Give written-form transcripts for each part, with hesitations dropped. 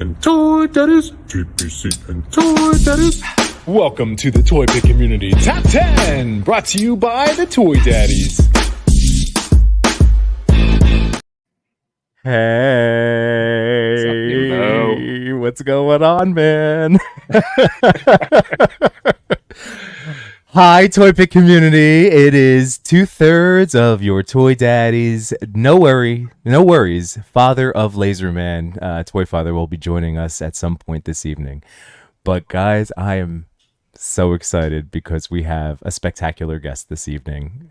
and Toy Daddies. TPC and Toy Daddies. Welcome to the ToyPic Community Top 10, brought to you by the Toy Daddies. Hey, what's going on, man? Hi, ToyPic Community. It is 2/3 of your Toy Daddies. No worries. Father of Laserman, Toy Father, will be joining us at some point this evening. But guys, I am so excited because we have a spectacular guest this evening.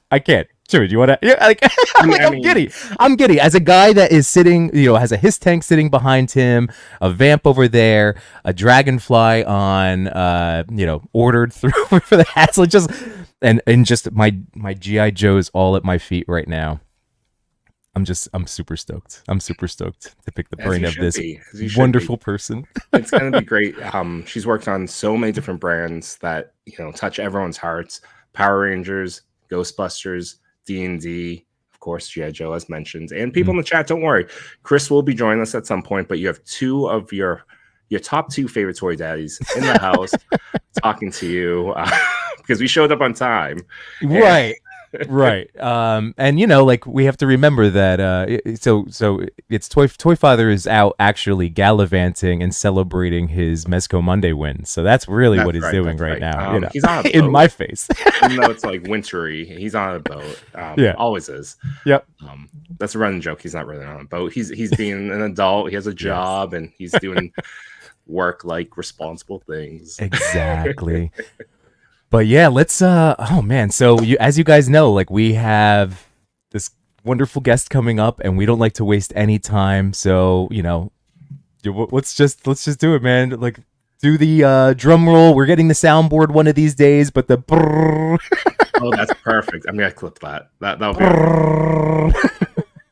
I can't. Sure, do you want to? Yeah, I'm giddy. I'm giddy. As a guy that is sitting, has a his tank sitting behind him, a vamp over there, a dragonfly on, ordered through for the hats, and just my GI Joes all at my feet right now. I'm super stoked. I'm super stoked to pick the brain of this wonderful person. It's going to be great. She's worked on so many different brands that, touch everyone's hearts. Power Rangers, Ghostbusters, D&D, of course, G.I. Joe, as mentioned. And people in the chat, don't worry. Chris will be joining us at some point, but you have two of your top two favorite Toy Daddies in the house talking to you because we showed up on time. Right. Right. And we have to remember that so it's Toy Father is out actually gallivanting and celebrating his Mezco Monday win. So that's really what he's doing right now. He's on a boat. In my face. Even though it's like wintry, he's on a boat. Always is. Yep. That's a running joke. He's not really on a boat. He's being an adult. He has a job and he's doing work like responsible things. Exactly. But yeah, let's so as you guys know, we have this wonderful guest coming up and we don't like to waste any time. So, let's just do it, man. Do the drum roll. We're getting the soundboard one of these days, but the brrr. Oh, that's perfect. I'm gonna clip that. That'll be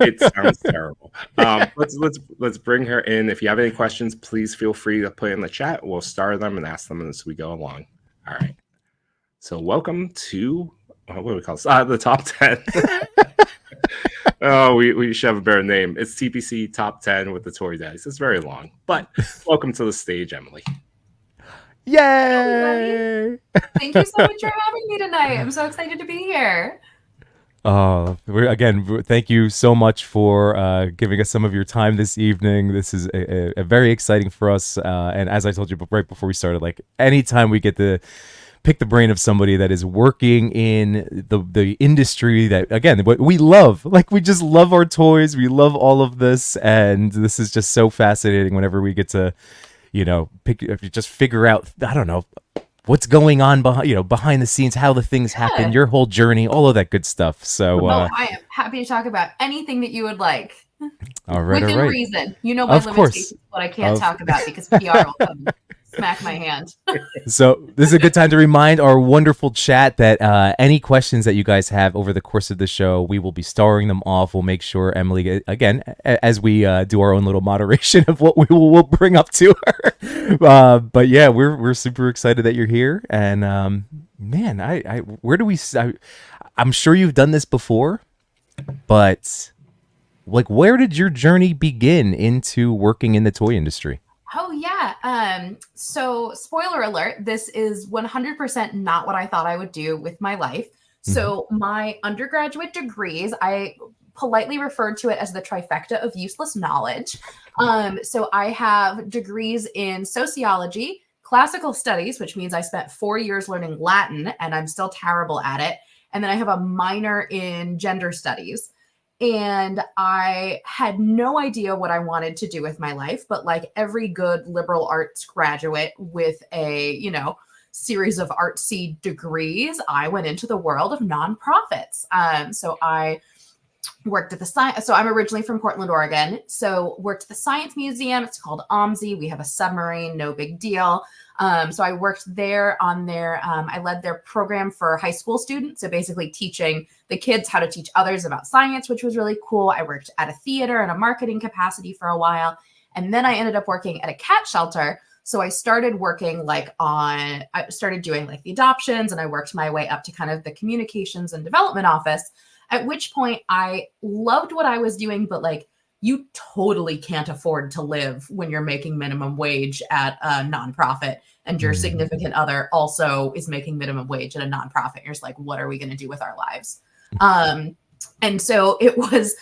it sounds terrible. Let's bring her in. If you have any questions, please feel free to put in the chat. We'll star them and ask them as we go along. All right. So welcome to what do we call this? The top 10. Oh, we should have a better name. It's TPC Top 10 with the Toy Daddies. It's very long, but welcome to the stage, Emily. Yay! Thank you so much for having me tonight. I'm so excited to be here. Thank you so much for giving us some of your time this evening. This is a very exciting for us. And as I told you right before we started, anytime we get to pick the brain of somebody that is working in the industry that, again, what we love. We just love our toys. We love all of this. And this is just so fascinating whenever we get to, just figure out, I don't know, what's going on behind the scenes, how the things happen, your whole journey, all of that good stuff. So I am happy to talk about anything that you would like. All right. Within reason. My limitations, what I can't talk about because PR will come smack my hand. So this is a good time to remind our wonderful chat that any questions that you guys have over the course of the show, we will be starring them off. We'll make sure Emily, again, as we do our own little moderation of what we'll bring up to her. But yeah, we're super excited that you're here. And man, I'm sure you've done this before, but where did your journey begin into working in the toy industry? Oh, yeah. So spoiler alert, this is 100% not what I thought I would do with my life. So my undergraduate degrees, I politely referred to it as the trifecta of useless knowledge. So I have degrees in sociology, classical studies, which means I spent 4 years learning Latin and I'm still terrible at it. And then I have a minor in gender studies. And I had no idea what I wanted to do with my life, but like every good liberal arts graduate with a, series of artsy degrees, I went into the world of nonprofits. So I worked at the science. So I'm originally from Portland, Oregon. So worked at the Science Museum. It's called OMSI. We have a submarine, no big deal. So I worked there on I led their program for high school students. So basically teaching the kids how to teach others about science, which was really cool. I worked at a theater and a marketing capacity for a while. And then I ended up working at a cat shelter. So I started working I started doing the adoptions, and I worked my way up to kind of the communications and development office, at which point I loved what I was doing, but you totally can't afford to live when you're making minimum wage at a nonprofit and your significant other also is making minimum wage at a nonprofit. You're just like, what are we going to do with our lives? And so it was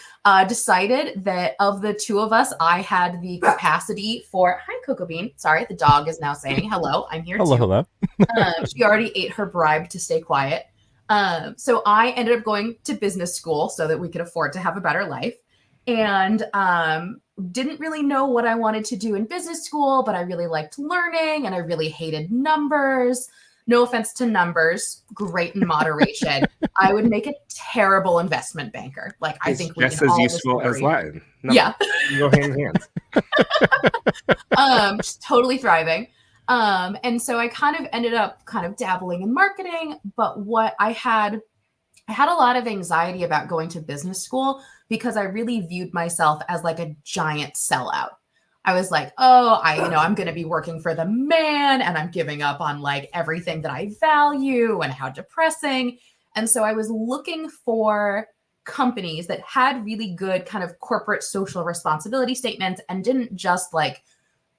decided that of the two of us, I had the capacity for, hi, Cocoa Bean. Sorry, the dog is now saying hello. I'm here Hello, too. hello. She already ate her bribe to stay quiet. So I ended up going to business school so that we could afford to have a better life. And didn't really know what I wanted to do in business school, but I really liked learning and I really hated numbers. No offense to numbers, great in moderation. I would make a terrible investment banker. Like, I think we just can as all useful as disagree. Latin. Yeah. Go hand in hand. Just totally thriving. And so I kind of ended up kind of dabbling in marketing, but what I had a lot of anxiety about going to business school because I really viewed myself as like a giant sellout. I was like, oh, I'm going to be working for the man and I'm giving up on like everything that I value and how depressing. And so I was looking for companies that had really good kind of corporate social responsibility statements and didn't just like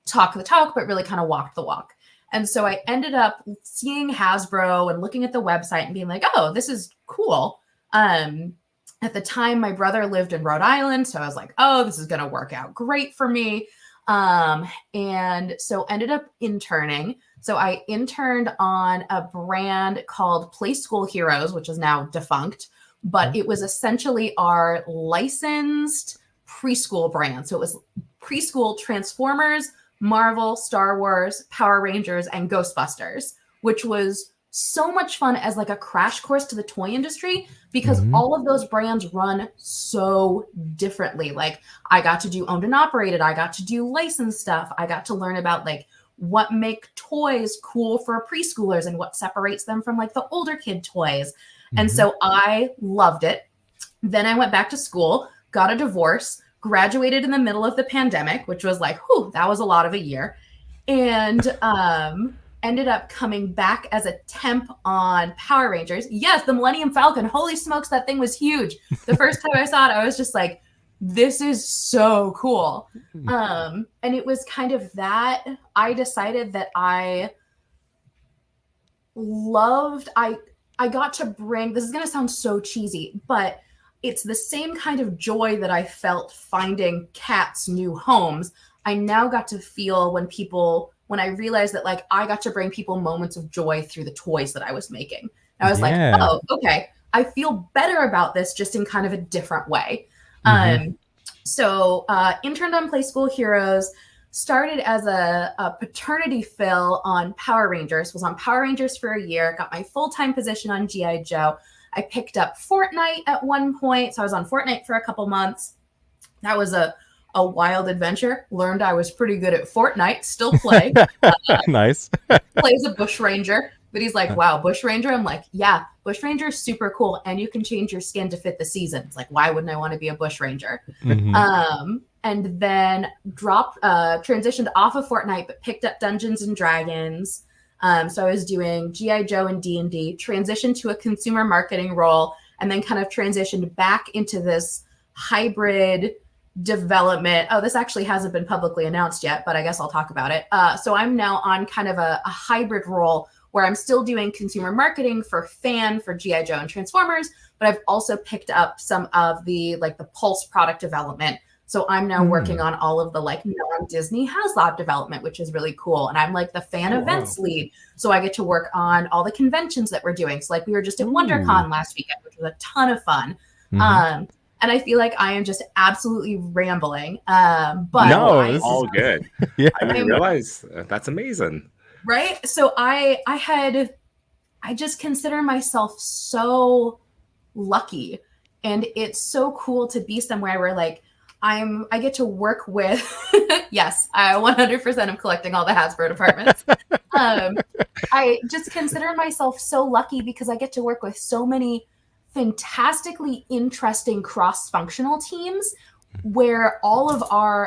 talk the talk, but really kind of walk the walk. And so I ended up seeing Hasbro and looking at the website and being like, oh, this is cool. At the time, my brother lived in Rhode Island. So I was like, oh, this is going to work out great for me. And so ended up interning. So I interned on a brand called Play School Heroes, which is now defunct, but it was essentially our licensed preschool brand. So it was preschool Transformers, Marvel, Star Wars, Power Rangers, and Ghostbusters, which was so much fun as like a crash course to the toy industry because all of those brands run so differently. Like I got to do owned and operated. I got to do licensed stuff. I got to learn about like what make toys cool for preschoolers and what separates them from like the older kid toys. And so I loved it. Then I went back to school, got a divorce, graduated in the middle of the pandemic, which was like, whew, that was a lot of a year. And ended up coming back as a temp on Power Rangers. Yes, the Millennium Falcon. Holy smokes, that thing was huge. The first time I saw it, I was just like, this is so cool. And it was kind of that. I decided that I got to bring, this is going to sound so cheesy, but it's the same kind of joy that I felt finding cats new homes. I now got to feel when I realized that like I got to bring people moments of joy through the toys that I was making. And I was like, oh, okay, I feel better about this just in kind of a different way. So interned on Play School Heroes, started as a paternity fill on Power Rangers, was on Power Rangers for a year, got my full-time position on G.I. Joe. I picked up Fortnite at one point. So I was on Fortnite for a couple months. That was a wild adventure. Learned I was pretty good at Fortnite, still play. Nice. Plays a Bush Ranger. But he's like, wow, Bush Ranger? I'm like, yeah, Bush Ranger is super cool. And you can change your skin to fit the seasons. Like, why wouldn't I want to be a Bush Ranger? And then transitioned off of Fortnite, but picked up Dungeons and Dragons. So I was doing G.I. Joe and D&D, transitioned to a consumer marketing role, and then kind of transitioned back into this hybrid development. Oh, this actually hasn't been publicly announced yet, but I guess I'll talk about it. So I'm now on kind of a hybrid role where I'm still doing consumer marketing for G.I. Joe and Transformers, but I've also picked up some of the Pulse product development. So I'm now working on all of the non-Disney HasLab development, which is really cool. And I'm like the fan events lead. So I get to work on all the conventions that we're doing. So like we were just at WonderCon last weekend, which was a ton of fun. And I feel like I am just absolutely rambling. But no, it's all good. Yeah. I didn't realize that's amazing. Right. So I just consider myself so lucky. And it's so cool to be somewhere where like I get to work with, yes, I 100% am collecting all the Hasbro departments. I just consider myself so lucky because I get to work with so many fantastically interesting cross-functional teams where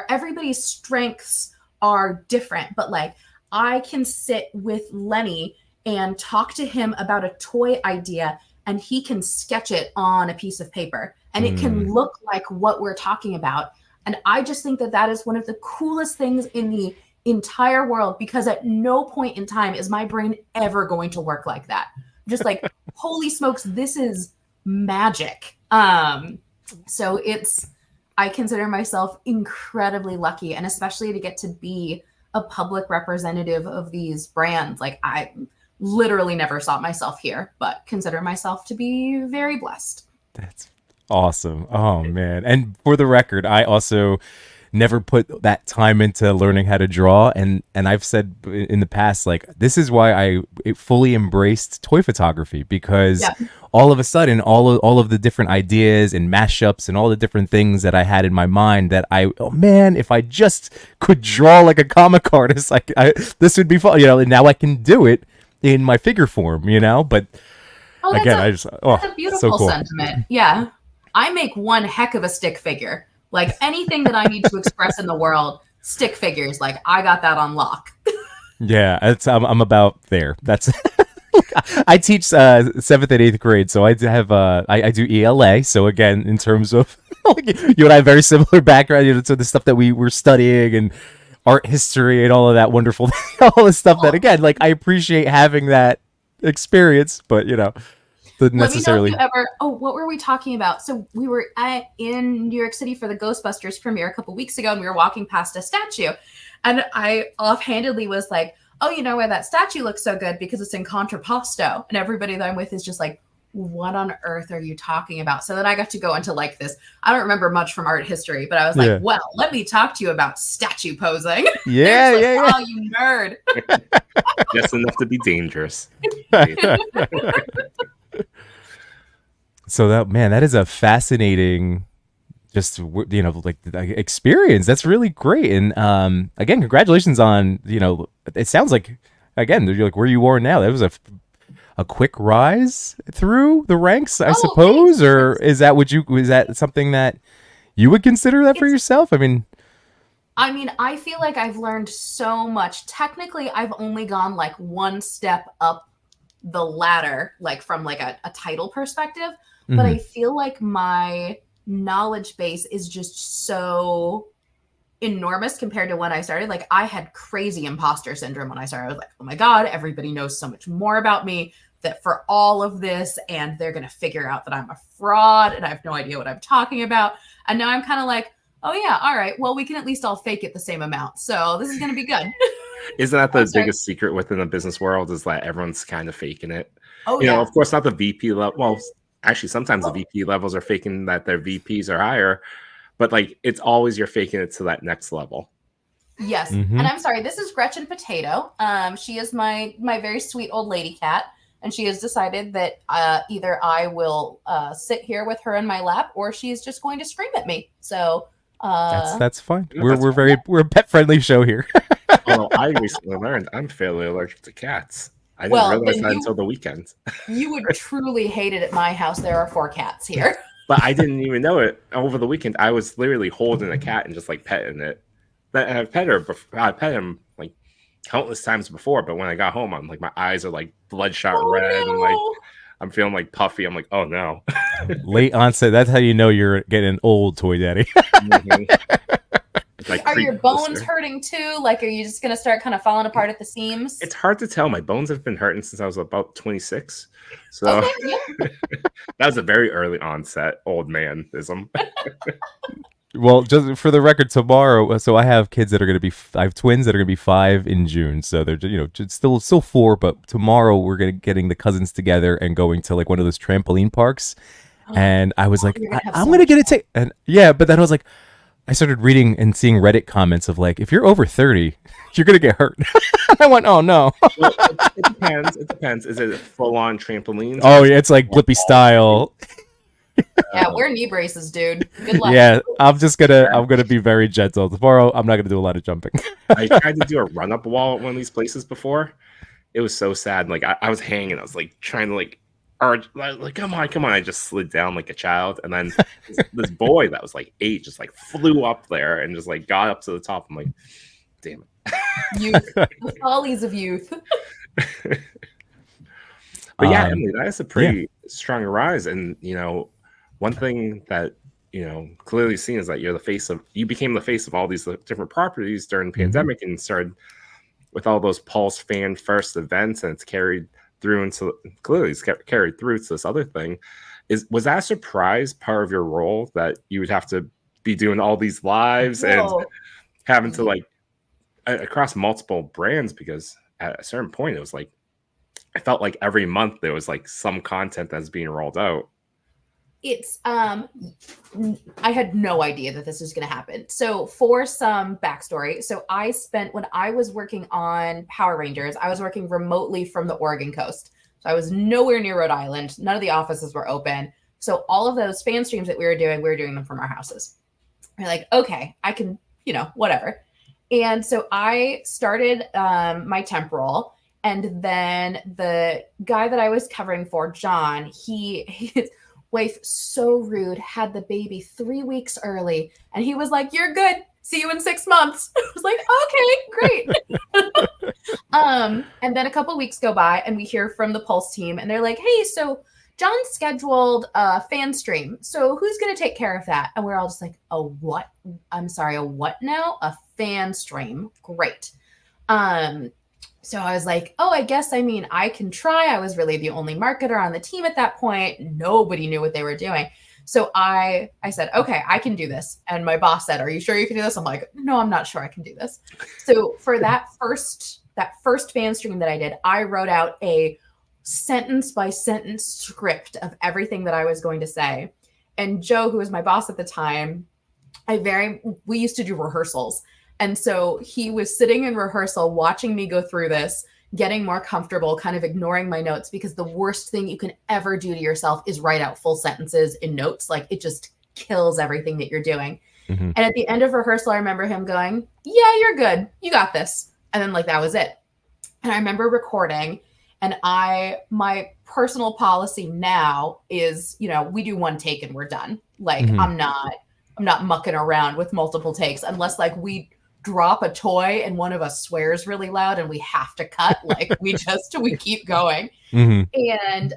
everybody's strengths are different. But like I can sit with Lenny and talk to him about a toy idea and he can sketch it on a piece of paper and it can look like what we're talking about. And I just think that that is one of the coolest things in the entire world, because at no point in time is my brain ever going to work like that. Just like, holy smokes, this is magic. So I consider myself incredibly lucky, and especially to get to be a public representative of these brands. Like, I literally never saw myself here, but consider myself to be very blessed. That's awesome. Oh man. And for the record, I also never put that time into learning how to draw, and I've said in the past, like, this is why I fully embraced toy photography, because all of a sudden all of the different ideas and mashups and all the different things that I had in my mind, that oh man, if I just could draw like a comic artist, like this would be fun, and now I can do it in my figure form, but again, that's a beautiful so cool. sentiment. Yeah. I make one heck of a stick figure. Like, anything that I need to express in the world, stick figures, like, I got that on lock. Yeah, I'm about there. That's I teach 7th and 8th grade, so I have I do ELA. So again, in terms of you and I have very similar background, to the stuff that we were studying, and art history and all of that wonderful all the stuff that, again, like, I appreciate having that experience, but necessarily. Let me know if you ever. What were we talking about? So we were in New York City for the Ghostbusters premiere a couple weeks ago, and we were walking past a statue, and I offhandedly was like, "Oh, you know where that statue looks so good? Because it's in contrapposto." And everybody that I'm with is just like, "What on earth are you talking about?" So then I got to go into like this. I don't remember much from art history, but I was like, "Well, let me talk to you about statue posing." Yeah. Oh, you nerd! Just enough to be dangerous. So that is a fascinating, just experience. That's really great. And again, congratulations on, it sounds like, again, you're like where you are now. That was a quick rise through the ranks, I suppose. Or is that something that you would consider that for yourself? I mean, I feel like I've learned so much. Technically, I've only gone like one step up the ladder, like from like a title perspective. But I feel like my knowledge base is just so enormous compared to when I started. Like, I had crazy imposter syndrome when I started. I was like, oh my God, everybody knows so much more about me that for all of this, and they're going to figure out that I'm a fraud and I have no idea what I'm talking about. And now I'm kind of like, oh yeah, all right, well, we can at least all fake it the same amount. So this is going to be good. Isn't that the biggest secret within the business world, is that everyone's kind of faking it? Oh, yeah. Of course, not the VP level. Well, actually, sometimes the VP levels are faking that their VPs are higher, but like, it's always you're faking it to that next level. Yes. And I'm sorry, this is Gretchen Potato. She is my very sweet old lady cat, and she has decided that either I will sit here with her in my lap, or she's just going to scream at me. So that's fine. We're a pet friendly show here. Well, I recently learned I'm fairly allergic to cats. I didn't realize that until the weekend. You would truly hate it at my house. There are 4 cats here. But I didn't even know it. Over the weekend, I was literally holding a cat and just like petting it. I've pet him like countless times before, but when I got home, I'm like, my eyes are like bloodshot red, and like I'm feeling like puffy. I'm like, oh no. Late onset. That's how you know you're getting an old toy daddy. Like, are your bones hurting too? Like, are you just going to start kind of falling apart at the seams? It's hard to tell. My bones have been hurting since I was about 26. So that was a very early onset old manism. Well, just for the record, tomorrow, so I have kids that are going to I have twins that are going to be 5 in June. So they're, still 4, but tomorrow we're getting the cousins together and going to like one of those trampoline parks. And I was like, I'm going to get a ticket. And but then I was like, I started reading and seeing Reddit comments of like, if you're over 30, you're going to get hurt. I went, oh no. Well, it depends. It depends. Is it full on trampolines? Oh yeah, it's like Blippi style. Yeah, wear knee braces, dude. Good luck. Yeah, I'm gonna be very gentle. Tomorrow, I'm not gonna do a lot of jumping. I tried to do a run up wall at one of these places before. It was so sad. Like I was hanging. I was like trying to like come on. I just slid down like a child, and then this boy that was like 8 just like flew up there and just like got up to the top. I'm like, damn it. Youth, the follies of youth. But yeah, Emily, that is a pretty strong rise, and one thing that clearly seen is that you became the face of all these different properties during the pandemic, and started with all those Pulse fan first events, and it's carried through to this other thing. Was that a surprise part of your role, that you would have to be doing all these lives and having to like across multiple brands? Because at a certain point, it was like, I felt like every month there was like some content that's being rolled out. It's I had no idea that this was going to happen. So for some backstory, when I was working on Power Rangers, I was working remotely from the Oregon coast. So I was nowhere near Rhode Island. None of the offices were open. So all of those fan streams that we were doing them from our houses. We're like, okay, I can, whatever. And so I started my temp role. And then the guy that I was covering for, John, his wife, so rude, had the baby 3 weeks early. And he was like, "You're good. See you in 6 months." I was like, okay, great. And then a couple of weeks go by and we hear from the Pulse team and they're like, "Hey, so John scheduled a fan stream. So who's going to take care of that?" And we're all just like, "A what? I'm sorry, a what now? A fan stream. Great." So I was like, "Oh, I can try." I was really the only marketer on the team at that point. Nobody knew what they were doing. So I said, "Okay, I can do this." And my boss said, "Are you sure you can do this?" I'm like, "No, I'm not sure I can do this." So for that first fan stream that I did, I wrote out a sentence by sentence script of everything that I was going to say. And Joe, who was my boss at the time, we used to do rehearsals. And so he was sitting in rehearsal watching me go through this, getting more comfortable, kind of ignoring my notes, because the worst thing you can ever do to yourself is write out full sentences in notes. Like, it just kills everything that you're doing. Mm-hmm. And at the end of rehearsal, I remember him going, "Yeah, you're good. You got this." And then that was it. And I remember recording, and my personal policy now is, we do one take and we're done. Like, mm-hmm. I'm not mucking around with multiple takes unless we drop a toy and one of us swears really loud and we have to cut. we keep going. Mm-hmm. And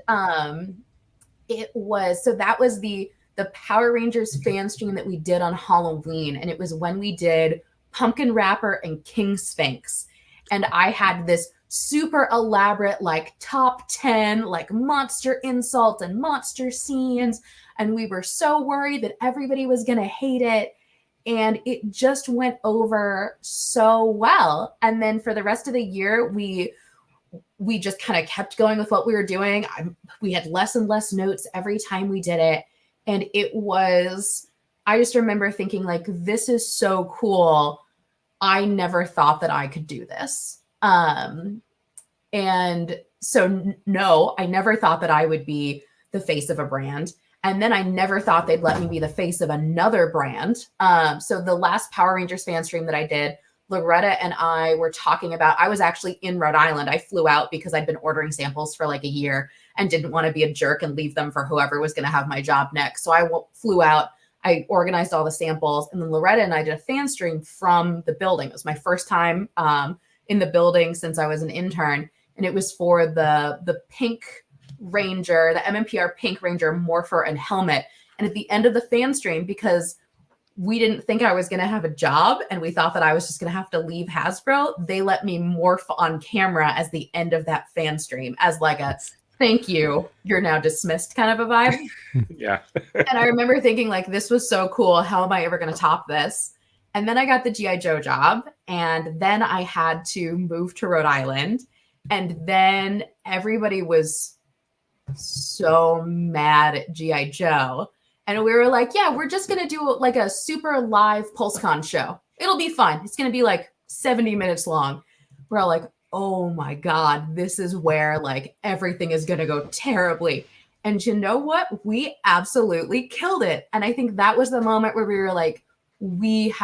that was the Power Rangers fan stream that we did on Halloween. And it was when we did Pumpkin Rapper and King Sphinx. And I had this super elaborate, top 10, monster insult and monster scenes. And we were so worried that everybody was going to hate it. And it just went over so well. And then for the rest of the year, we just kind of kept going with what we were doing. We had less and less notes every time we did it. And I just remember thinking, this is so cool. I never thought that I could do this. And so, no, I never thought that I would be the face of a brand. And then I never thought they'd let me be the face of another brand. So the last Power Rangers fan stream that I did, Loretta and I were talking about, I was actually in Rhode Island. I flew out because I'd been ordering samples for a year and didn't want to be a jerk and leave them for whoever was going to have my job next. So I flew out, I organized all the samples, and then Loretta and I did a fan stream from the building. It was my first time in the building since I was an intern. And it was for the Pink Ranger, the MMPR Pink Ranger morpher and helmet. And at the end of the fan stream, because we didn't think I was going to have a job and we thought that I was just going to have to leave Hasbro, they let me morph on camera as the end of that fan stream as a "thank you, you're now dismissed" kind of a vibe. Yeah. And I remember thinking, this was so cool. How am I ever going to top this? And then I got the G.I. Joe job, and then I had to move to Rhode Island. And then everybody was so mad at G.I. Joe. And we were like, "Yeah, we're just going to do a super live PulseCon show. It'll be fun. It's going to be 70 minutes long." We're all like, "Oh my God, this is where everything is going to go terribly." And you know what? We absolutely killed it. And I think that was the moment where we were like, we've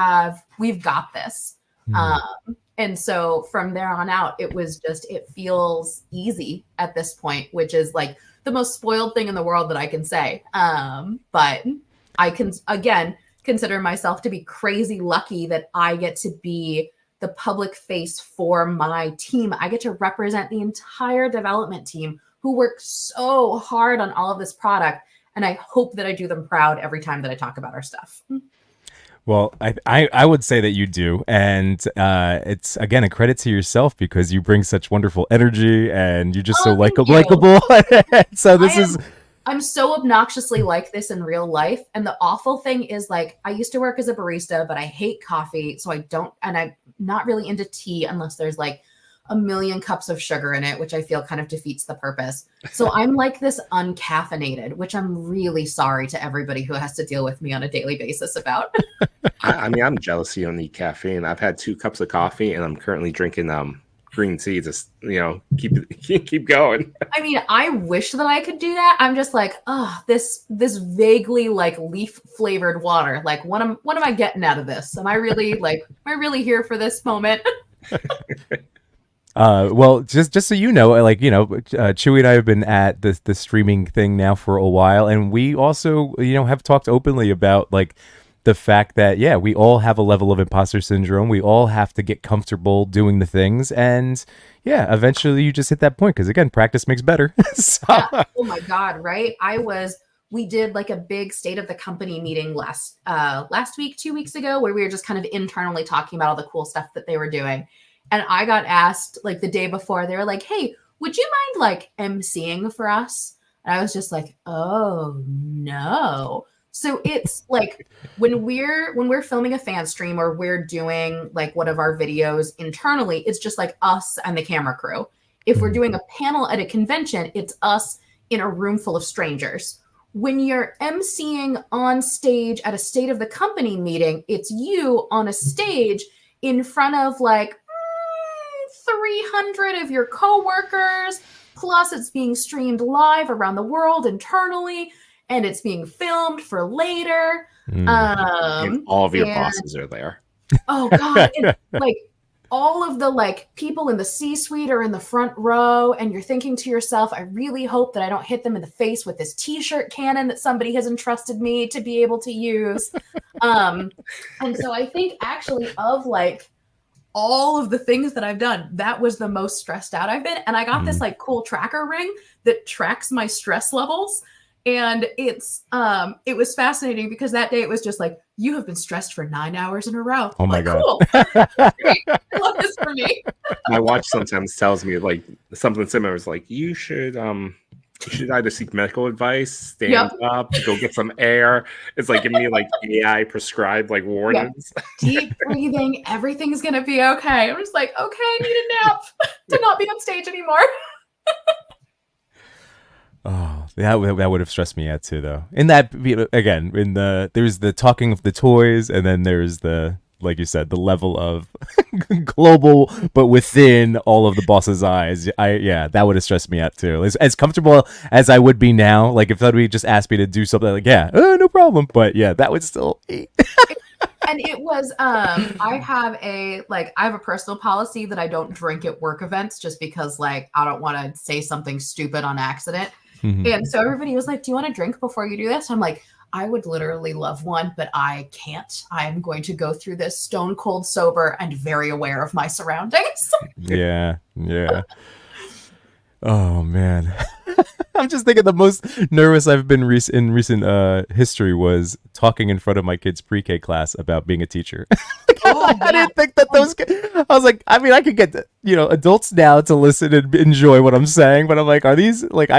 got this. Mm-hmm. And so from there on out, it feels easy at this point, which is the most spoiled thing in the world that I can say. But I can, again, consider myself to be crazy lucky that I get to be the public face for my team. I get to represent the entire development team who worked so hard on all of this product. And I hope that I do them proud every time that I talk about our stuff. Well, I would say that you do, and it's again a credit to yourself because you bring such wonderful energy and you're just so likable. So I'm so obnoxiously like this in real life. And the awful thing is, like, I used to work as a barista, but I hate coffee. So I'm not really into tea unless there's like a million cups of sugar in it, which I feel kind of defeats the purpose. So I'm like this uncaffeinated, which I'm really sorry to everybody who has to deal with me on a daily basis about. I mean, I'm jealous you don't need caffeine. I've had 2 cups of coffee, and I'm currently drinking green tea to keep going. I mean, I wish that I could do that. I'm just like, oh, this vaguely like leaf flavored water. Like, what am I getting out of this? Am I really here for this moment? Well, just so you know, Chewy and I have been at the streaming thing now for a while, and we also, have talked openly about like the fact that, yeah, we all have a level of imposter syndrome. We all have to get comfortable doing the things, and yeah, eventually you just hit that point because, again, practice makes better. So. Yeah. Oh my God, right? We did like a big state of the company meeting last week, 2 weeks ago, where we were just kind of internally talking about all the cool stuff that they were doing. And I got asked like the day before, they were like, hey, would you mind like emceeing for us? And I was just like, oh no. So it's like when we're filming a fan stream or we're doing like one of our videos internally, it's just like us and the camera crew. If we're doing a panel at a convention, it's us in a room full of strangers. When you're emceeing on stage at a state of the company meeting, it's you on a stage in front of like 300 of your coworkers, plus it's being streamed live around the world internally, and it's being filmed for later. And all of your bosses are there. Oh God. And, like, all of the like people in the C-suite are in the front row, and you're thinking to yourself, I really hope that I don't hit them in the face with this t-shirt cannon that somebody has entrusted me to be able to use. And so I think actually of like all of the things that I've done, that was the most stressed out I've been. And I got this like cool tracker ring that tracks my stress levels. And it was fascinating because that day it was just like, you have been stressed for 9 hours in a row. Oh my God. Cool. Great. I love this for me. My watch sometimes tells me like something similar. Is like, you should either seek medical advice, stand up, go get some air. It's like giving me like AI prescribed like warnings. Yep. Deep breathing, everything's gonna be okay. I'm just like, okay, I need a nap to not be on stage anymore. Oh, that would have stressed me out too, though. In that, again, there's the talking of the toys, and then there's the, like you said, the level of global, but within all of the boss's eyes. That would have stressed me out too. As comfortable as I would be now, like if somebody just asked me to do something, like no problem. But yeah, that would still. And it was, I have a personal policy that I don't drink at work events just because like I don't want to say something stupid on accident. Mm-hmm. And so everybody was like, do you want to drink before you do this? I'm like, I would literally love one, but I can't. I'm going to go through this stone cold sober and very aware of my surroundings. Yeah. Oh, man. I'm just thinking the most nervous I've been in recent history was talking in front of my kids' pre-K class about being a teacher. I didn't think that those kids, I was like, I mean, I could get adults now to listen and enjoy what I'm saying, but I'm like, are these like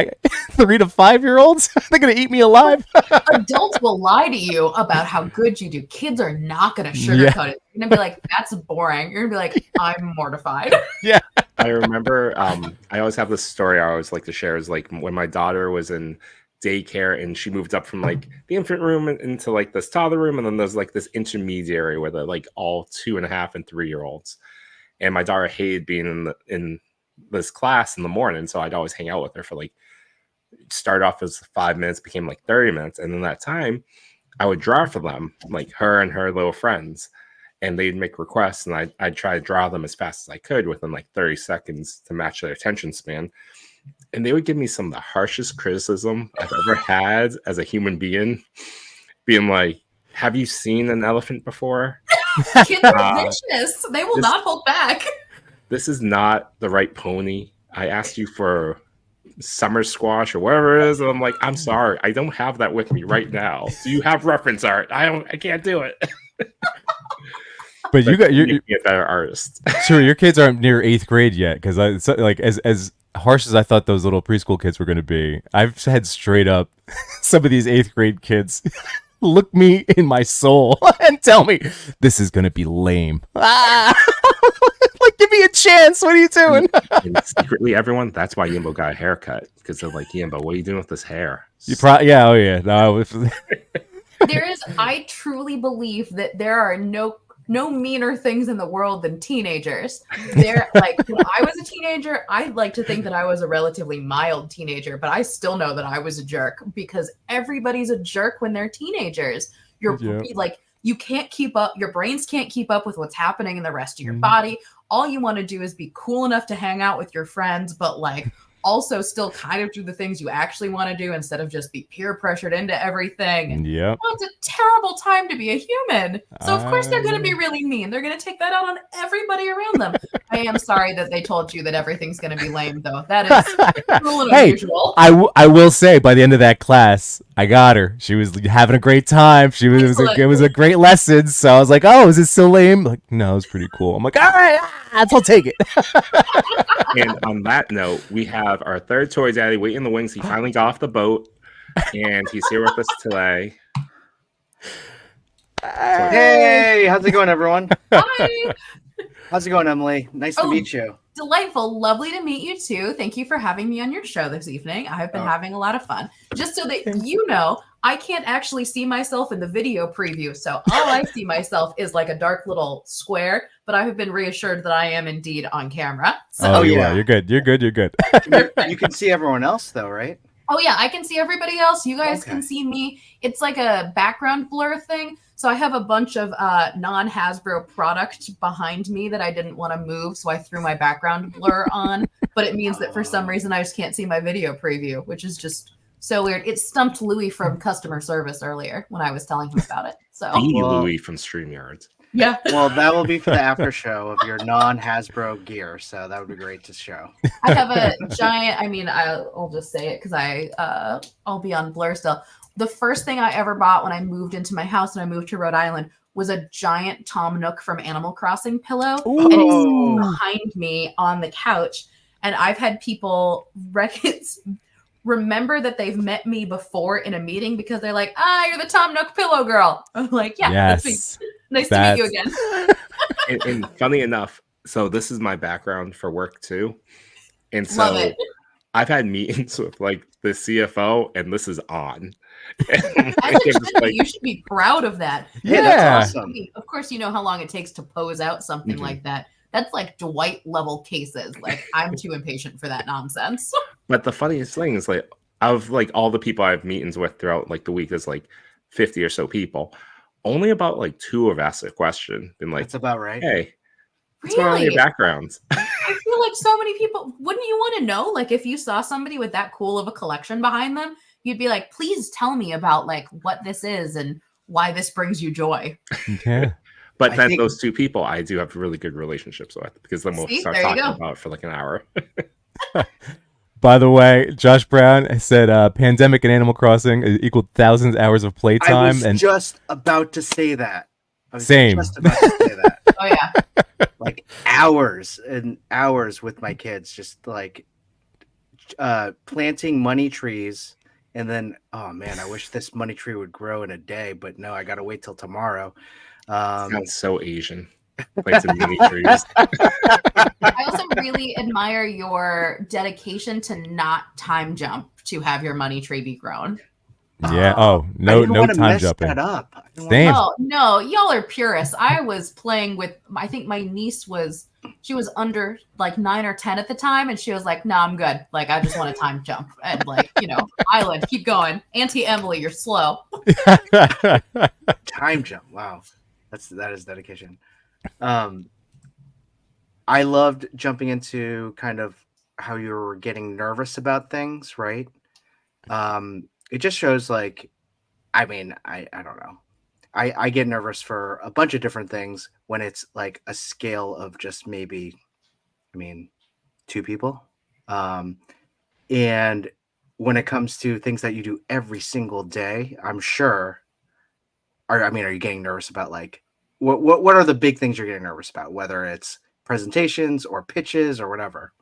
3 to 5-year-olds? They're gonna eat me alive. Adults will lie to you about how good you do. Kids are not gonna sugarcoat it. You're gonna be like, that's boring. You're gonna be like, I'm mortified. Yeah. I remember I always have this story I always like to share, is like when my daughter was in daycare and she moved up from like the infant room into like this toddler room, and then there's like this intermediary where they're like all 2.5 and 3-year-olds, and my daughter hated being in this class in the morning, so I'd always hang out with her for like, start off as 5 minutes, became like 30 minutes, and in that time I would draw for them, like her and her little friends, and they'd make requests, and I'd try to draw them as fast as I could within like 30 seconds to match their attention span. And they would give me some of the harshest criticism I've ever had as a human being, being like, have you seen an elephant before? Kids are vicious. They will not hold back. This is not the right pony. I asked you for summer squash or whatever it is. And I'm like, I'm sorry, I don't have that with me right now. Do you have reference art? I can't do it. But you got you're a better artist. sure your kids aren't near 8th grade yet, because like as harsh as I thought those little preschool kids were going to be, I've had straight up some of these 8th grade kids look me in my soul and tell me this is going to be lame. Like, give me a chance. What are you doing? And secretly, everyone, that's why Yimbo got a haircut, because they're like, Yimbo, what are you doing with this hair? Yeah, oh yeah. No, I truly believe that there are no meaner things in the world than teenagers. They're like, when I was a teenager, I'd like to think that I was a relatively mild teenager, but I still know that I was a jerk, because everybody's a jerk when they're teenagers. You're like, you can't keep up, your brains can't keep up with what's happening in the rest of your body. All you want to do is be cool enough to hang out with your friends, but like also still kind of do the things you actually want to do instead of just be peer pressured into everything. Yeah. Oh, it's a terrible time to be a human. So of course they're going to be really mean. They're going to take that out on everybody around them. I am sorry that they told you that everything's going to be lame, though. That is cruel and unusual. I will say, by the end of that class, I got her. She was having a great time. It was a great lesson. So I was like, oh, is it still lame? Like, no, it's pretty cool. I'm like, all right, I'll take it. And on that note, we have our third Toy Daddy waiting in the wings. He finally got off the boat, and he's here with us today. Hey, how's it going, everyone? Hi. How's it going, Emily? Nice to meet you. Delightful. Lovely to meet you, too. Thank you for having me on your show this evening. I've been having a lot of fun. Just so that you know, I can't actually see myself in the video preview. So all I see myself is like a dark little square, but I have been reassured that I am indeed on camera. So yeah, you're good. You're good. You can see everyone else, though, right? Oh, yeah, I can see everybody else. You guys can see me. It's like a background blur thing. So I have a bunch of non-Hasbro product behind me that I didn't want to move, so I threw my background blur on. But it means that for some reason I just can't see my video preview, which is just so weird. It stumped Louis from customer service earlier when I was telling him about it. So Louis from StreamYard. Yeah. Well, that will be for the after show of your non-Hasbro gear, so that would be great to show. I have a giant. I mean, I'll just say it because I'll be on blur still. The first thing I ever bought when I moved into my house and I moved to Rhode Island was a giant Tom Nook from Animal Crossing pillow. Ooh. And it's behind me on the couch. And I've had people remember that they've met me before in a meeting because they're like, you're the Tom Nook pillow girl. I'm like, yeah, yes. that's me. Nice to meet you again. And funny enough, so this is my background for work too. And so Love it. I've had meetings with like the CFO, and this is on. You should be proud of that. Yeah, that's awesome. Of course, you know how long it takes to pose out something like that. That's like Dwight level cases. Like, I'm too impatient for that nonsense. But the funniest thing is, like, of like all the people I have meetings with throughout like the week, there's like 50 or so people. Only about like 2 have asked a question. Been like, that's about right. Hey, what's going on in your backgrounds? I feel like so many people, wouldn't you want to know? Like, if you saw somebody with that cool of a collection behind them, you'd be like, please tell me about like what this is and why this brings you joy. Yeah. But then those 2 people I do have really good relationships with, because then we'll start talking about it for like an hour. By the way, Josh Brown said pandemic and Animal Crossing equaled thousands of hours of playtime. I was just about to say that. Same. Just about to say that. Oh, yeah. Like hours and hours with my kids, just like planting money trees. And then, oh man, I wish this money tree would grow in a day, but no, I got to wait till tomorrow. Sounds so Asian. Like some mini trees. I also really admire your dedication to not time jump to have your money tree be grown. Yeah. No time jumping. That up. Same. Oh no, y'all are purists. I was playing with. I think my niece was under like 9 or 10 at the time, and she was like, "No, I'm good. Like, I just want to time jump and like, island, keep going." Auntie Emily, you're slow. Time jump. Wow, that is dedication. I loved jumping into kind of how you were getting nervous about things, right? It just shows like, I mean, I don't know. I get nervous for a bunch of different things when it's like a scale of just maybe, 2 people. And when it comes to things that you do every single day, I'm sure. Are you getting nervous about like what are the big things you're getting nervous about? Whether it's presentations or pitches or whatever.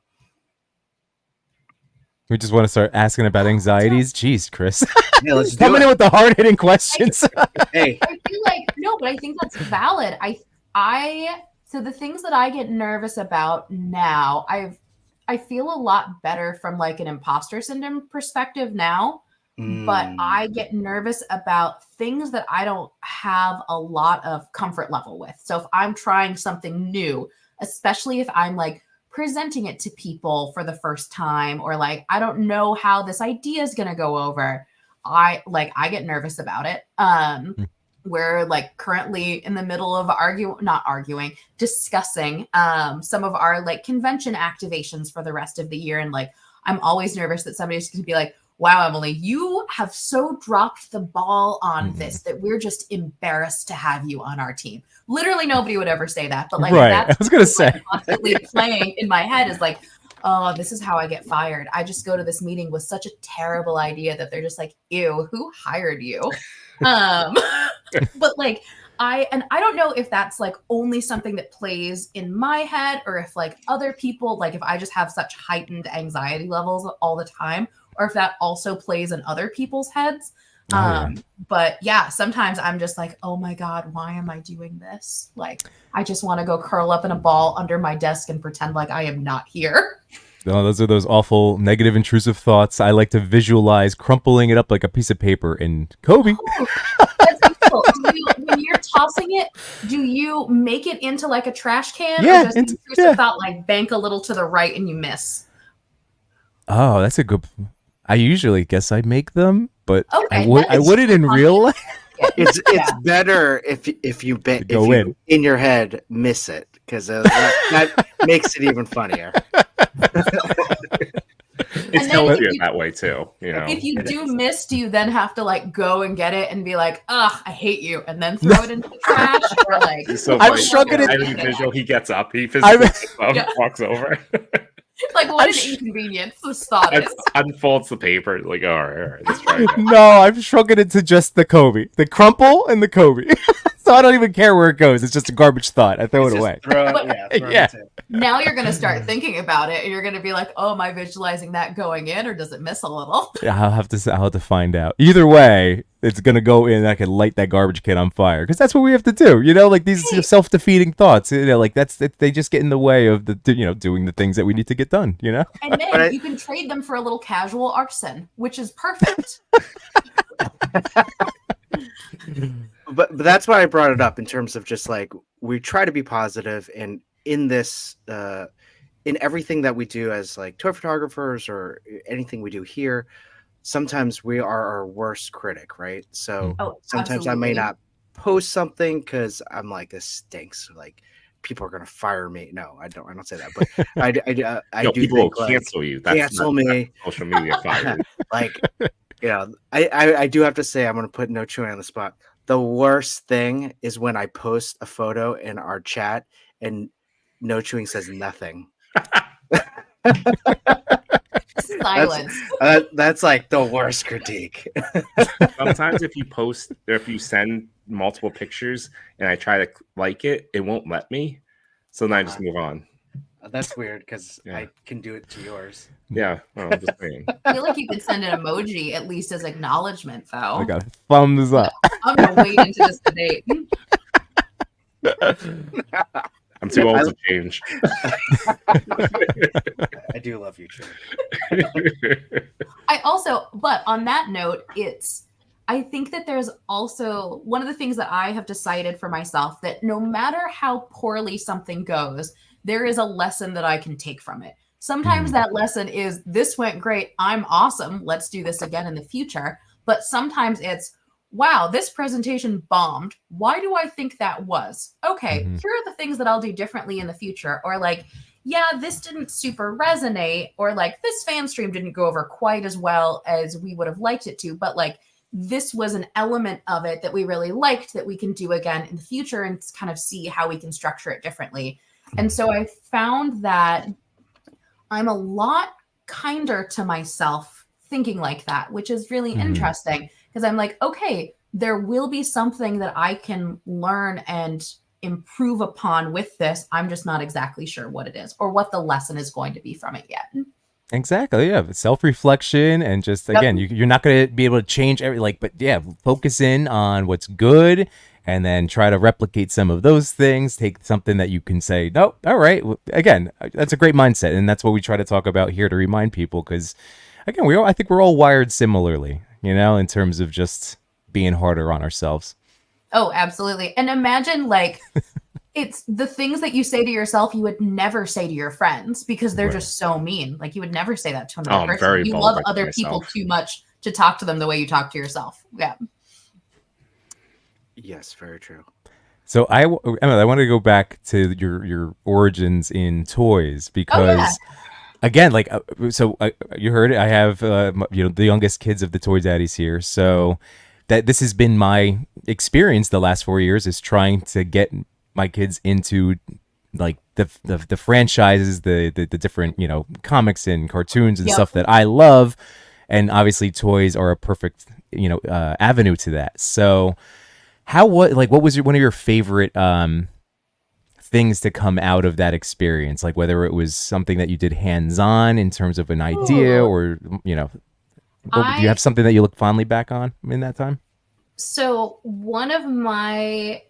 We just want to start asking about anxieties. Jeez, Chris. Yeah, let's do Coming in it. with the hard-hitting questions. Hey, I feel like no, but I think that's valid. So the things that I get nervous about now, I feel a lot better from like an imposter syndrome perspective now. But I get nervous about things that I don't have a lot of comfort level with. So if I'm trying something new, especially if I'm like presenting it to people for the first time, or like I don't know how this idea is going to go over, I get nervous about it. We're like currently in the middle of discussing some of our like convention activations for the rest of the year, and like I'm always nervous that somebody's going to be like, wow, Emily, you have so dropped the ball on this that we're just embarrassed to have you on our team. Literally nobody would ever say that, but like Right. that's I was gonna say. constantly playing in my head is like, oh, this is how I get fired. I just go to this meeting with such a terrible idea that they're just like, ew, who hired you? But like I don't know if that's like only something that plays in my head, or if like other people, like if I just have such heightened anxiety levels all the time, or if that also plays in other people's heads. But yeah, sometimes I'm just like, oh my God, why am I doing this? Like, I just want to go curl up in a ball under my desk and pretend like I am not here. No, those are those awful negative intrusive thoughts. I like to visualize crumpling it up like a piece of paper in Kobe. Oh, that's useful. When you're tossing it, do you make it into like a trash can? Yeah, Or does the intrusive thought like bank a little to the right and you miss? Oh, that's a good. I usually guess I make them, but Okay, I wouldn't in real life. it's better if you in your head miss it, because that makes it even funnier. It's healthier that way too. You know, if you do miss, do you then have to like go and get it and be like, ugh, I hate you, and then throw it into the trash? Or like, so I'm struggling. I visual. He gets up. He physically gets up, walks over. Like, what an inconvenience this thought is. Unfolds the paper. Like, all right, let's try it. No, I'm shrugging it to just the Kobe, the crumple and the Kobe. So I don't even care where it goes. It's just a garbage thought. I throw it away. Yeah. Now you're going to start thinking about it, and you're going to be like, oh, am I visualizing that going in, or does it miss a little? Yeah, I'll have to find out. Either way, it's gonna go in. I can light that garbage can on fire, because that's what we have to do. You know, like these self-defeating thoughts. You know, like they just get in the way of doing the things that we need to get done. You know. And then you can trade them for a little casual arson, which is perfect. But that's why I brought it up, in terms of just like, we try to be positive, and in this in everything that we do as like toy photographers, or anything we do here, sometimes we are our worst critic, right? So sometimes absolutely. I may not post something because I'm like, this stinks, like people are gonna fire me. No, I don't say that, but I do people think, will cancel you. That's cancel me. Social media fire. Like, you know, I do have to say, I'm gonna put No Chewing on the spot. The worst thing is when I post a photo in our chat and No Chewing says nothing. Silence. That's like the worst critique. Sometimes if you post, or if you send multiple pictures and I try to like it, it won't let me. So then I just move on. That's weird, because I can do it to yours. Yeah, well, I'm just saying. I feel like you could send an emoji at least as acknowledgement, though. I got thumbs up. I'm gonna wade into this debate. I'm too old to change. I do love you, Trey. But on that note, I think that there's also one of the things that I have decided for myself, that no matter how poorly something goes, there is a lesson that I can take from it. Sometimes that lesson is, this went great, I'm awesome, let's do this again in the future. But sometimes it's, wow, this presentation bombed. Why do I think that was? Okay, here are the things that I'll do differently in the future. Or like, yeah, this didn't super resonate, or like this fan stream didn't go over quite as well as we would have liked it to, but like this was an element of it that we really liked that we can do again in the future, and kind of see how we can structure it differently. And so I found that I'm a lot kinder to myself thinking like that, which is really interesting because I'm like, okay, there will be something that I can learn and improve upon with this. I'm just not exactly sure what it is or what the lesson is going to be from it yet. Exactly. Yeah. Self-reflection and just again, you're not going to be able to change but yeah, focus in on what's good and then try to replicate some of those things. Take something that you can say, no, all right. Again, that's a great mindset, and that's what we try to talk about here to remind people. Because again, I think we're all wired similarly, in terms of just being harder on ourselves. Oh, absolutely. And imagine like it's the things that you say to yourself you would never say to your friends because they're just so mean. Like you would never say that to another person. Very You love other people too much to talk to them the way you talk to yourself. Yeah. Yes, very true. So Emma, I want to go back to your origins in toys because, again, you heard it. I have the youngest kids of the Toy Daddies here, so that this has been my experience the last 4 years is trying to get my kids into like the franchises, the different comics and cartoons and stuff that I love, and obviously toys are a perfect avenue to that. So. What was one of your favorite things to come out of that experience? Like whether it was something that you did hands-on in terms of an idea or, do you have something that you look fondly back on in that time? So one of my,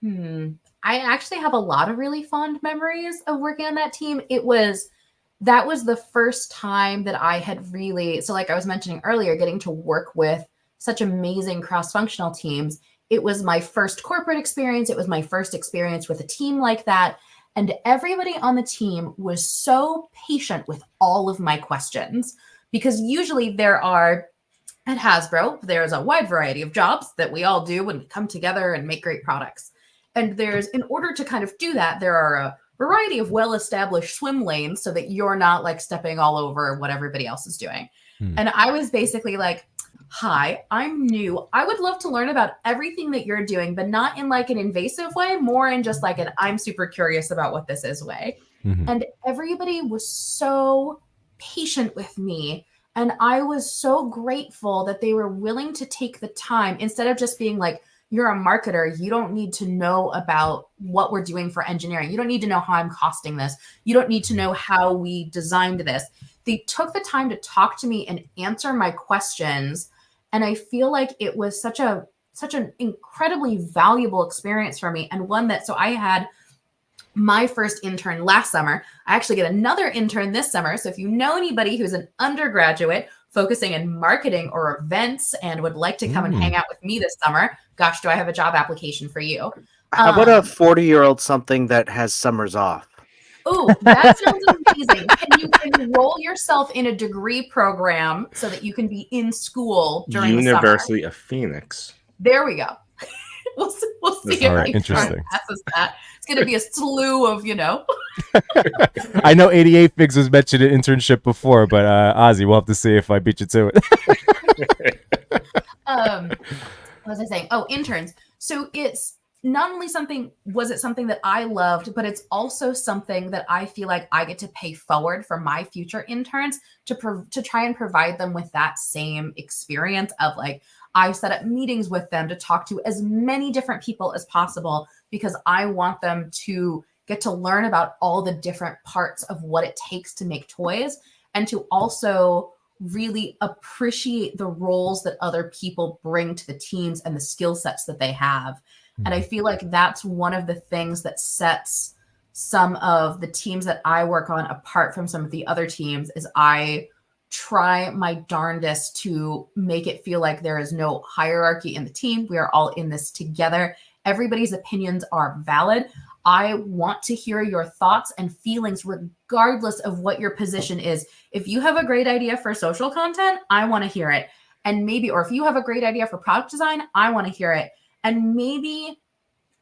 I actually have a lot of really fond memories of working on that team. That was the first time that I had really, so like I was mentioning earlier, getting to work with such amazing cross-functional teams. It was my first corporate experience. It was my first experience with a team like that. And everybody on the team was so patient with all of my questions because usually at Hasbro, there's a wide variety of jobs that we all do and come together and make great products. And in order to kind of do that, there are a variety of well-established swim lanes so that you're not like stepping all over what everybody else is doing. And I was basically like, hi, I'm new. I would love to learn about everything that you're doing, but not in like an invasive way, more in just like an I'm super curious about what this is way. And everybody was so patient with me. And I was so grateful that they were willing to take the time instead of just being like, you're a marketer. You don't need to know about what we're doing for engineering. You don't need to know how I'm costing this. You don't need to know how we designed this. They took the time to talk to me and answer my questions. And I feel like it was such an incredibly valuable experience for me. And one so I had my first intern last summer. I actually get another intern this summer. So if you know anybody who's an undergraduate focusing in marketing or events and would like to come and hang out with me this summer, gosh, do I have a job application for you. How about a 40-year-old something that has summers off? Oh, that sounds amazing. You can enroll yourself in a degree program so that you can be in school during the summer. University of Phoenix. There we go. We'll see if interesting. Passes that. It's going to be a slew of, I know 88 Figs was mentioned in internship before, but Ozzy, we'll have to see if I beat you to it. What was I saying? Oh, interns. So it's not only something that I loved, but it's also something that I feel like I get to pay forward for my future interns to try and provide them with that same experience of like, I set up meetings with them to talk to as many different people as possible because I want them to get to learn about all the different parts of what it takes to make toys and to also really appreciate the roles that other people bring to the teams and the skill sets that they have. And I feel like that's one of the things that sets some of the teams that I work on apart from some of the other teams is I try my darndest to make it feel like there is no hierarchy in the team. We are all in this together. Everybody's opinions are valid. I want to hear your thoughts and feelings regardless of what your position is. If you have a great idea for social content, I want to hear it. And or if you have a great idea for product design, I want to hear it. And maybe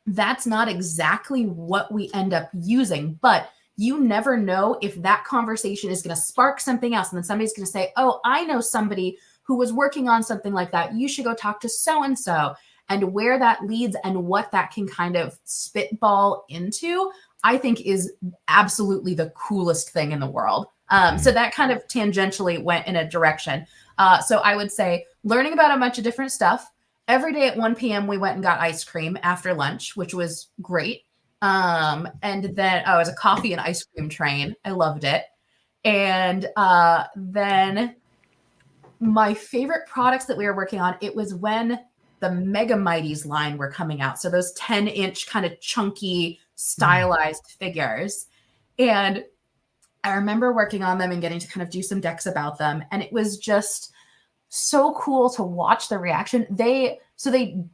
that's not exactly what we end up using, but you never know if that conversation is going to spark something else. And then somebody's going to say, oh, I know somebody who was working on something like that. You should go talk to so-and-so. And where that leads and what that can kind of spitball into, I think is absolutely the coolest thing in the world. So that kind of tangentially went in a direction. So I would say learning about a bunch of different stuff. Every day at 1 p.m. we went and got ice cream after lunch, which was great. And then it was a coffee and ice cream train. I loved it. And then my favorite products that we were working on, it was when the Mega Mighties line were coming out. So those 10-inch kind of chunky stylized figures. And I remember working on them and getting to kind of do some decks about them. And it was just so cool to watch the reaction. They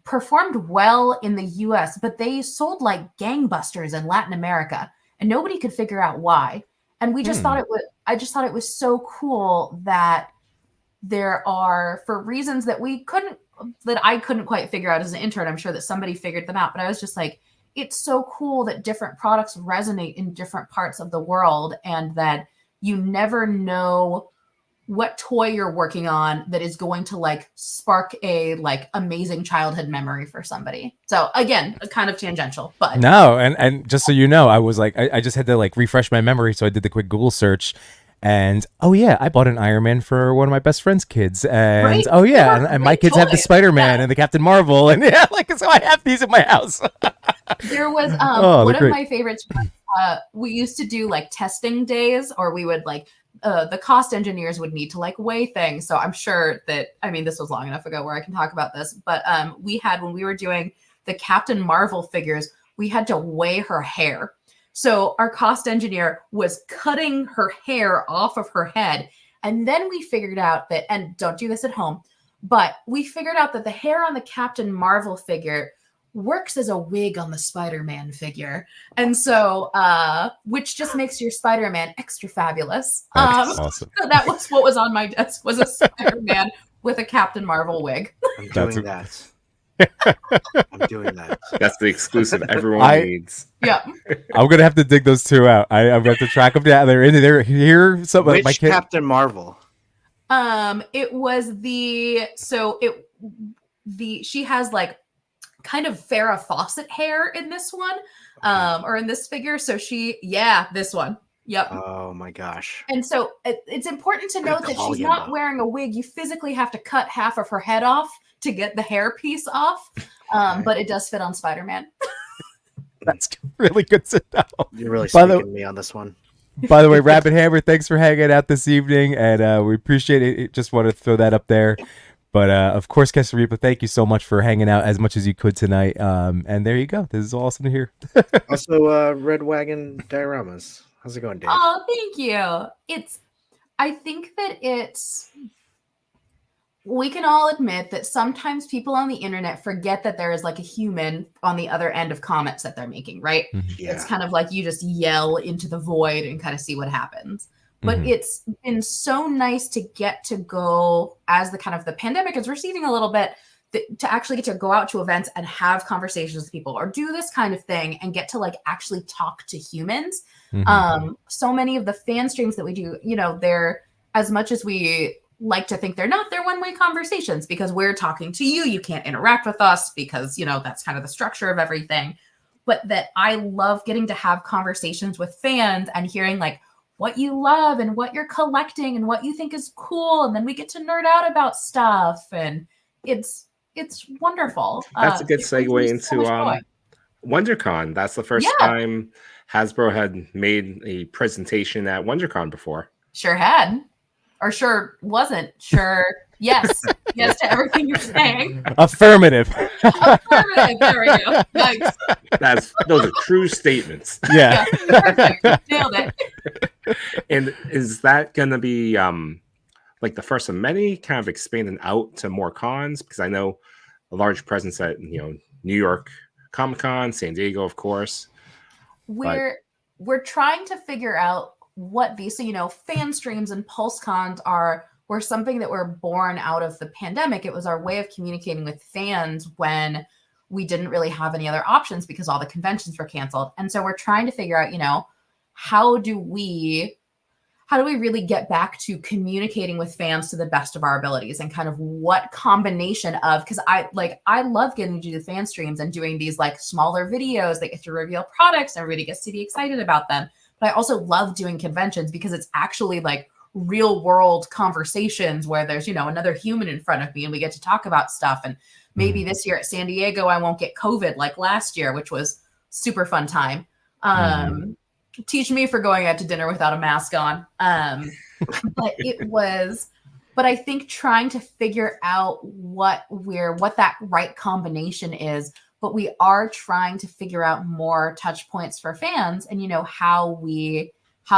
performed well in the US, but they sold like gangbusters in Latin America, and nobody could figure out why. And we just thought I just thought it was so cool that there are, for reasons that I couldn't quite figure out as an intern. I'm sure that somebody figured them out, but I was just like, it's so cool that different products resonate in different parts of the world, and that you never know what toy you're working on that is going to like spark a like amazing childhood memory for somebody. So again, kind of tangential, but no. And just so you know, I was like, I just had to like refresh my memory. So I did the quick Google search, and oh yeah, I bought an Iron Man for one of my best friend's kids. And right? oh yeah, and my kids have the Spider-Man and the Captain Marvel. And yeah, like, so I have these in my house. There was one of my favorites. We used to do like testing days, or we would like, the cost engineers would need to like weigh things. So I'm sure that, I mean, this was long enough ago where I can talk about this, but we had, when we were doing the Captain Marvel figures, we had to weigh her hair. So our cost engineer was cutting her hair off of her head. And then we figured out that, and don't do this at home, but we figured out that the hair on the Captain Marvel figure works as a wig on the Spider-Man figure. And so, which just makes your Spider-Man extra fabulous. That's awesome. So that was what was on my desk, was a Spider-Man with a Captain Marvel wig. I'm doing that. I'm doing that. That's the exclusive everyone needs. Yeah. I'm going to have to dig those two out. I'm going to track them down. They're in there here. Which my Captain Marvel? It was she has like kind of Farrah Fawcett hair in this one, or in this figure. So this one. Yep. Oh my gosh. And so it's important to note that she's not wearing a wig. You physically have to cut half of her head off to get the hair piece off. But it does fit on Spider-Man. That's really good to know. You're really speaking me on this one. By the way, Rabbit Hammer, thanks for hanging out this evening, and we appreciate it. Just want to throw that up there. But of course, Kesaripa, thank you so much for hanging out as much as you could tonight. And there you go. This is awesome to hear. Also, Red Wagon Dioramas. How's it going, Dave? Oh, thank you. I think that we can all admit that sometimes people on the internet forget that there is like a human on the other end of comments that they're making, right? Yeah. It's kind of like you just yell into the void and kind of see what happens. But it's been so nice to get to go, as the kind of the pandemic is receding a little bit, to actually get to go out to events and have conversations with people, or do this kind of thing and get to like actually talk to humans. So many of the fan streams that we do, they're, as much as we like to think they're one-way conversations, because we're talking to you. You can't interact with us because, that's kind of the structure of everything. But that I love getting to have conversations with fans and hearing like what you love and what you're collecting and what you think is cool. And then we get to nerd out about stuff, and it's wonderful. That's a good segue into WonderCon. That's the first time Hasbro had made a presentation at WonderCon before. Sure had. Or sure wasn't. Sure. Yes. Yes to everything you're saying. Affirmative. Affirmative. There we go. Nice. Those are true statements. Yeah. Perfect. Nailed it. And is that going to be like the first of many, kind of expanding out to more cons? Because I know a large presence at New York Comic-Con, San Diego, of course. We're trying to figure out what these, fan streams and pulse cons were something that were born out of the pandemic. It was our way of communicating with fans when we didn't really have any other options because all the conventions were canceled. And so we're trying to figure out, how do we really get back to communicating with fans to the best of our abilities, and kind of what combination of, because I love getting to do the fan streams and doing these like smaller videos that get to reveal products. Everybody gets to be excited about them. but I also love doing conventions because it's actually like real world conversations where there's, you know, another human in front of me and we get to talk about stuff. And maybe this year at San Diego, I won't get COVID like last year, which was super fun time. Teach me for going out to dinner without a mask on. But I think trying to figure out what that right combination is, but we are trying to figure out more touch points for fans and, you know, how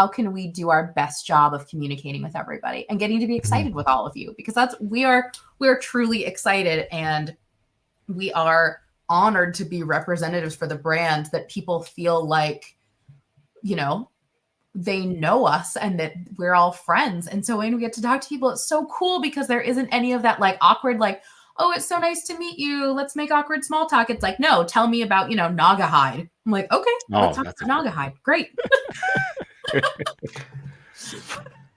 can we do our best job of communicating with everybody and getting to be excited with all of you, because we are truly excited and we are honored to be representatives for the brand, that people feel like, you know, they know us and that we're all friends. And so when we get to talk to people, it's so cool because there isn't any of that like awkward, like, oh, it's so nice to meet you, let's make awkward small talk. It's like, no, tell me about, you know, Naugahyde. I'm like, okay, let's talk about Naugahyde. Great.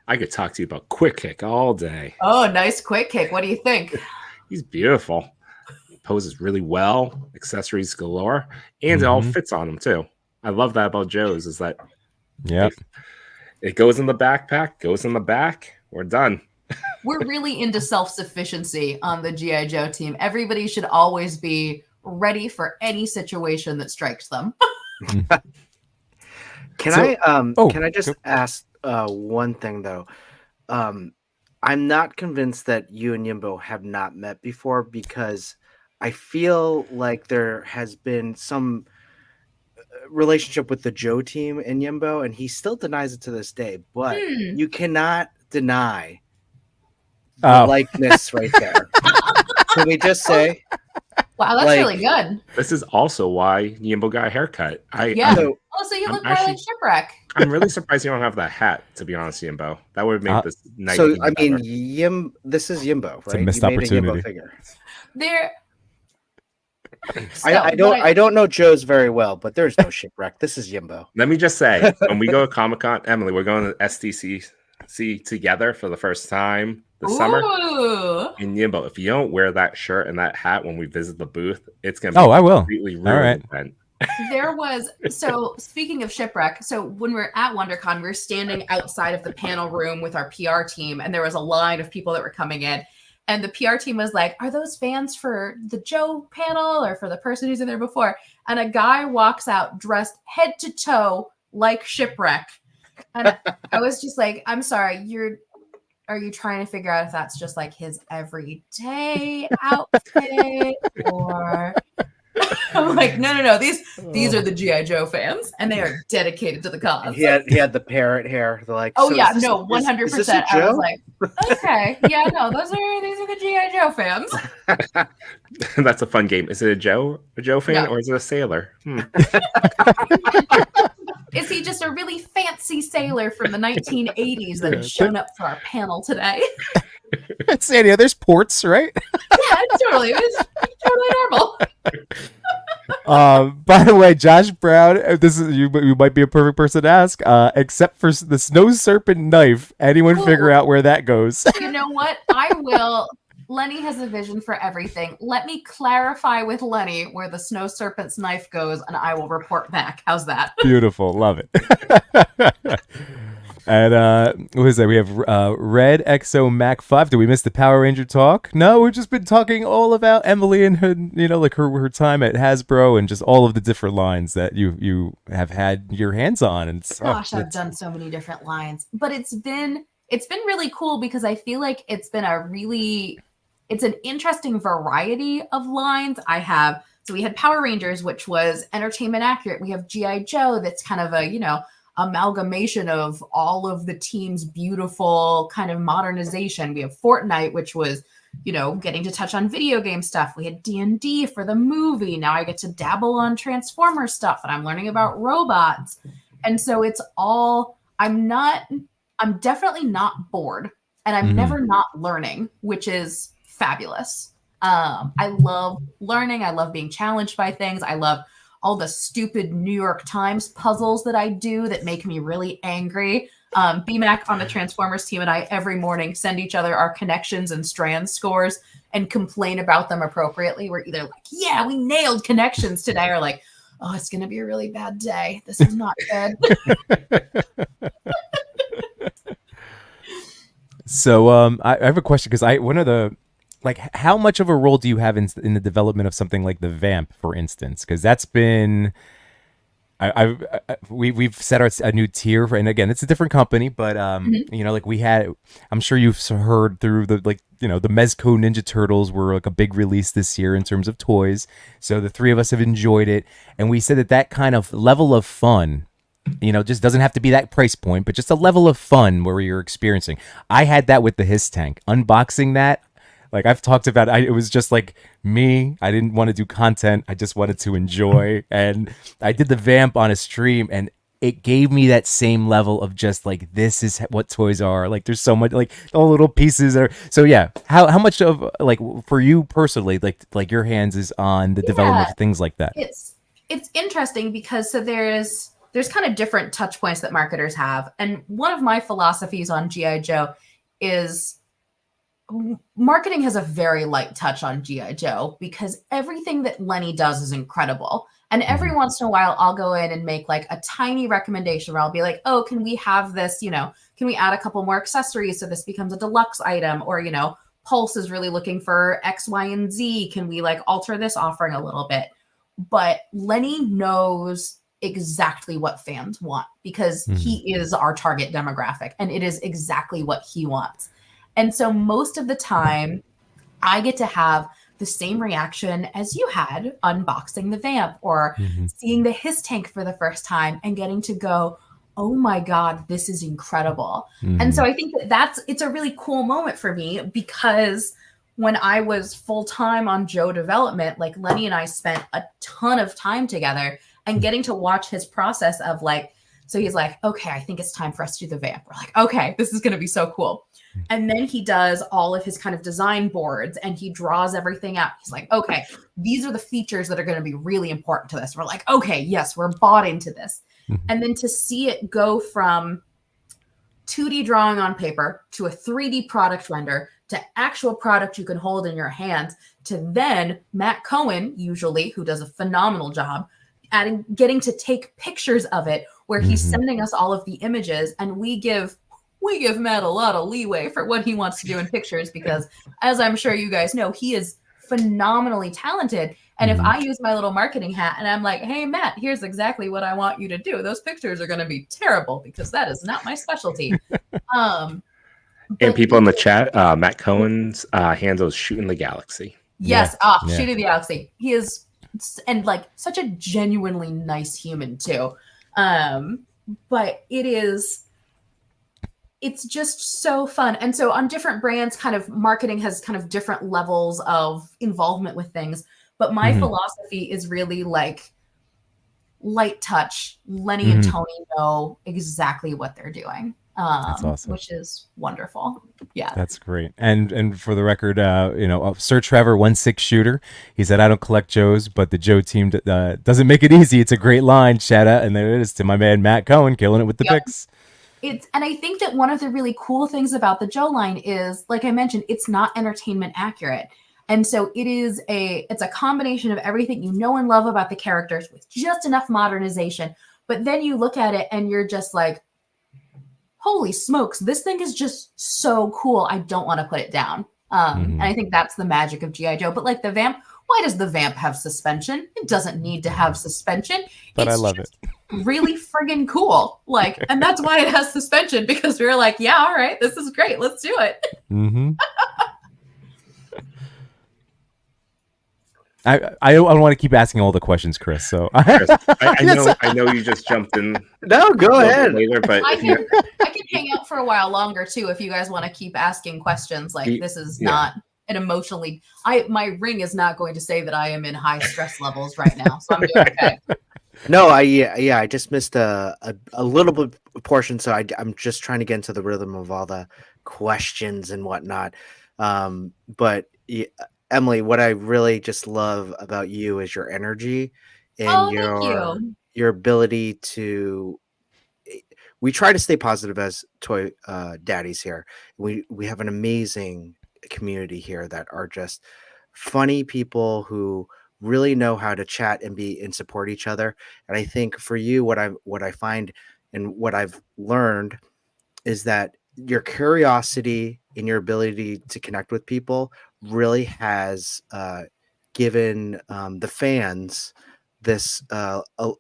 I could talk to you about Quick Kick all day. Oh, nice Quick Kick. What do you think? He's beautiful. He poses really well, accessories galore, and it all fits on him too. I love that about JOES, is that it goes in the backpack, goes in the back, we're done. We're really into self-sufficiency on the G.I. Joe team. Everybody should always be ready for any situation that strikes them. Can I just ask one thing though? I'm not convinced that you and Yimbo have not met before, because I feel like there has been some relationship with the Joe team and Yimbo, and he still denies it to this day. But you cannot deny the likeness right there. Can we just say? Wow, that's really good. This is also why Yimbo got a haircut. So you look more like Shipwreck. I'm really surprised you don't have that hat, to be honst, Yimbo. That would make this night. So I mean, this is Yimbo, right? It's a missed opportunity. A Yimbo figure. There. I don't know Joe's very well, but there's no Shipwreck. This is Yimbo. Let me just say, when we go to Comic-Con, Emily, we're going to SDCC together for the first time this summer. And Yimbo, if you don't wear that shirt and that hat when we visit the booth, it's going to be I will. Completely ruined. All right. Event. There was, so speaking of Shipwreck, so when we were at WonderCon, we were standing outside of the panel room with our PR team, and there was a line of people that were coming in. And the PR team was like, are those fans for the Joe panel or for the person who's in there before? And a guy walks out dressed head to toe like Shipwreck. And I was just like, I'm sorry, are you trying to figure out if that's just like his everyday outfit or... I'm like, no. These are the G.I. Joe fans, and they are dedicated to the cause. He had the parrot hair. They're like, oh so yeah, no, 100%. I was like, okay, yeah, no, these are the G.I. Joe fans. That's a fun game. Is it a Joe fan, or is it a sailor? Is he just a really fancy sailor from the 1980s that has shown up for our panel today? San Diego, there's ports, right? Yeah, totally. It's totally normal. By the way, Josh Brown, this is you might be a perfect person to ask. Except for the snow serpent knife, anyone figure out where that goes? You know what? I will. Lenny has a vision for everything. Let me clarify with Lenny where the snow serpent's knife goes, and I will report back. How's that? Beautiful, love it. And what is that? We have Red Exo Mac 5. Did we miss the Power Ranger talk? No, we've just been talking all about Emily and her, like her time at Hasbro and just all of the different lines that you have had your hands on. And gosh, I've done so many different lines, but it's been really cool because I feel like it's an interesting variety of lines. So we had Power Rangers, which was entertainment accurate. We have G.I. Joe, that's kind of a, amalgamation of all of the team's beautiful kind of modernization. We have Fortnite, which was, getting to touch on video game stuff. We had D&D for the movie. Now I get to dabble on Transformer stuff, and I'm learning about robots. And so it's all, I'm definitely not bored, and I'm never not learning, which is fabulous. I love learning. I love being challenged by things. I love all the stupid New York Times puzzles that I do that make me really angry. BMAC on the Transformers team and I every morning send each other our connections and strand scores and complain about them appropriately. We're either like, yeah, we nailed connections today, or like, oh, it's going to be a really bad day. This is not good. So I have a question because one of the how much of a role do you have in the development of something like the Vamp, for instance? Because that's been we've set a new tier and again it's a different company, but you know, like we had, I'm sure you've heard through the the Mezco Ninja Turtles were like a big release this year in terms of toys. So the three of us have enjoyed it, and we said that kind of level of fun, just doesn't have to be that price point, but just a level of fun where you're experiencing. I had that with the Hiss Tank. Unboxing that, like I've talked about, it was just like me. I didn't want to do content. I just wanted to enjoy. And I did the Vamp on a stream, and it gave me that same level of just like, this is what toys are. Like there's so much, like all little pieces are. So yeah, how much of like for you personally, like your hands is on the development of things like that? It's interesting because there's kind of different touch points that marketers have. And one of my philosophies on G.I. Joe is marketing has a very light touch on G.I. Joe because everything that Lenny does is incredible. And every once in a while, I'll go in and make like a tiny recommendation where I'll be like, oh, can we have this, can we add a couple more accessories so this becomes a deluxe item? Or, Pulse is really looking for X, Y, and Z. Can we like alter this offering a little bit? But Lenny knows exactly what fans want because he is our target demographic and it is exactly what he wants. And so most of the time I get to have the same reaction as you had unboxing the Vamp or seeing the Hiss Tank for the first time and getting to go, oh my God, this is incredible. And so I think it's a really cool moment for me because when I was full-time on Joe development, like Lenny and I spent a ton of time together and getting to watch his process of like, so he's like, okay, I think it's time for us to do the Vamp. We're like, okay, this is going to be so cool. And then he does all of his kind of design boards and he draws everything out. He's like, okay, these are the features that are going to be really important to this. We're like, okay, yes, we're bought into this. And then to see it go from 2D drawing on paper to a 3D product render to actual product you can hold in your hands to then Matt Cohen, usually, who does a phenomenal job, getting to take pictures of it where he's sending us all of the images and we give Matt a lot of leeway for what he wants to do in pictures because as I'm sure you guys know, he is phenomenally talented. And if I use my little marketing hat and I'm like, hey, Matt, here's exactly what I want you to do. Those pictures are going to be terrible because that is not my specialty. And people in the chat, Matt Cohen's handle is Shooting the Galaxy. Yes. Shooting the Galaxy. He is and like such a genuinely nice human too. But it's just so fun. And so on different brands, kind of marketing has kind of different levels of involvement with things. But my philosophy is really like light touch. Lenny and Tony know exactly what they're doing. That's awesome. Which is wonderful. Yeah. That's great. And for the record, Sir Trevor 1-6 shooter, he said, I don't collect Joes, but the Joe team doesn't make it easy. It's a great line. Shout out. And there it is to my man, Matt Cohen, killing it with the picks. And I think that one of the really cool things about the Joe line is, like I mentioned, it's not entertainment accurate. And so it's a combination of everything you know and love about the characters with just enough modernization. But then you look at it and you're just like, holy smokes, this thing is just so cool. I don't want to put it down. And I think that's the magic of G.I. Joe. But like the Vamp, why does the Vamp have suspension? It doesn't need to have suspension. But I love it. Really friggin' cool. Like, and that's why it has suspension because we were like, yeah, all right, this is great. Let's do it. I don't want to keep asking all the questions, Chris. So Chris, I know you just jumped in. No, go ahead. Later, but I can hang out for a while longer too if you guys want to keep asking questions. Like this is not an emotionally. My ring is not going to say that I am in high stress levels right now, so I'm doing okay. No, I just missed a little bit portion, so I'm just trying to get into the rhythm of all the questions and whatnot. But Emily, what I really just love about you is your energy and your ability to. We try to stay positive as Toy Daddies here. We have an amazing community here that are just funny people who really know how to chat and be and support each other. And I think for you, what I find and what I've learned is that your curiosity and your ability to connect with people really has given the fans this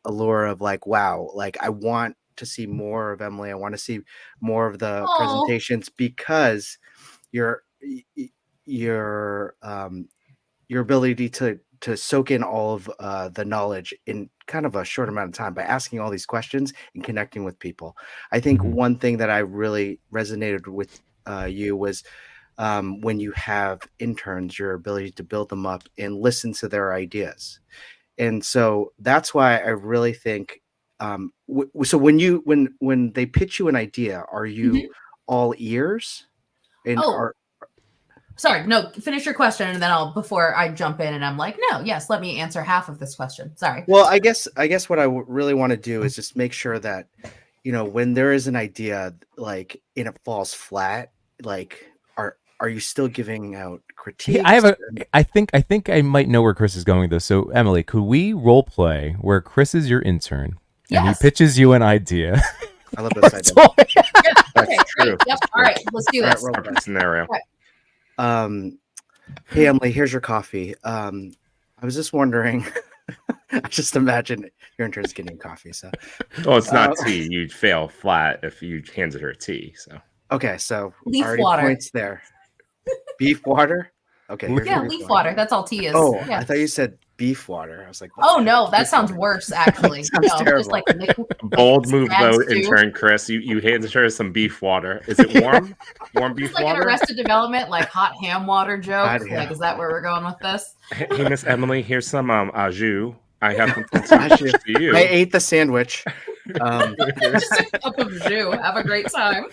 allure of like, wow, like I want to see more of Emily. I want to see more of the Oh, presentations because your your your ability to soak in all of the knowledge in kind of a short amount of time by asking all these questions and connecting with people. I think Mhm. one thing that I really resonated with you was when you have interns, your ability to build them up and listen to their ideas. And so that's why I really think. So when they pitch you an idea, are you mhm. all ears? And Oh, are sorry. No, finish your question, and then I'll before I jump in, and I'm like, no, yes, let me answer half of this question. Sorry. well, I guess what I really want to do is just make sure that when there is an idea like and it falls flat, like are you still giving out Hey, I have critiques? a. I think I might know where Chris is going with this. So Emily, could we role play where Chris is your intern and he Yes. pitches you an idea? I love for this a idea. toy? Yeah. That's Okay. true. Great. Yep. All right. Let's do All right, this. roll play. Perfect scenario. Hey Emily, here's your coffee. I was just wondering. I just imagine your intern's getting coffee. So Well, it's not Uh, tea. You'd fail flat if you handed her tea. So okay, so Leaf already water. points there. Beef water. Okay, here's Yeah, your leaf water. That's all tea is. Oh, Yeah. I thought you said beef water. I was like, what the Oh heck no, is that beef sounds water? worse. Actually, Sounds no, just terrible. like liquid. bold move sad vote, stew. intern Chris. You handed her some beef water. Is it warm? Warm beef It's like an water? Arrested Development, like hot ham water joke. Hot ham Like, is that where we're going with this? Hey, Miss Emily, here's some au jus. I have something to Actually, pitch to you. I ate the sandwich. Just a cup of jus. Have a great time.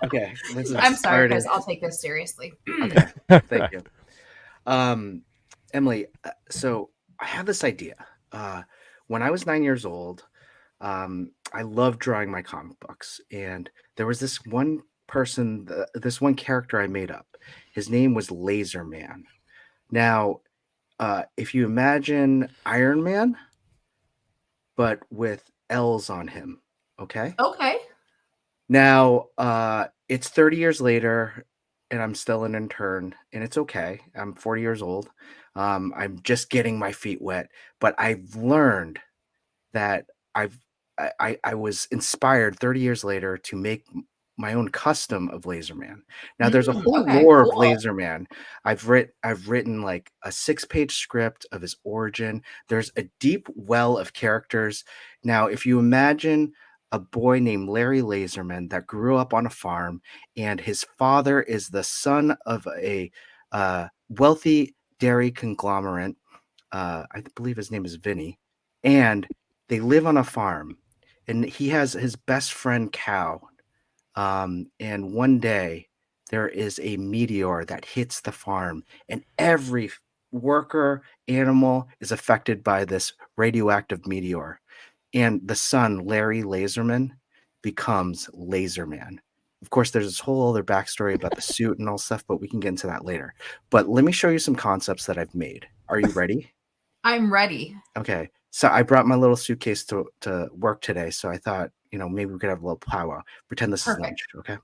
Okay, this is I'm sorry, already- Chris. I'll take this seriously. Okay, thank you. Emily, so I have this idea. When I was 9 years old, I loved drawing my comic books, and there was this one person, this one character I made up. His name was Laser Man. Now, if you imagine Iron Man, but with L's on him, okay? Okay. Now, it's 30 years later, and I'm still an intern, and it's okay. I'm 40 years old. I'm just getting my feet wet, but I've learned that I was inspired 30 years later to make my own custom of Laser Man. Now, there's a whole Okay, lore of cool. Laser Man. I've written like a 6-page script of his origin. There's a deep well of characters. Now, if you imagine a boy named Larry Laserman that grew up on a farm, and his father is the son of a wealthy dairy conglomerate. I believe his name is Vinny, and they live on a farm, and he has his best friend Cow. And one day there is a meteor that hits the farm, and every worker animal is affected by this radioactive meteor. And the son, Larry Laserman, becomes Laserman. Of course, there's this whole other backstory about the suit and all stuff, but we can get into that later. But let me show you some concepts that I've made. Are you ready? I'm ready. Okay. So I brought my little suitcase to work today. So I thought, maybe we could have a little powwow. Pretend this is lunch. Okay.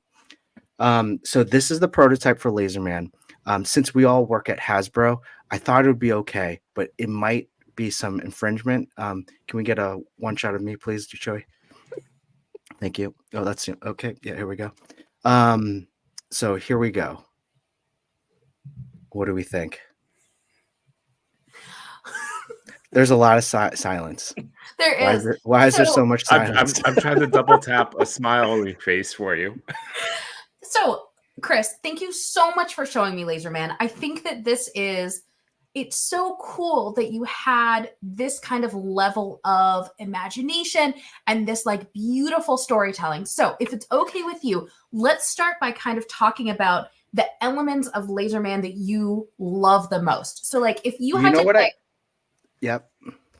So this is the prototype for Laserman. Since we all work at Hasbro, I thought it would be okay, but it might be some infringement. Can we get a one shot of me, please, Joey? Thank you. Oh, that's okay. Yeah, here we go. So here we go. What do we think? There's a lot of silence. There is. Why is there so much silence? I'm trying to double tap a smiling face for you. So, Chris, thank you so much for showing me Laser Man. I think that it's so cool that you had this kind of level of imagination and this like beautiful storytelling. So if it's okay with you, let's start by kind of talking about the elements of Laser Man that you love the most. So like if you had to pick... Yep.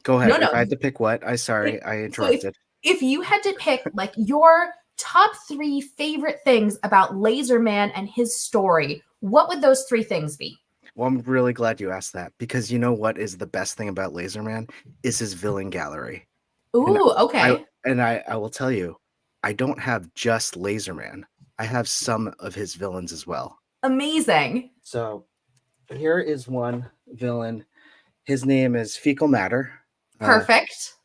Go ahead. No. If I had to pick what? I interrupted. So if you had to pick like your top 3 favorite things about Laser Man and his story, what would those 3 things be? Well, I'm really glad you asked that because you know what is the best thing about Laserman is his villain gallery. Ooh, okay. I will tell you, I don't have just Laserman. I have some of his villains as well. Amazing. So here is one villain. His name is Fecal Matter. Perfect.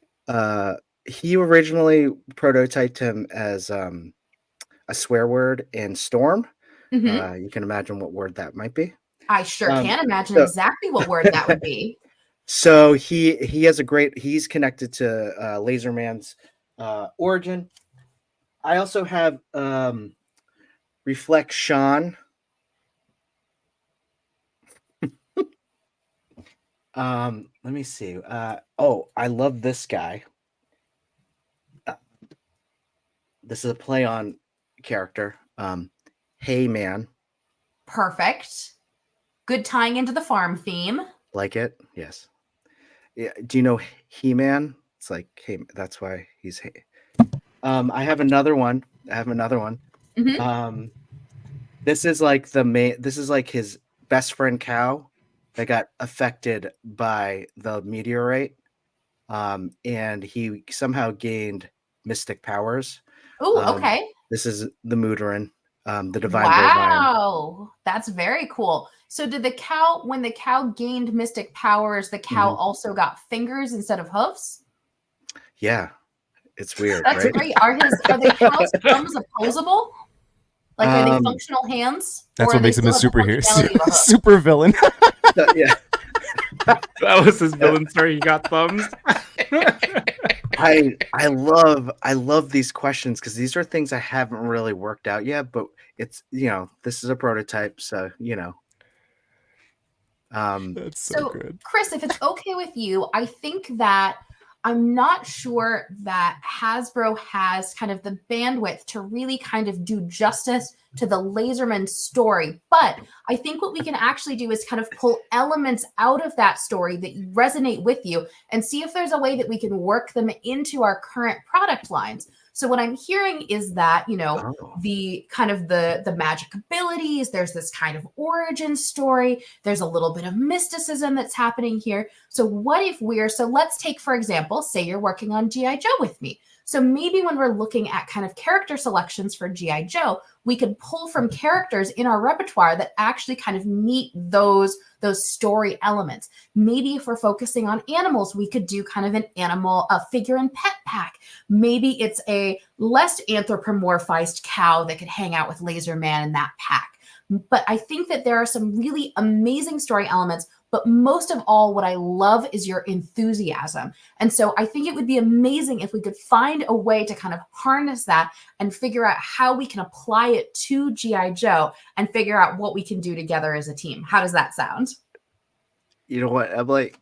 He originally prototyped him as a swear word in Storm. Mhm. You can imagine what word that might be. I sure can imagine so- exactly what word that would be. So he has he's connected to Laserman's origin. I also have Reflect Sean. Let me see. I love this guy. This is a play on character. Hey Man. Perfect. Good tying into the farm theme. Like it? Yes. Yeah. Do you know He-Man? It's like, hey, that's why he's hey. I have another one. Mhm. This is like this is like his best friend cow that got affected by the meteorite. And he somehow gained mystic powers. Ooh, okay. This is the Muterin, the divine bovine. Wow. That's very cool. So did when the cow gained mystic powers, the cow also got fingers instead of hoofs? Yeah. It's weird, That's right? great. Are the cow's thumbs opposable? Like, are they functional hands? That's Or what they makes him a still have the superhero, functionality of a hoof? super villain. Yeah. That was his villain story. He got thumbs. I love these questions because these are things I haven't really worked out yet, but it's this is a prototype, so That's so good. Chris, if it's okay with you, I think that I'm not sure that Hasbro has kind of the bandwidth to really kind of do justice to the Laserman story. But I think what we can actually do is kind of pull elements out of that story that resonate with you and see if there's a way that we can work them into our current product lines. So what I'm hearing is that, the kind of the magic abilities, there's this kind of origin story, there's a little bit of mysticism that's happening here. So let's take, for example, say you're working on G.I. Joe with me. So maybe when we're looking at kind of character selections for G.I. Joe, we could pull from characters in our repertoire that actually kind of meet those story elements. Maybe if we're focusing on animals, we could do kind of a figure and pet pack. Maybe it's a less anthropomorphized cow that could hang out with Laserman in that pack. But I think that there are some really amazing story elements. But most of all, what I love is your enthusiasm. And so I think it would be amazing if we could find a way to kind of harness that and figure out how we can apply it to G.I. Joe and figure out what we can do together as a team. How does that sound? You know what, Emily?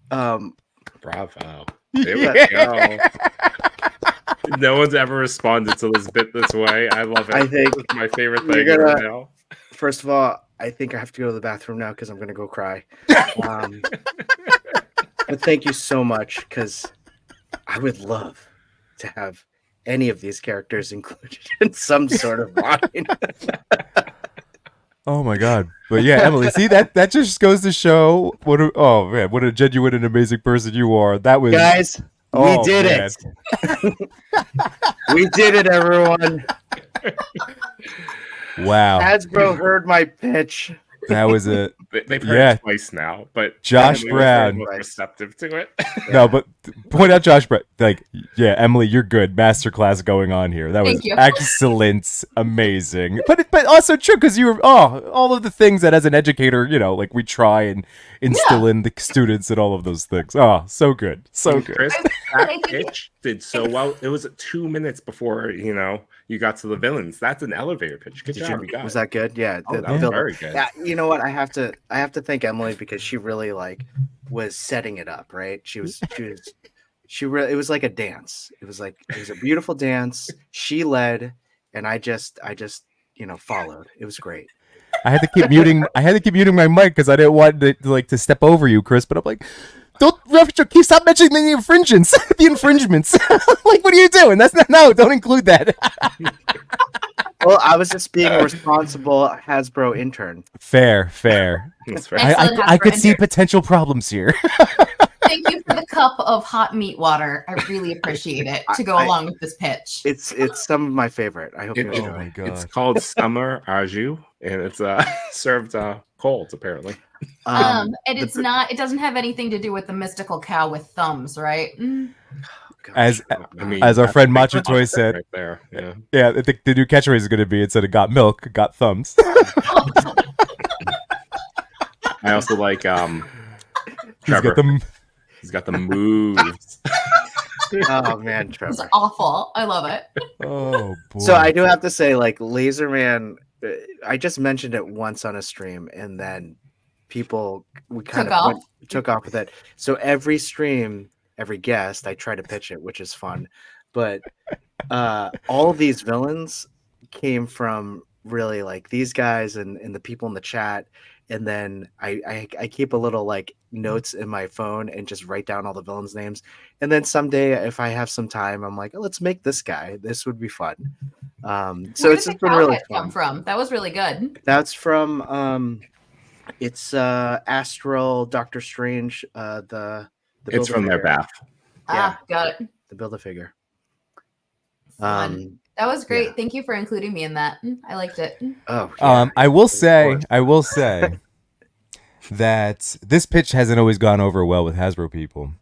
Bravo. There we go. No one's ever responded to this bit this way. I love it. I think it's my favorite thing you're right gonna- now. First of all, I think I have to go to the bathroom now because I'm going to go cry. But thank you so much because I would love to have any of these characters included in some sort of line. Oh my god! But yeah, Emily, see that just goes to show what a genuine and amazing person you are. That was Guys, we did it. We did it, everyone. Wow, Hasbro heard my pitch. that was it. They've heard it twice now, but Josh Emily was very Brown. most receptive to it. No, but point out Josh Brown. Like, yeah, Emily, you're good. Masterclass going on here. That was Thank you. excellent, amazing. But also true because you were all of the things that as an educator, like we try and instill in the students and all of those things. Oh, so good, so good. Chris, that pitch did so well. It was 2 minutes before you got to the villains. That's an elevator pitch. Good job, you guys. Was that good? Yeah, Oh, that was very good. Yeah, you know what? I have to thank Emily because she really was setting it up, right? She really, it was like a dance. It was a beautiful dance. She led, and I just followed. It was great. I had to keep muting my mic because I didn't want to step over you, Chris. But I'm like, stop mentioning the infringements. The infringements. Like, what are you doing? That's not. No, don't include that. Well, I was just being a responsible Hasbro intern. Fair. That's right. Excellent, I could Hasbro see intern. potential problems here. Thank you for the cup of hot meat water. I really appreciate it to go along with this pitch. It's some of my favorite. I hope you It- enjoy. Oh my god. It's called summer au jus, and it's served cold apparently. And it's not. It doesn't have anything to do with the mystical cow with thumbs, right? Gosh, As I hope not. As our that's friend a big Macho Toy plus said, right there. Yeah. yeah, I think the new catchphrase is going to be instead of got milk, got thumbs. I also like He's Trevor. got the He's got the moves. Oh man, It's Trevor. awful. I love it. oh boy. So I do have to say, like Laserman, I just mentioned it once on a stream, and then people took off with it. So every stream, every guest, I try to pitch it, which is fun. But all of these villains came from really like these guys and the people in the chat. And then I keep a little like notes in my phone and just write down all the villains' names. And then someday, if I have some time, I'm like, oh, let's make this guy. This would be fun. So Where it's did just the been really cowhead come fun. from? That was really good. That's from it's Astral Doctor Strange. The It's from their Build-A-Figure. bath. Ah, got it. The Build-A-Figure. Fun. That was great. yeah. Thank you for including me in that. I liked it. Oh, yeah. I will say, course. that this pitch hasn't always gone over well with Hasbro people.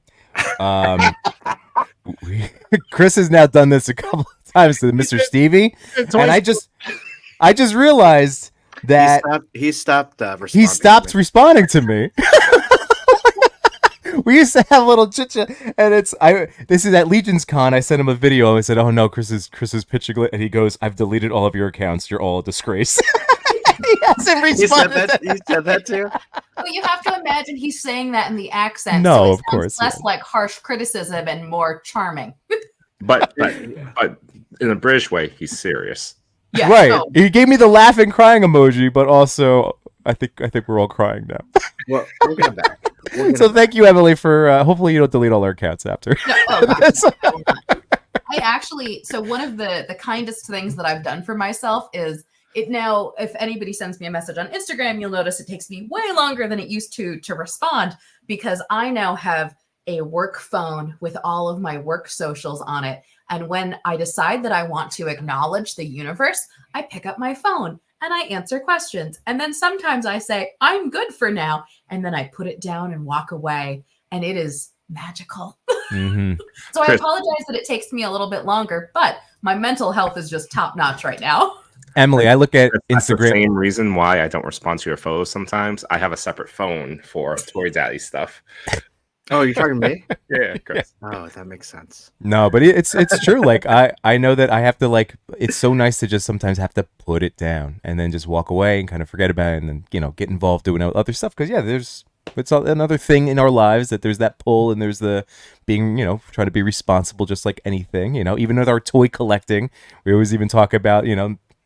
Chris has now done this a couple of times to Mr. Stevie, and I just realized that he stopped he stopped responding to me. We used to have a little chit chat, and this is at Legion's Con. I sent him a video. I said, "Oh no, Chris is pitching," and he goes, "I've deleted all of your accounts. You're all a disgrace." He hasn't responded. He said that too. But you have to imagine he's saying that in the accent. No, so it of sounds course, less yeah. like harsh criticism and more charming. But in a British way, he's serious. Yeah, Right. no, He gave me the laughing, crying emoji, but also I think we're all crying now. Well, we'll get him back. So thank you, Emily, for hopefully you don't delete all our accounts after. no, oh, God. I actually, so one of the kindest things that I've done for myself is it now, if anybody sends me a message on Instagram, you'll notice it takes me way longer than it used to respond, because I now have a work phone with all of my work socials on it. And when I decide that I want to acknowledge the universe, I pick up my phone and I answer questions. And then sometimes I say, I'm good for now. And then I put it down and walk away. And it is magical. Mm-hmm. So I Chris- apologize that it takes me a little bit longer, but my mental health is just top notch right now. Emily, I look at That's the Instagram. same reason why I don't respond to your photos sometimes. I have a separate phone for Toy Daddy stuff. Oh, you're talking to me? Yeah, Chris. Oh, that makes sense. No, but it's true. Like I know that I have to it's so nice to just sometimes have to put it down and then just walk away and kind of forget about it and then, get involved doing other stuff. Because it's another thing in our lives that there's that pull and there's the being, trying to be responsible just like anything, even with our toy collecting, we always even talk about,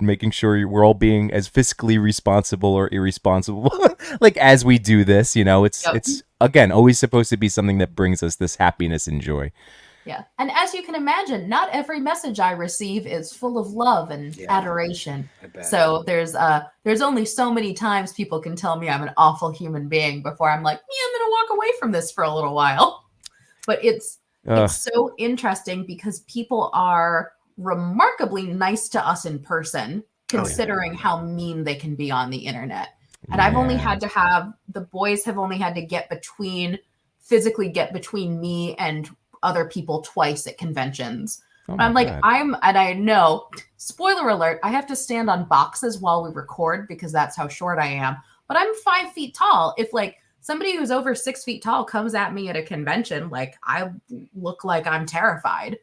making sure we're all being as fiscally responsible or irresponsible like as we do this, it's again always supposed to be something that brings us this happiness and joy. Yeah. And as you can imagine, not every message I receive is full of love and adoration. I bet. So there's only so many times people can tell me I'm an awful human being before I'm like, yeah, I'm gonna walk away from this for a little while. But it's so interesting because people are remarkably nice to us in person, considering how mean they can be on the internet. And I've only had to the boys have only had to physically get between me and other people twice at conventions. I'm like, God. and I know, spoiler alert, I have to stand on boxes while we record because that's how short I am. But I'm 5 feet tall. If like somebody who's over 6 feet tall comes at me at a convention, like I look like I'm terrified.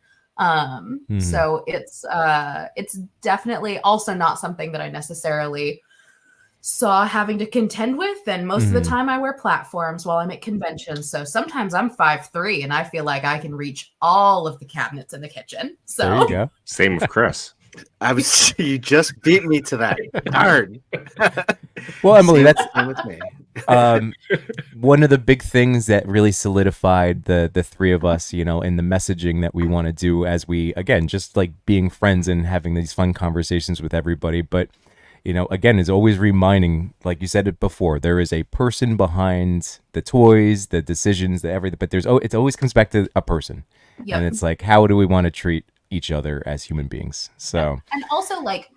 So it's definitely also not something that I necessarily saw having to contend with. And most of the time I wear platforms while I'm at conventions. So sometimes I'm 5'3" and I feel like I can reach all of the cabinets in the kitchen. So There you go. Same with Chris. You just beat me to that. Darn. Well, Emily, Same that's with me. One of the big things that really solidified the three of us, you know, in the messaging that we want to do as we, again, just like being friends and having these fun conversations with everybody. But, you know, again, is always reminding, like you said it before, there is a person behind the toys, the decisions, the everything. But it always comes back to a person. Yep. And it's like, how do we want to treat each other as human beings? So, and also like,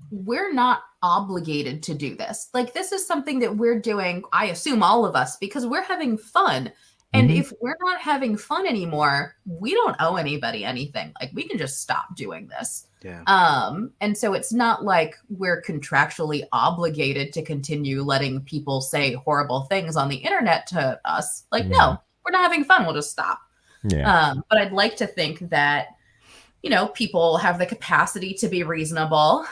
we're not obligated to do this. Like, this is something that we're doing, I assume all of us, because we're having fun. And if we're not having fun anymore, we don't owe anybody anything. Like, we can just stop doing this. Yeah. And so it's not like we're contractually obligated to continue letting people say horrible things on the internet to us. Like, no, we're not having fun. We'll just stop. yeah. But I'd like to think that, you know, people have the capacity to be reasonable,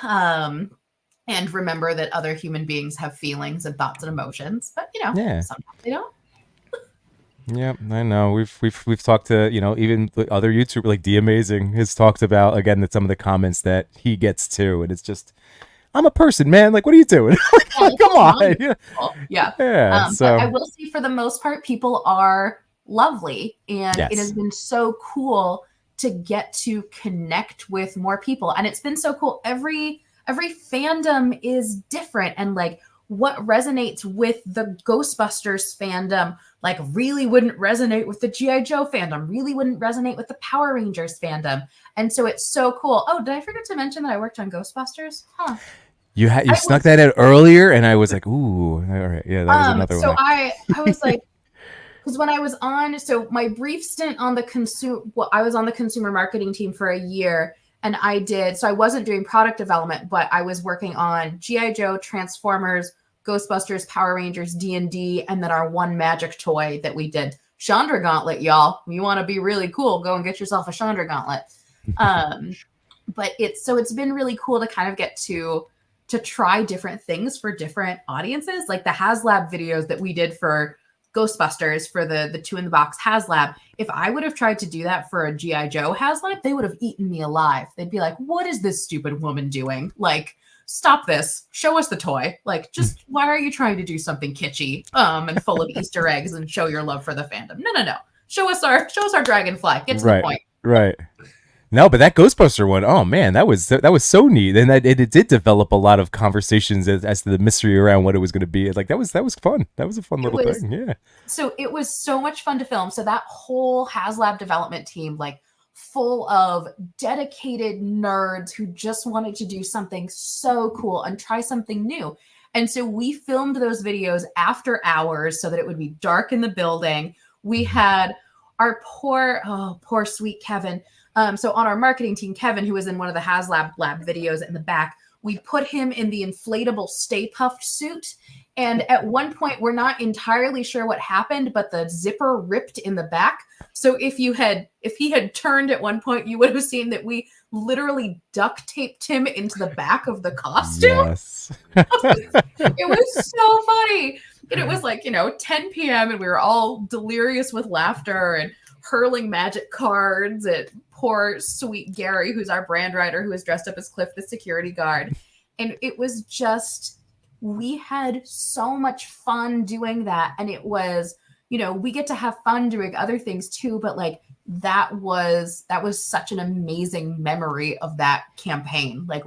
and remember that other human beings have feelings and thoughts and emotions, but you know, sometimes they don't. Yeah, I know. We've talked to, you know, even other YouTubers like D Amazing has talked about, again, that some of the comments that he gets too, and it's just, I'm a person, man. Like, what are you doing? Like, come on. Yeah. So but I will say, for the most part, people are lovely, and it has been so cool to get to connect with more people. And it's been so cool. Every fandom is different, and like what resonates with the Ghostbusters fandom like really wouldn't resonate with the G.I. Joe fandom, really wouldn't resonate with the Power Rangers fandom. And so it's so cool. Oh, did I forget to mention that I worked on Ghostbusters? Huh. You snuck that in earlier, and I was like, ooh, all right. Yeah, that was another one. So I was like, because when I was on, so my brief stint on I was on the consumer marketing team for a year, and I wasn't doing product development, but I was working on G.I. Joe, Transformers, Ghostbusters, Power Rangers, D&D, and then our one magic toy that we did, Chandra Gauntlet, y'all. You want to be really cool, go and get yourself a Chandra Gauntlet. But it's been really cool to kind of get to try different things for different audiences, like the HasLab videos that we did for Ghostbusters, for the 2 in the box HasLab. If I would have tried to do that for a G.I. Joe HasLab, they would have eaten me alive. They'd be like, what is this stupid woman doing? Like, stop this. Show us the toy. Like, just why are you trying to do something kitschy and full of Easter eggs and show your love for the fandom? No. Show us our dragonfly. Get to the point. Right. No, but that Ghostbuster one, oh man, that was so neat, and that it did develop a lot of conversations as to the mystery around what it was going to be. Like that was fun. That was a fun little thing. Yeah. So it was so much fun to film. So that whole HasLab development team, like full of dedicated nerds who just wanted to do something so cool and try something new. And so we filmed those videos after hours so that it would be dark in the building. We had our poor sweet Kevin. So on our marketing team, Kevin, who was in one of the HasLab lab videos in the back, we put him in the inflatable Stay Puft suit. And at one point, we're not entirely sure what happened, but the zipper ripped in the back. So if he had turned at one point, you would have seen that we literally duct taped him into the back of the costume. Yes. It was so funny. And it was like, 10 p.m. and we were all delirious with laughter and hurling magic cards at poor sweet Gary, who's our brand writer, who was dressed up as Cliff, the security guard. And it was just, we had so much fun doing that. And it was, we get to have fun doing other things too, but like that was such an amazing memory of that campaign. Like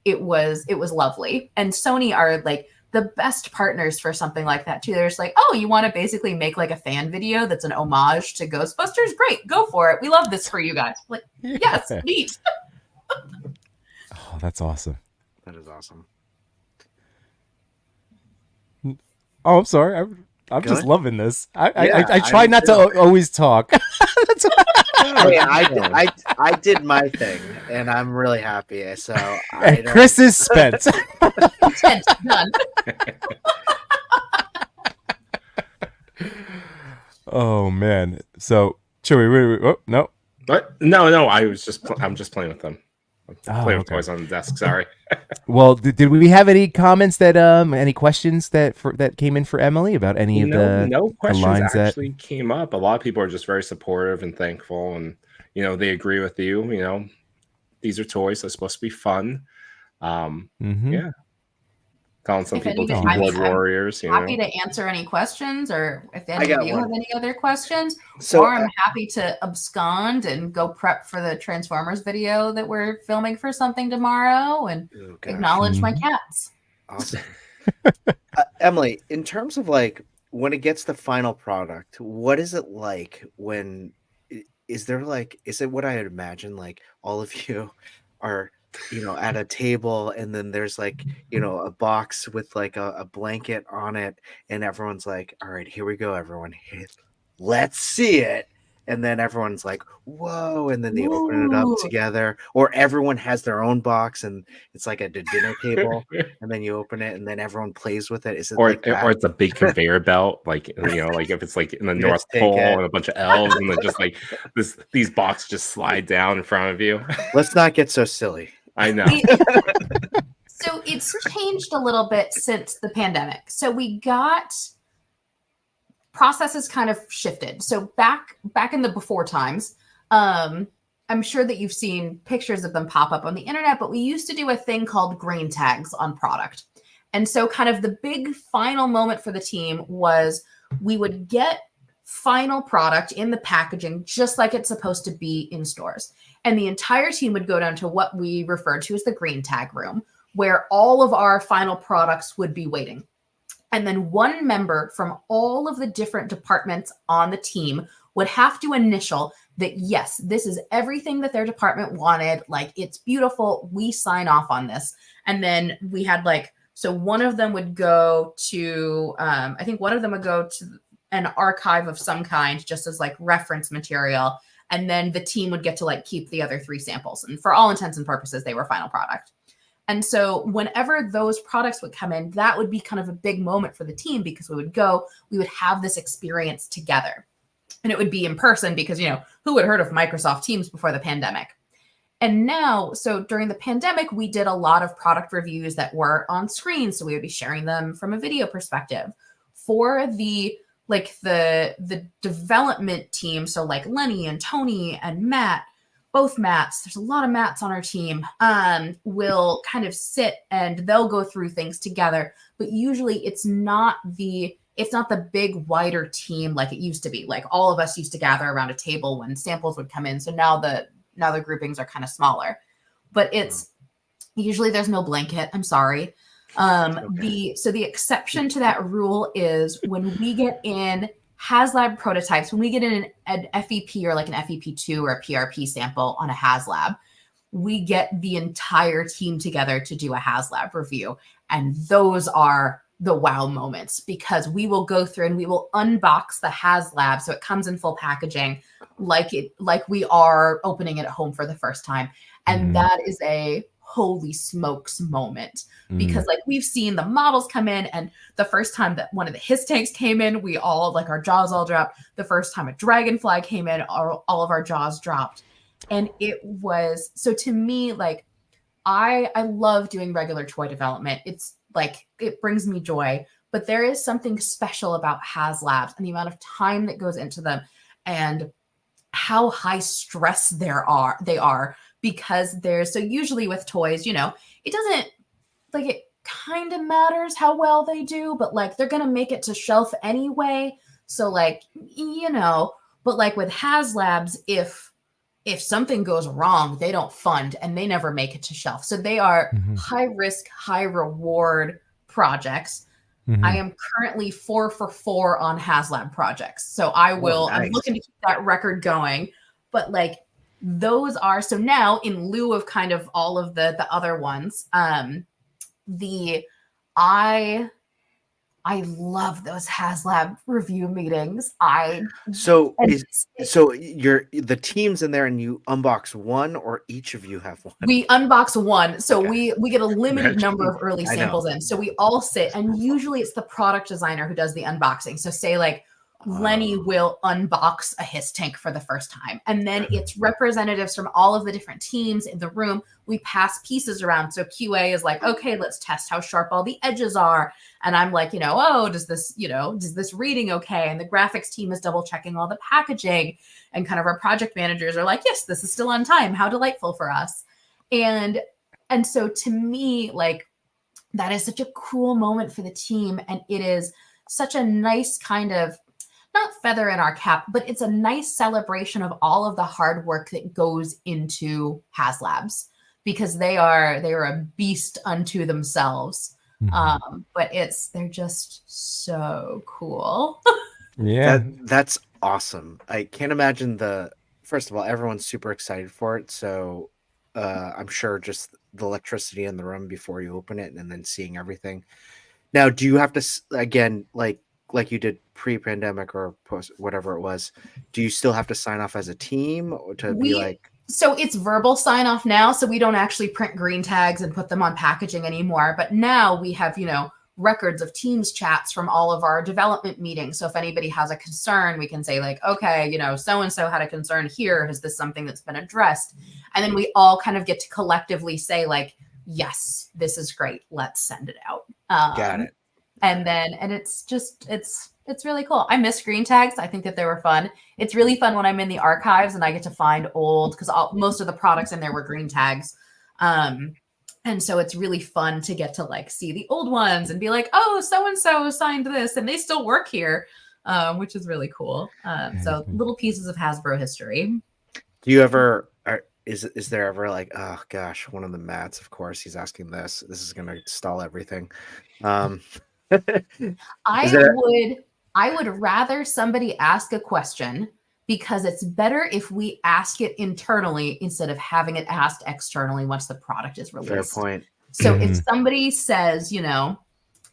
it was lovely. And Sony are like the best partners for something like that too. They're just like, oh, you want to basically make like a fan video that's an homage to Ghostbusters? Great, go for it. We love this for you guys. Like, yes, neat. Oh, that's awesome. That is awesome. Oh, I'm sorry. I'm just loving this. I try I not to always talk. I did my thing, and I'm really happy. So Chris is spent. Done. Oh man. So Chewy, wait. Oh no. What? No. I'm just playing with them. I'm playing with toys on the desk. Sorry. Well, did we have any comments any questions that came in for Emily about any of the no questions the lines actually came up. A lot of people are just very supportive and thankful, and they agree with you. These are toys. They're supposed to be fun. Yeah. Calling some If people anybody, Keyboard I'm warriors, you happy know. to answer any questions, or if I any of got you one. have any other questions, So or I'm happy to abscond and go prep for the Transformers video that we're filming for something tomorrow and oh, gosh. acknowledge my Mhm. cats. Awesome. Emily, in terms of like when it gets the final product, what is it like when is there like is it what I would imagine like all of you are at a table and then there's like a box with like a blanket on it and everyone's like, all right, here we go, everyone, let's see it. And then everyone's like, whoa, and then they open it up Ooh. together, or everyone has their own box and it's like at a dinner table. And then you open it and then everyone plays with it. Is it Or like that? or it's a big conveyor belt, like like if it's like in the You North just take Pole it. and a bunch of elves, and then just like these boxes just slide down in front of you. Let's not get so silly. I know. So it's changed a little bit since the pandemic. So we got processes kind of shifted. So back in the before times, I'm sure that you've seen pictures of them pop up on the internet, but we used to do a thing called green tags on product. And so kind of the big final moment for the team was we would get final product in the packaging just like it's supposed to be in stores. And the entire team would go down to what we referred to as the green tag room, where all of our final products would be waiting. And then one member from all of the different departments on the team would have to initial that, yes, this is everything that their department wanted. Like, it's beautiful. We sign off on this. And then we had so one of them would go to, I think one of them would go to an archive of some kind, just as like reference material. And then the team would get to keep the other 3 samples. And for all intents and purposes, they were final product. And so whenever those products would come in, that would be kind of a big moment for the team because we would have this experience together. And it would be in person because, who had heard of Microsoft Teams before the pandemic? And now, so during the pandemic, we did a lot of product reviews that were on screen. So we would be sharing them from a video perspective. For the development team, so like Lenny and Tony and Matt, both Matts, there's a lot of Matts on our team, will kind of sit and they'll go through things together. But usually it's not the big wider team like it used to be. Like all of us used to gather around a table when samples would come in. So now the groupings are kind of smaller. But it's usually there's no blanket. I'm sorry. Okay. The exception to that rule is when we get in HasLab prototypes, when we get in an FEP or like an FEP2 or a PRP sample on a HasLab, we get the entire team together to do a HasLab review. And those are the wow moments because we will go through and we will unbox the HasLab so it comes in full packaging like we are opening it at home for the first time. And that is a holy smokes moment because we've seen the models come in, and the first time that one of the his tanks came in, we all our jaws all dropped. The first time a dragonfly came in, all of our jaws dropped. And it was, so to me, I love doing regular toy development. It's it brings me joy, but there is something special about HasLabs and the amount of time that goes into them and how high stress they are because so usually with toys, it doesn't it kind of matters how well they do, but they're going to make it to shelf anyway. So but with HasLabs, if something goes wrong, they don't fund and they never make it to shelf. So they are high risk, high reward projects. I am currently 4 for 4 on HasLab projects. So I'm looking to keep that record going. But those are, so now in lieu of kind of all of the other ones, I love those HasLab review meetings. So you're the team's in there and you unbox one, or each of you have one? We unbox one. So Okay. we get a limited number of early I know. samples in. So we all sit, and usually it's the product designer who does the unboxing. So say Lenny will unbox a his tank for the first time. And then it's representatives from all of the different teams in the room. We pass pieces around. So QA is okay, let's test how sharp all the edges are. And I'm does this reading okay? And the graphics team is double checking all the packaging. And kind of our project managers are yes, this is still on time. How delightful for us. And so to me, that is such a cool moment for the team. And it is such a nice kind of, not feather in our cap, but it's a nice celebration of all of the hard work that goes into HasLabs, because they are a beast unto themselves. But they're just so cool. Yeah. That's awesome. I can't imagine first of all, everyone's super excited for it. So I'm sure just the electricity in the room before you open it and then seeing everything. Now, do you have to, again, like you did pre-pandemic or post, whatever it was, do you still have to sign off as a team or to be like? So it's verbal sign off now. So we don't actually print green tags and put them on packaging anymore. But now we have, records of Teams chats from all of our development meetings. So if anybody has a concern, we can say like, okay, so-and-so had a concern here. Is this something that's been addressed? And then we all kind of get to collectively say yes, this is great. Let's send it out. Got it. And it's really cool. I miss green tags. I think that they were fun. It's really fun when I'm in the archives and I get to find because most of the products in there were green tags. And so it's really fun to get to see the old ones and be like, oh, so-and-so signed this and they still work here, which is really cool. So little pieces of Hasbro history. Do you ever, is there ever oh gosh, one of the Matts, of course, he's asking this is going to stall everything. I would rather somebody ask a question, because it's better if we ask it internally instead of having it asked externally once the product is released. Fair point. So if somebody says,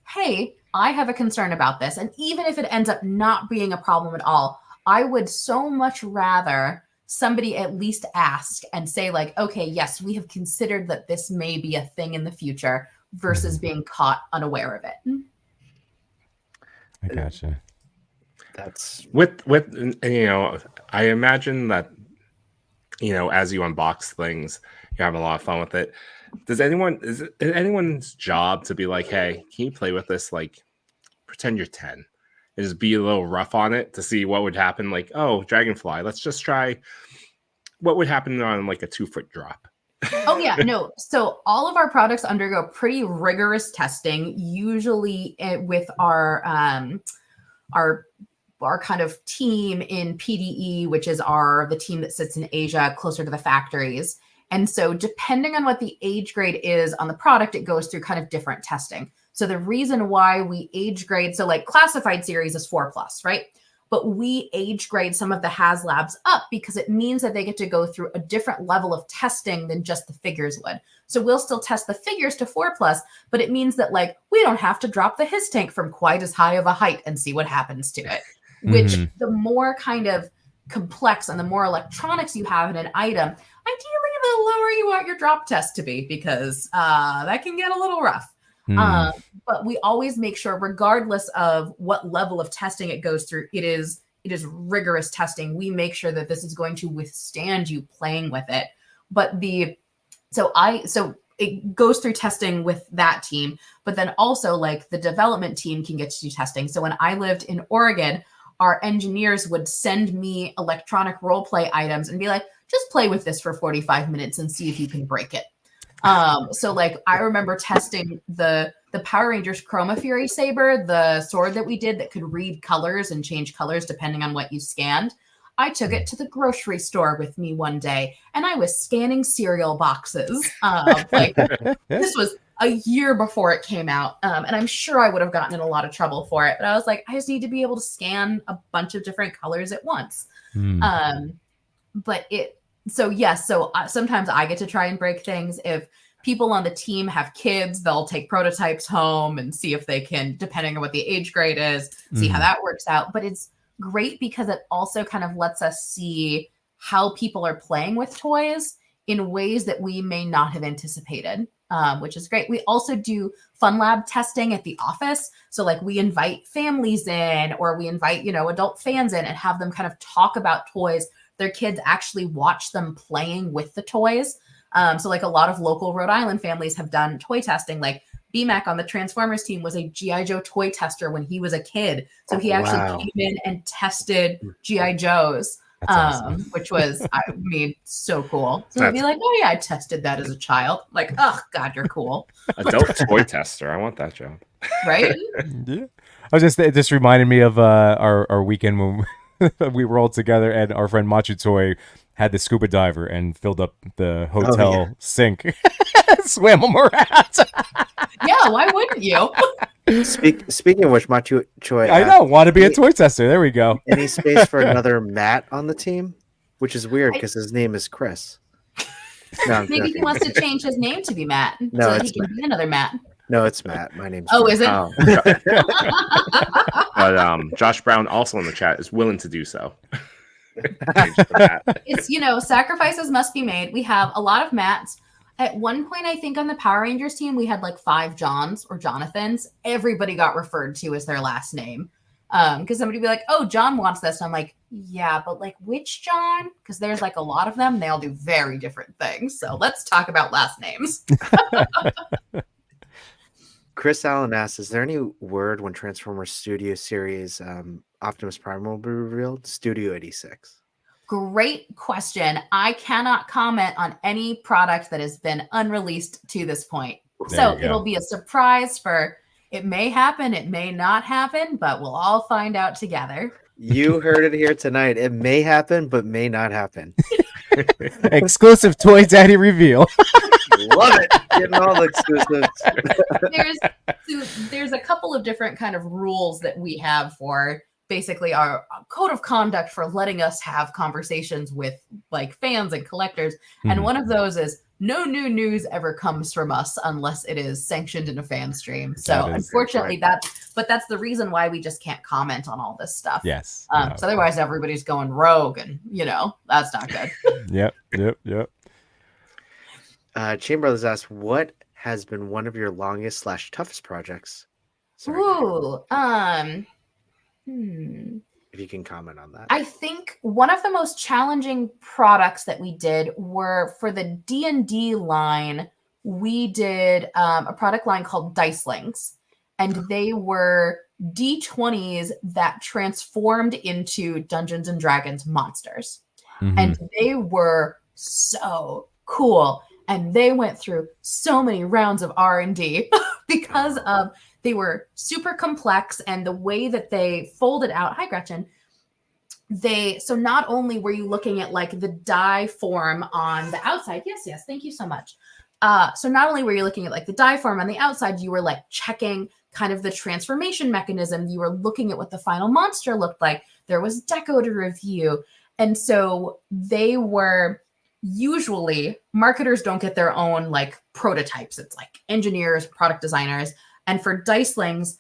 hey, I have a concern about this, and even if it ends up not being a problem at all, I would so much rather somebody at least ask and say okay, yes, we have considered that this may be a thing in the future, versus being caught unaware of it. I gotcha. That's with I imagine that as you unbox things, you're having a lot of fun with it. Is it anyone's job to be like, hey, can you play with this? Pretend you're 10 and just be a little rough on it to see what would happen. Oh, dragonfly, let's just try what would happen on a 2-foot drop. Oh yeah, no. So all of our products undergo pretty rigorous testing, usually with our kind of team in PDE, which is the team that sits in Asia, closer to the factories. And so depending on what the age grade is on the product, it goes through kind of different testing. So the reason why we age grade, so classified series is 4+, right? But we age grade some of the HasLabs up because it means that they get to go through a different level of testing than just the figures would. So we'll still test the figures to 4+, but it means that we don't have to drop the his tank from quite as high of a height and see what happens to it. Which the more kind of complex and the more electronics you have in an item, ideally the lower you want your drop test to be, because that can get a little rough. But we always make sure, regardless of what level of testing it goes through, it is rigorous testing. We make sure that this is going to withstand you playing with it. But so it goes through testing with that team, but then also the development team can get to do testing. So when I lived in Oregon, our engineers would send me electronic role play items and be like, just play with this for 45 minutes and see if you can break it. So I remember testing the Power Rangers Chroma Fury Saber, the sword that we did that could read colors and change colors depending on what you scanned. I took it to the grocery store with me one day and I was scanning cereal boxes. This was a year before it came out. And I'm sure I would have gotten in a lot of trouble for it. But I was like, I just need to be able to scan a bunch of different colors at once. So sometimes I get to try and break things. If people on the team have kids, they'll take prototypes home and see if they can, depending on what the age grade is, see how that works out. But it's great because it also kind of lets us see how people are playing with toys in ways that we may not have anticipated, which is great. We also do fun lab testing at the office. So we invite families in, or we invite, adult fans in and have them kind of talk about toys. Their kids actually watch them playing with the toys. So a lot of local Rhode Island families have done toy testing. BMAC on the Transformers team was a G.I. Joe toy tester when he was a kid. So he actually came in and tested G.I. Joes. That's awesome. which was so cool. So they'd be like, "Oh yeah, I tested that as a child." Like, oh God, you're cool, Adult toy tester. I want that job. right? Yeah. I was it just reminded me of our weekend when we were all together and our friend Machu Toy had the scuba diver and filled up the hotel sink. Swam them around. Yeah, why wouldn't you? Speaking of which, Machu Choi, I know. Want to be a toy tester. There we go. any space for another Matt on the team? Which is weird because his name is Chris. No, I'm Maybe he joking. wants to change his name to be Matt, No, so that he it's can be another Matt. No, it's Matt. My name's Oh, Matt. is it? Oh. But Josh Brown also in the chat is willing to do so. It's sacrifices must be made. We have a lot of Matts. At one point, I think on the Power Rangers team, we had like 5 Johns or Jonathans. Everybody got referred to as their last name. Because somebody would be like, "Oh, John wants this." And I'm like, "Yeah, but like which John?" Because there's like a lot of them. They all do very different things. So let's talk about last names. Chris Allen asks, is there any word when Transformers Studio Series Optimus Prime will be revealed? Studio 86. Great question. I cannot comment on any product that has been unreleased to this point. So it'll be a surprise it may happen, it may not happen, but we'll all find out together. You heard it here tonight. It may happen, but may not happen. Exclusive Toy Daddy reveal. Love it. Getting all the exclusives. There's a couple of different kind of rules that we have for basically our code of conduct for letting us have conversations with like fans and collectors. And one of those is no new news ever comes from us unless it is sanctioned in a fan stream. So unfortunately that's the reason why we just can't comment on all this stuff. Yes. So otherwise everybody's going rogue and that's not good. Yep. Chain Brothers asks, what has been one of your longest / toughest projects? Sorry, Ooh, if you can comment on that. I think one of the most challenging products that we did were for the D&D line. We did a product line called Dicelings, and they were D20s that transformed into Dungeons and Dragons monsters. And they were so cool. And they went through so many rounds of R&D because of they were super complex, and the way that they folded out. Hi, Gretchen. So not only were you looking at like the die form on the outside. Yes. Thank you so much. So not only were you looking at like the die form on the outside, you were like checking kind of the transformation mechanism. You were looking at what the final monster looked like. There was deco to review. And so they were usually marketers don't get their own like prototypes. It's like engineers, product designers. And for Dicelings,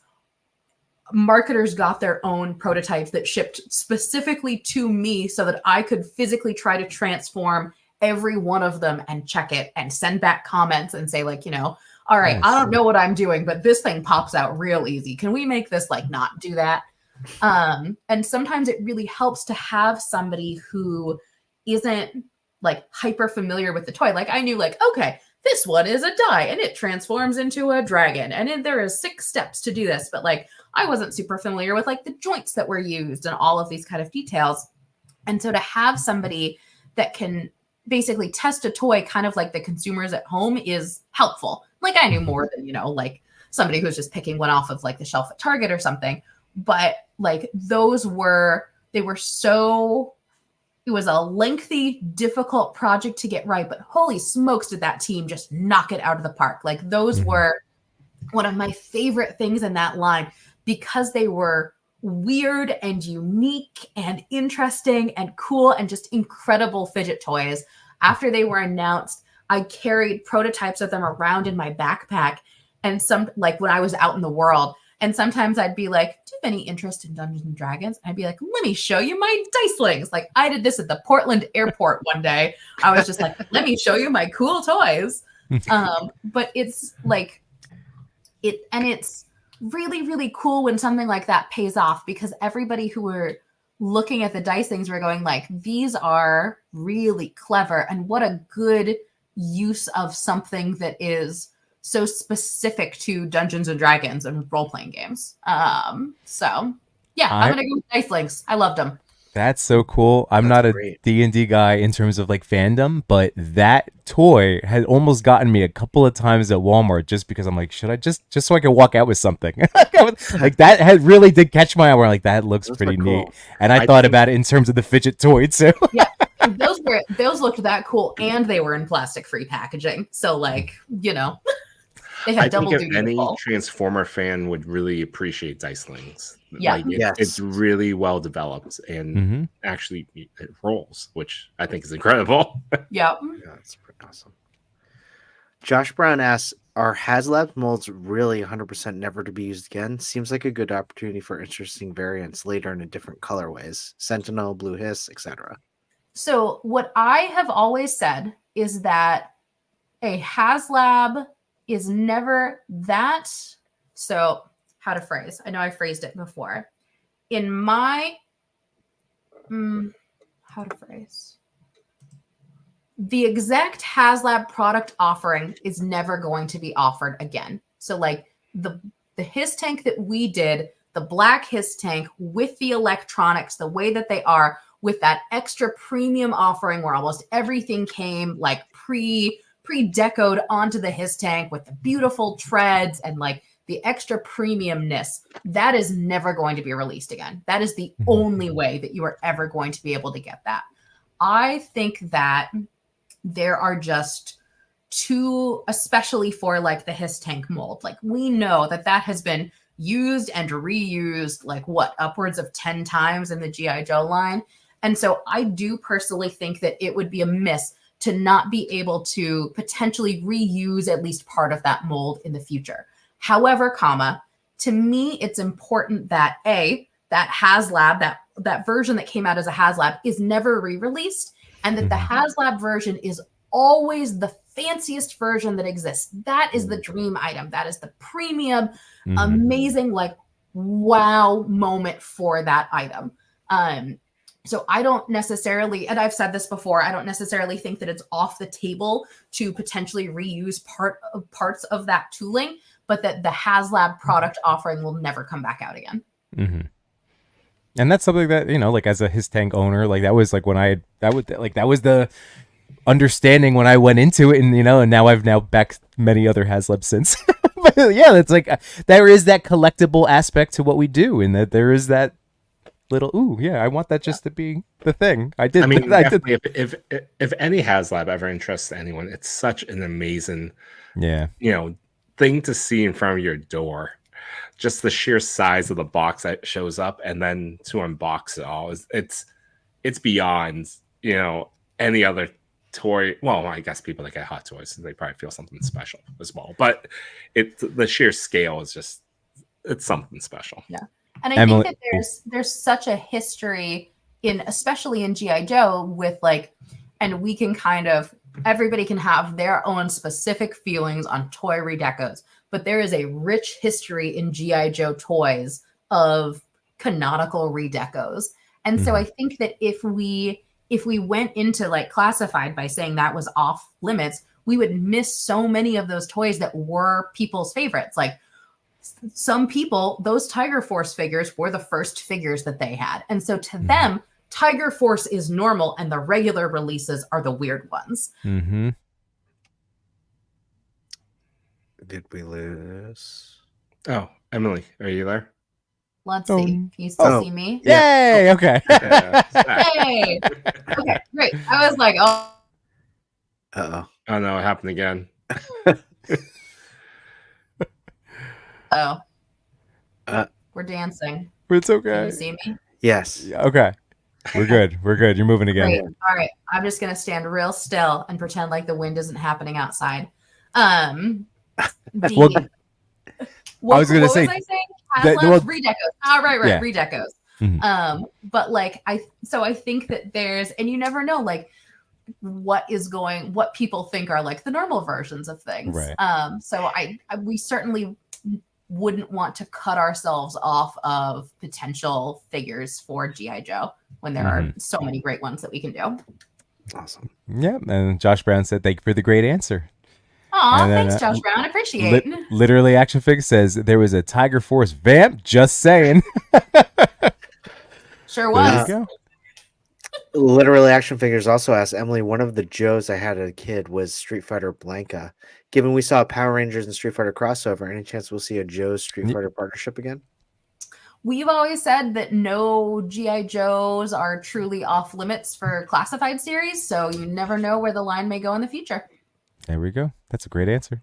marketers got their own prototypes that shipped specifically to me so that I could physically try to transform every one of them and check it and send back comments and say like, all right, I don't know what I'm doing, but this thing pops out real easy. Can we make this like not do that? And sometimes it really helps to have somebody who isn't like hyper familiar with the toy. Like I knew like, okay, this one is a die and it transforms into a dragon. And there is 6 steps to do this. But like, I wasn't super familiar with like the joints that were used and all of these kind of details. And so to have somebody that can basically test a toy kind of like the consumers at home is helpful. Like I knew more than, like somebody who's just picking one off of like the shelf at Target or something. But like it was a lengthy, difficult project to get right, but holy smokes, did that team just knock it out of the park. Like those were one of my favorite things in that line because they were weird and unique and interesting and cool and just incredible fidget toys. After they were announced, I carried prototypes of them around in my backpack. And when I was out in the world, and sometimes I'd be like, do you have any interest in Dungeons and Dragons? I'd be like, let me show you my Dicelings. Like I did this at the Portland airport one day. I was just like, let me show you my cool toys. But it's like, it's really, really cool when something like that pays off because everybody who were looking at the Dicelings were going like, these are really clever. And what a good use of something that is so specific to Dungeons and Dragons and role-playing games. So yeah, I'm gonna go with Dicelings. I loved them. That's so cool. I'm That's not a great. D&D guy in terms of like fandom, but that toy had almost gotten me a couple of times at Walmart just because I'm like, should I just so I can walk out with something? Like that had really did catch my eye. Where like that looks Those pretty are neat, cool. and I thought about it in terms of the fidget toy too. Yeah, and those looked that cool, and they were in plastic-free packaging. So like, they I had think double if duty. any Transformer fan would really appreciate Dice Lings. Yeah. Like Yes. it's really well developed and Mhm. actually it rolls, which I think is incredible. Yeah. Yeah, that's pretty awesome. Josh Brown asks, are HasLab molds really 100% never to be used again? Seems like a good opportunity for interesting variants later in different colorways. Sentinel, Blue Hiss, etc. So what I have always said is that a HasLab is never that. So how to phrase? I know I phrased it before. In my how to phrase? The exact HasLab product offering is never going to be offered again. So like the Hiss tank that we did, the black Hiss tank with the electronics, the way that they are, with that extra premium offering where almost everything came like pre-decoed onto the Hiss tank with the beautiful treads and like the extra premiumness, that is never going to be released again. That is the only way that you are ever going to be able to get that. I think that there are just two, especially for like the Hiss tank mold. Like we know that has been used and reused like what, upwards of 10 times in the G.I. Joe line. And so I do personally think that it would be amiss to not be able to potentially reuse at least part of that mold in the future. However, to me, it's important that that HasLab, that version that came out as a HasLab is never re-released, and that the HasLab version is always the fanciest version that exists. That is the dream item. That is the premium, amazing, like wow moment for that item. So I don't necessarily, and I've said this before, I don't necessarily think that it's off the table to potentially reuse parts of that tooling, but that the HasLab product offering will never come back out again. Mm-hmm. And that's something that, like as a Hiss tank owner, like that was like when that was the understanding when I went into it, and and now I've backed many other HasLabs since. But yeah, it's like there is that collectible aspect to what we do, and that there is that little I want that just to be the thing. I did. I mean, I did. if any HasLab ever interests anyone, it's such an amazing thing to see in front of your door. Just the sheer size of the box that shows up, and then to unbox it all it's beyond any other toy. Well, I guess people that get Hot Toys, they probably feel something special as well. But the sheer scale is just it's something special. Yeah, and I think that there's such a history especially in G.I. Joe with like, and we can everybody can have their own specific feelings on toy redecos. But there is a rich history in G.I. Joe toys of canonical redecos. And so I think that if we went into like classified by saying that was off limits, we would miss so many of those toys that were people's favorites. Like some people, those Tiger Force figures were the first figures that they had. And so to them, Tiger Force is normal and the regular releases are the weird ones. Mm-hmm. Did we lose? Oh, Emily, are you there? Let's see. Can you still see me? Yay! Yeah. Okay. Yay! Okay, great. I was like, oh. Uh-oh. Oh no, it happened again. We're dancing. It's okay. Can you see me? Yes. Yeah, okay. We're good. We're good. You're moving again. Great. All right. I'm just gonna stand real still and pretend like the wind isn't happening outside. I was gonna say, redecos. Oh, right, yeah. redecos. Mm-hmm. But like I think that there's, and you never know like what people think are like the normal versions of things. Right. So we certainly wouldn't want to cut ourselves off of potential figures for G.I. Joe when there are so many great ones that we can do. Awesome. Yeah, and Josh Brown said, "Thank you for the great answer." Aw, thanks, Josh Brown. Appreciate it. Literally, Action Fig says there was a Tiger Force vamp. Just saying. Sure was. There you go. Literally Action Figures also asked Emily, one of the Joes I had as a kid was Street Fighter Blanka. Given we saw a Power Rangers and Street Fighter crossover, any chance we'll see a Joe's Street Fighter partnership again? We've always said that no GI Joes are truly off limits for classified series, so you never know where the line may go in the future. There we go. That's a great answer.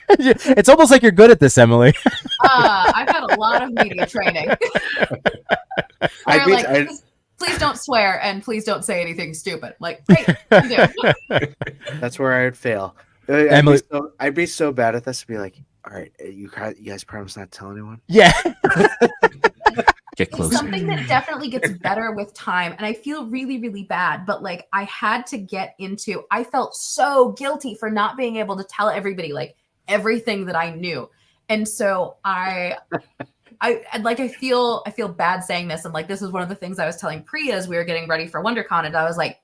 It's almost like you're good at this, Emily. I've had a lot of media training. Please don't swear and please don't say anything stupid. Like, hey, that's where I would fail. Emily, I'd be so bad at this to be like, all right, you guys promise not to tell anyone? Yeah. Get closer. Something that definitely gets better with time, and I feel really, really bad, but like I had to get into, I felt so guilty for not being able to tell everybody like everything that I knew. And so I feel bad saying this. And like, this is one of the things I was telling Priya as we were getting ready for WonderCon. And I was like,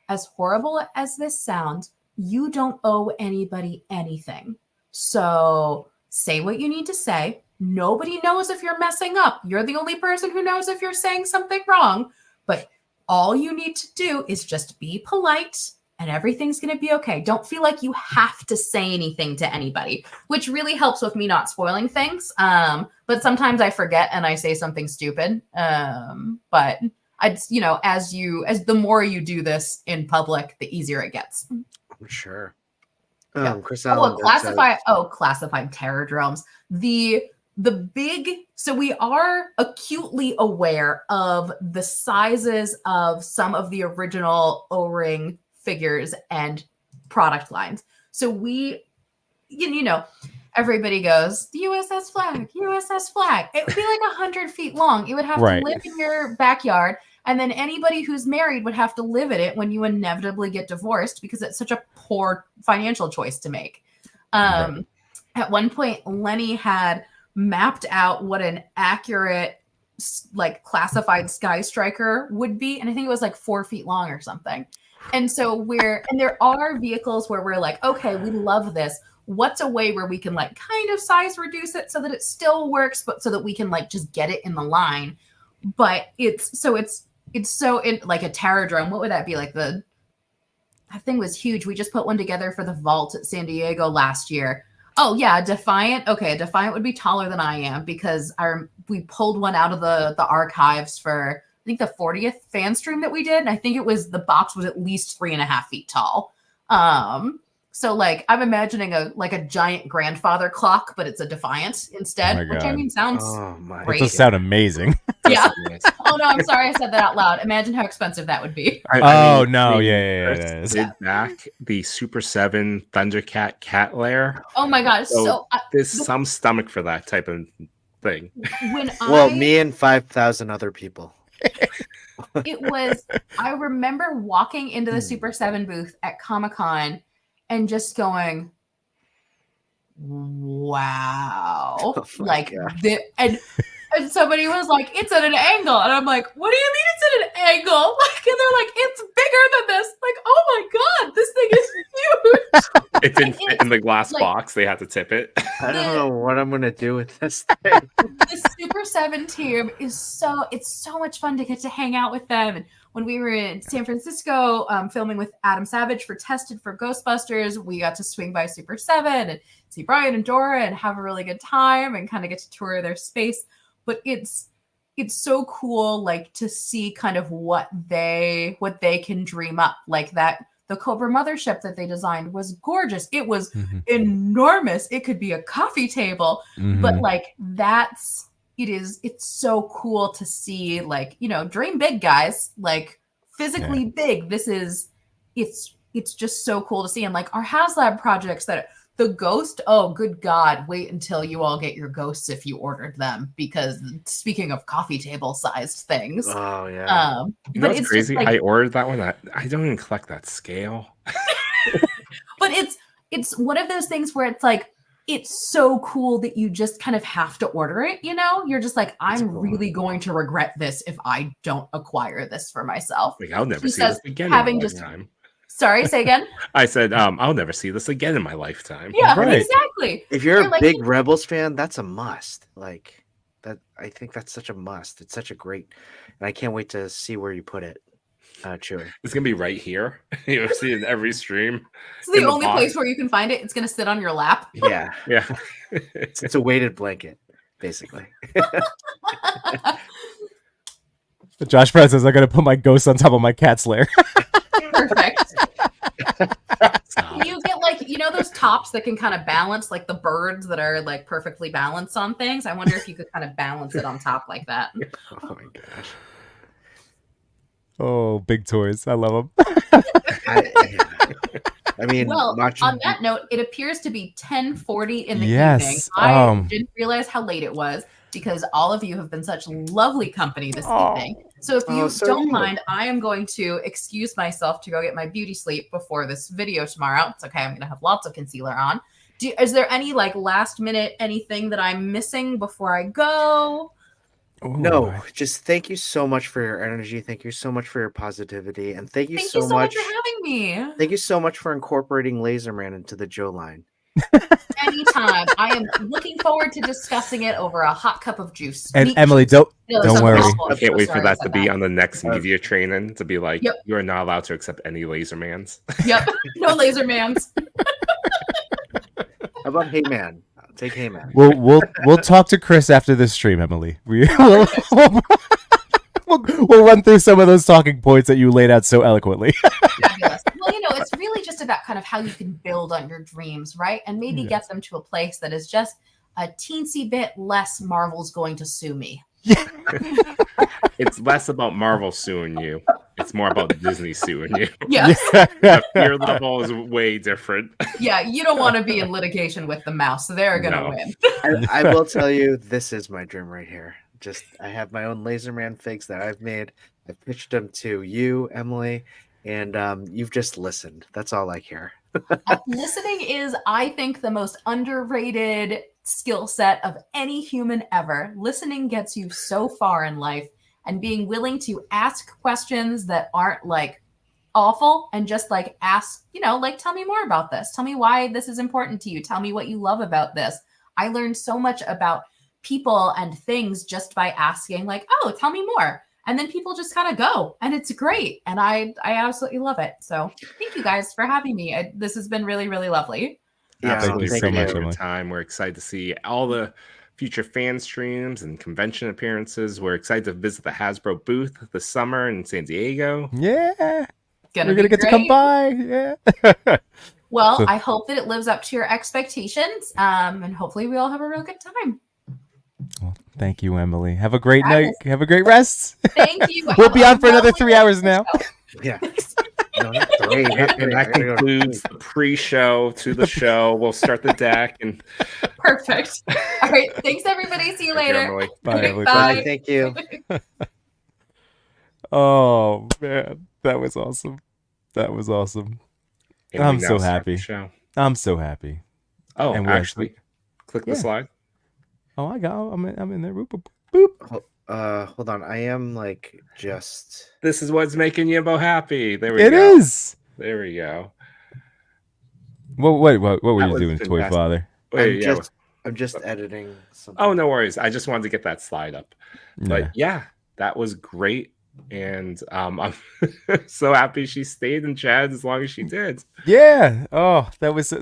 as horrible as this sounds, you don't owe anybody anything. So say what you need to say. Nobody knows if you're messing up. You're the only person who knows if you're saying something wrong. But all you need to do is just be polite and everything's going to be okay. Don't feel like you have to say anything to anybody, which really helps with me not spoiling things. But sometimes I forget and I say something stupid. But as the more you do this in public, the easier it gets. I'm sure. Yeah. Chris Allen. Classified terror drones. So we are acutely aware of the sizes of some of the original O-ring figures and product lines. So we, everybody goes, the USS flag. It would be like 100 feet long. It would have to live in your backyard. And then anybody who's married would have to live in it when you inevitably get divorced because it's such a poor financial choice to make. At one point, Lenny had mapped out what an accurate, like, classified Sky Striker would be. And I think it was like 4 feet long or something. And so there are vehicles where we're like, okay, we love this. What's a way where we can like kind of size reduce it so that it still works, but so that we can like just get it in the line. But it's so like a terror drone. What would that be? Like that thing was huge. We just put one together for the vault at San Diego last year. Oh yeah, Defiant. Okay, Defiant would be taller than I am because we pulled one out of the archives for I think the 40th fan stream that we did. And I think the box was at least 3.5 feet tall. So like I'm imagining a giant grandfather clock, but it's a Defiant instead. Oh which I mean sounds great. It does sound amazing. Yeah. Oh no, I'm sorry I said that out loud. Imagine how expensive that would be. Yeah. Did back the Super 7 Thundercat cat lair. Oh my gosh. So there's some stomach for that type of thing. Me and 5,000 other people. I remember walking into the Super 7 booth at Comic-Con and just going, wow. And somebody was like, it's at an angle. And I'm like, what do you mean it's at an angle? Like, and they're like, it's bigger than this. Like, oh my God, this thing is huge. It didn't fit in the glass box. They had to tip it. I don't know what I'm going to do with this thing. The Super 7 team it's so much fun to get to hang out with them. And when we were in San Francisco filming with Adam Savage for Tested for Ghostbusters, we got to swing by Super 7 and see Brian and Dora and have a really good time and kind of get to tour their space. But it's so cool, like, to see kind of what they can dream up. Like that, the Cobra mothership that they designed was gorgeous. It was enormous. It could be a coffee table, but like it's so cool to see, like, dream big, guys, like physically big. It's just so cool to see. And like our HasLab projects that the ghost, oh good God, wait until you all get your ghosts if you ordered them, because speaking of coffee table sized things. Oh yeah. But it's crazy. Like, I ordered that one. I don't even collect that scale. But it's one of those things where it's like, it's so cool that you just kind of have to order it, You're just like, I'm really going to regret this if I don't acquire this for myself. Like, I'll never see this again in my lifetime. Sorry, say again? I said, I'll never see this again in my lifetime. Yeah, right. Exactly. If you're a big Rebels fan, that's a must. Like that, I think that's such a must. It's such a great, and I can't wait to see where you put it. Chewy. It's gonna be right here. You'll see it in every stream. It's the in the only box. place where you can find it. It's going to sit on your lap. Yeah, Yeah. it's a weighted blanket, basically. Josh Brad says, I'm going to put my ghost on top of my cat's lair. Perfect. You get like, you know, those tops that can kind of balance, like the birds that are like perfectly balanced on things. I wonder if you could kind of balance it on top like that. Oh my gosh. Oh, big toys. I love them. I mean, Well, watching, on that note, it appears to be 10:40 in the Yes, evening. I didn't realize how late it was because all of you have been such lovely company this evening. So if you so don't you. mind, I am going to excuse myself to go get my beauty sleep before this video tomorrow. It's okay. I'm going to have lots of concealer on. Is there any like last minute anything that I'm missing before I go? no, just thank you so much for your energy. Thank you so much for your positivity, and thank you Thank so you so much. much for having me. Thank you so much for incorporating Laserman into the Joe line. Anytime. I am looking forward to discussing it over a hot cup of juice. And Meat Emily, juice. don't No, don't something worry. awful. I can't wait for Sorry, I that to said be on the next media training to be like, Yep. you are not allowed to accept any Lasermans. Yep. No laser mans. How about Hey Man? I'll take Hey Man. We'll talk to Chris after this stream, Emily. We'll run through some of those talking points that you laid out so eloquently. Fabulous. Well, you know, it's really just about kind of how you can build on your dreams, right? And maybe get them to a place that is just a teensy bit less Marvel's going to sue me. It's less about Marvel suing you. It's more about Disney suing you. Yes. The fear level is way different. Yeah, you don't want to be in litigation with the mouse, so they're going to No. win. I will tell you, this is my dream right here. Just I have my own Laserman figs that I've made. I pitched them to you, Emily, and you've just listened. That's all I care. Listening is, I think, the most underrated skill set of any human ever. Listening gets you so far in life, and being willing to ask questions that aren't like awful and just like ask, you know, like, tell me more about this. Tell me why this is important to you. Tell me what you love about this. I learned so much about people and things just by asking, like, oh, tell me more. And then people just kind of go, and it's great. And I absolutely love it. So thank you guys for having me. This has been really, really lovely. Yeah, Absolutely. thank you so Appreciate much, your Emily. time. We're excited to see all the future fan streams and convention appearances. We're excited to visit the Hasbro booth this summer in San Diego. Yeah. Gonna We're going to be get to come great. by. Yeah. Well, So- I hope that it lives up to your expectations. And hopefully we all have a real good time. Well, thank you, Emily. Have a great Fabulous. night. Have a great rest. Thank you. We'll Have be a on for another lovely 3 hours now. show. Yeah. No, not three. Not And three. that I gotta go to concludes sleep. the pre-show to the show. We'll start the deck and Perfect. All right. Thanks, everybody. See you Thank you, later. Emily. Bye, Emily. Bye. Bye. Thank you. Oh, man. That was awesome. That was awesome. And I'm we now so start happy. the show. I'm so happy. Oh, And we're actually, click the Yeah. slide. Oh, I'm in there. Boop, boop, boop. Hold on. I am like just. This is what's making Yimbo happy. There we It go. is. There we go. What were That you was doing, Toy fantastic. Father? Wait, I'm just editing something. Oh, no worries. I just wanted to get that slide up. Yeah. But yeah, that was great. And I'm so happy she stayed in chat as long as she did. Yeah. Oh, that was so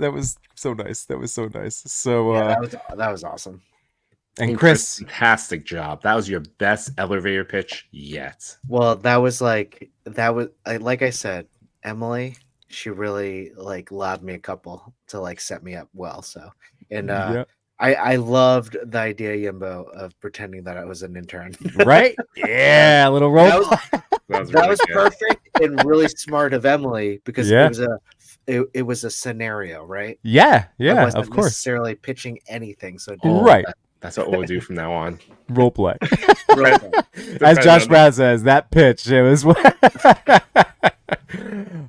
nice. That was so nice. So Yeah, that was awesome. and Chris, fantastic job. That was your best elevator pitch yet. Well, like I said, Emily, she really like lobbed me a couple to like set me up well. So, and yeah, I loved the idea, Yimbo, of pretending that I was an intern. right? Yeah, a little role. That was, That that really was good. perfect and really smart of Emily because Yeah. it was a scenario, right? Yeah, I yeah, wasn't of course. necessarily pitching anything. So Right. That's what we'll do from now on. Role play. Right. As Josh Brown says, that pitch, it was.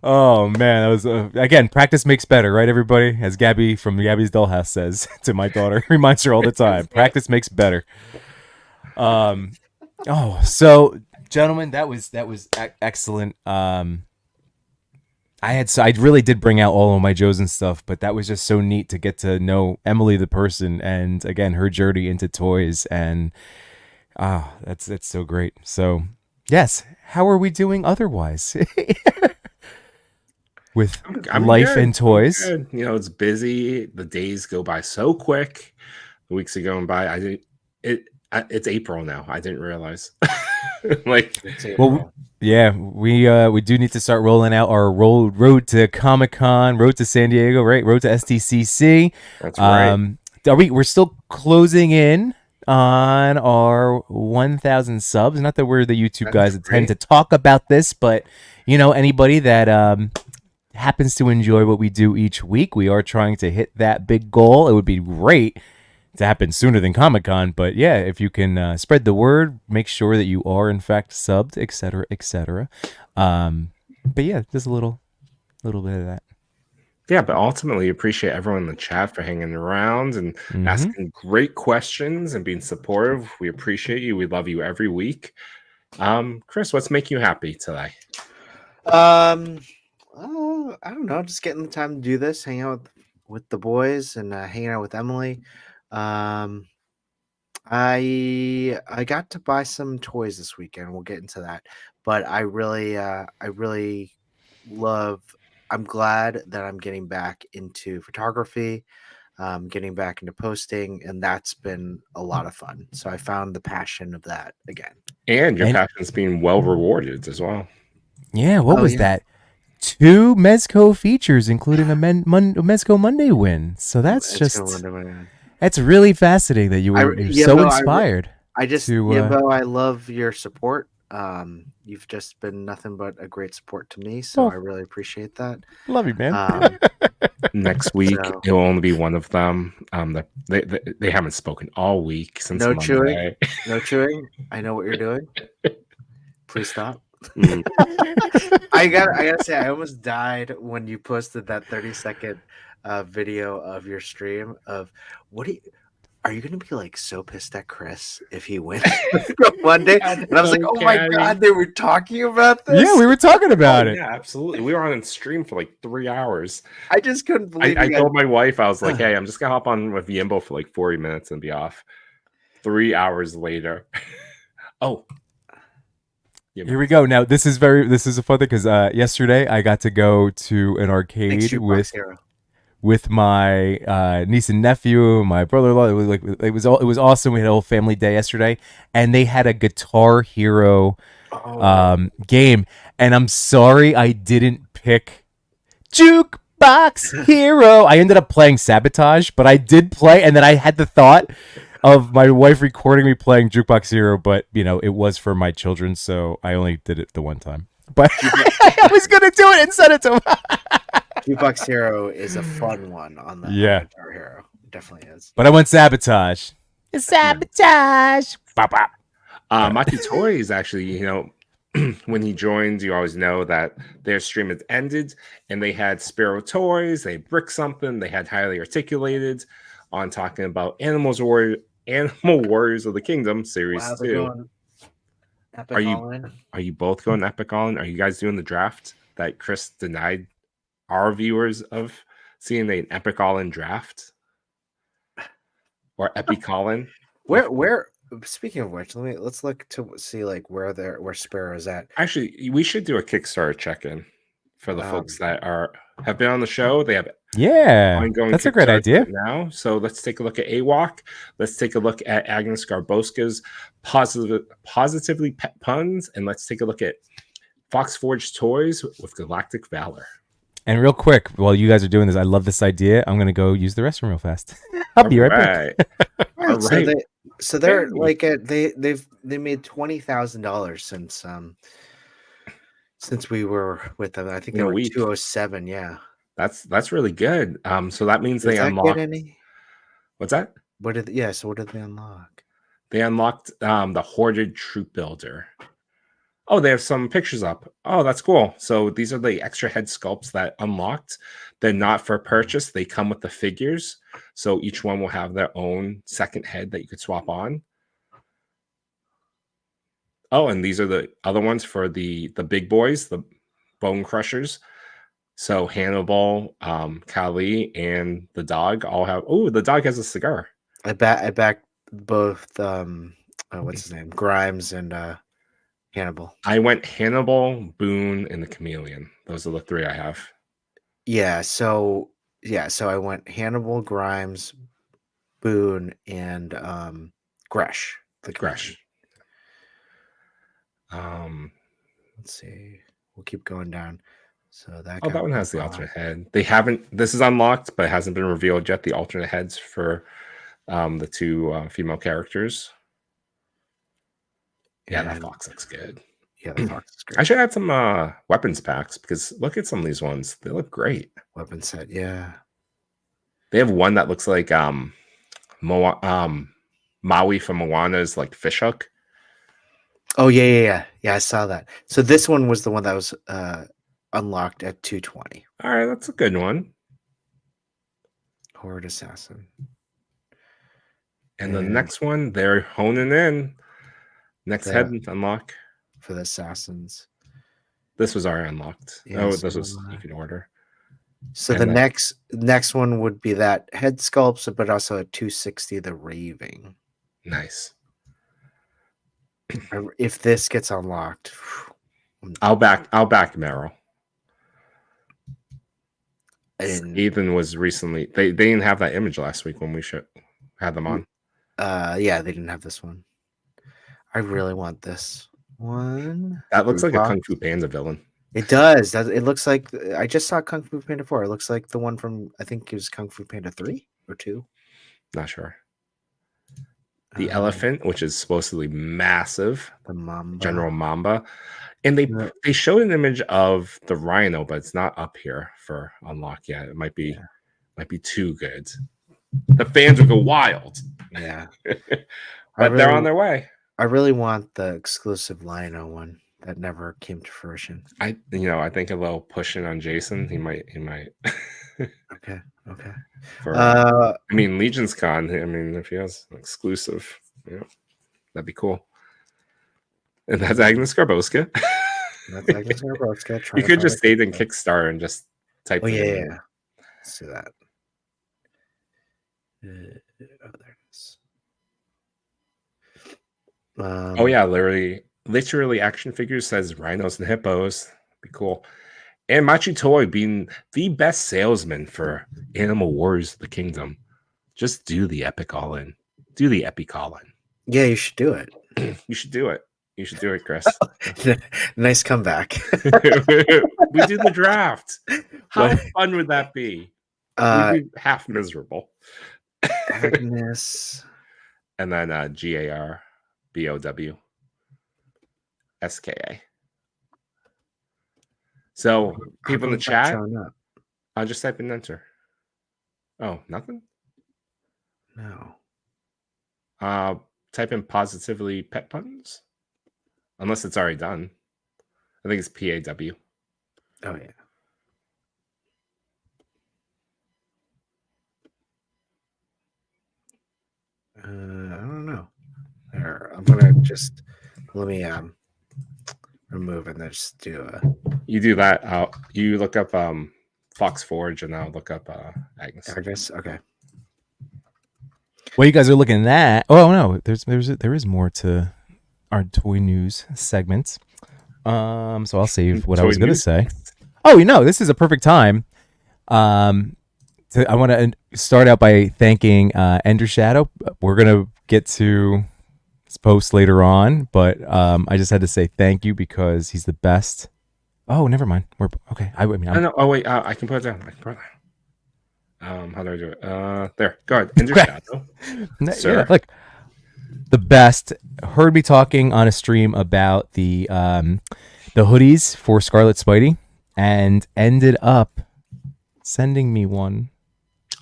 Oh man, that was again. Practice makes better, right? Everybody, as Gabby from Gabby's Dollhouse says to my daughter, reminds her all the time. Practice makes better. Oh, so gentlemen, that was excellent. I really did bring out all of my JOES and stuff, but that was just so neat to get to know Emily the person, and again her journey into toys, and that's so great. So Yes. How are we doing otherwise? With I'm life good. and toys. I'm good. It's busy. The days go by so quick. The weeks are going by. It's April now. I didn't realize. Like, It's Well, April. yeah, we do need to start rolling out our road to Comic Con, road to San Diego, right? Road to STCC. that's right. We're still closing in on our 1,000 subs. Not that we're the YouTube guys that tend to talk about this, but anybody that happens to enjoy what we do each week, we are trying to hit that big goal. It would be great to happen sooner than Comic-Con, but yeah, if you can spread the word, make sure that you are in fact subbed, etc., etc. But yeah, just a little bit of that. Yeah, but ultimately appreciate everyone in the chat for hanging around and asking great questions and being supportive. We appreciate you. We love you every week. Chris, what's making you happy today? I don't know, just getting the time to do this, hang out with the boys and hanging out with Emily. I got to buy some toys this weekend. We'll get into that, but I really love. I'm glad that I'm getting back into photography, getting back into posting, and that's been a lot of fun. So I found the passion of that again. And your passion's being well rewarded as well. Yeah, what was that? 2 Mezco features, including a Mezco Monday win. So that's that's really fascinating that you're so inspired. I love your support. You've just been nothing but a great support to me, so I really appreciate that. Love you, man. Next week it will only be one of them. They haven't spoken all week since no Monday. chewing. No chewing. I know what you're doing. Please stop. I gotta say, I almost died when you posted that 30-second video of your stream of are you gonna be like so pissed at Chris if he wins one day? And I was like, oh my god, they were talking about this. Yeah, we were talking about it. Yeah, absolutely. We were on stream for like 3 hours. I just couldn't believe I told my wife, I was like, hey, I'm just gonna hop on with Yimbo for like 40 minutes and be off. 3 hours later. Oh. Here we go. Now this is a fun thing because yesterday I got to go to an arcade with my niece and nephew, my brother-in-law. It was awesome. We had a whole family day yesterday, and they had a Guitar Hero game. And I'm sorry I didn't pick Jukebox Hero. I ended up playing Sabotage, but I did play, and then I had the thought of my wife recording me playing Jukebox Hero, but it was for my children, so I only did it the one time. But I was gonna do it and send it to them. Jukebox Hero is a fun one on the Guitar Hero. It definitely is. But I went Sabotage. Sabotage. Bop, bop. Maki Toy is actually, when he joined, you always know that their stream has ended, and they had Sparrow Toys, they had Brick Something, they had Highly Articulated on talking about Animal Warriors of the Kingdom Series 2. Are you both going Epic All-In? Are you guys doing the draft that Chris denied our viewers of seeing an Epic All-In draft? Or Epic All-In? Where speaking of which, let's look to see like where Sparrow's at. Actually, we should do a Kickstarter check-in for the folks that have been on the show. They have ongoing that's a great idea right now. So let's take a look at AWOC. Let's take a look at Agnes Garboska's Positively Pet Puns, and let's take a look at Fox Forge Toys with Galactic Valor. And real quick, while you guys are doing this, I love this idea. I'm gonna go use the restroom real fast. I'll be right back. All right. So they're like they made $20,000 since we were with them. I think they were 207. Yeah, that's really good. So that means they unlocked. What's that? So what did they unlock? They unlocked the Hoarded Troop Builder. Oh, they have some pictures up. Oh, that's cool. So these are the extra head sculpts that unlocked. They're not for purchase. They come with the figures. So each one will have their own second head that you could swap on. Oh, and these are the other ones for the big boys, the Bone Crushers. So Hannibal, Kali, and the dog all have. Oh, the dog has a cigar. I backed both. What's his name? Grimes and Hannibal. I went Hannibal, Boone, and the Chameleon. Those are the 3 I have. Yeah. So I went Hannibal, Grimes, Boone, and Gresh. The Gresh. Chameleon. Let's see. We'll keep going down. So that. Oh, that one has the alternate head. They haven't. This is unlocked, but it hasn't been revealed yet. The alternate heads for the 2 female characters. Yeah, that fox looks good. Yeah, the fox is great. I should add some weapons packs because look at some of these ones. They look great. Weapon set, yeah. They have one that looks like Maui from Moana's like fishhook. Oh yeah. I saw that. So this one was the one that was unlocked at 220. All right, that's a good one. Horde Assassin. And the next one, they're honing in. Next head unlock for the assassins. This was already unlocked. Yeah, this was you can order. So the next one would be that head sculpts, but also at 260 the raving. Nice. If this gets unlocked, I'll back Meryl. Ethan was recently they didn't have that image last week when we had them on. Yeah, they didn't have this one. I really want this one. That looks like a Kung Fu Panda villain. It does. It looks like I just saw Kung Fu Panda 4. It looks like the one from I think it was Kung Fu Panda 3 or 2. Not sure. The elephant, which is supposedly massive, the Mamba. General Mamba, and they showed an image of the rhino, but it's not up here for unlock yet. It might be too good. The fans would go wild. Yeah, but they're on their way. I really want the exclusive Lino one that never came to fruition. I think a little pushing on Jason. He might. Okay. I mean, Legion's Con. I mean, if he has an exclusive, that'd be cool. And that's Agnes Garboska. That's Agnes Garboska. You could just stay in Kickstarter and just type. Oh yeah. Let's do that. There it is. Oh yeah, literally action figures says rhinos and hippos. Be cool. And Machi Toy being the best salesman for Animal Wars: The Kingdom. Just do the epic all in. Do the epic all in. Yeah, you should do it. You should do it. You should do it, Chris. Nice comeback. We do the draft. How fun would that be? We'd be half miserable. Agnes. And then GARBOW SKA. So people in the chat, I'll just type in enter. Oh, nothing? No. Type in positively pet puns. Unless it's already done. I think it's PAW. Oh yeah. I don't know. There, I'm gonna just let me remove and then just do a. You do that. You look up Fox Forge and I'll look up Agnes. Agnes, okay. Well, you guys are looking at that. Oh no, there is more to our toy news segment. So I'll save what I was going to say. Oh, this is a perfect time. I want to start out by thanking Ender Shadow. We're going to get to his post later on, but I just had to say thank you because he's the best. Oh, never mind. We're okay. I mean, oh wait, I can put it down. How do I do it? There. Go ahead. Ender Shadow. Sir. Yeah, look, the best. Heard me talking on a stream about the hoodies for Scarlet Spidey, and ended up sending me one.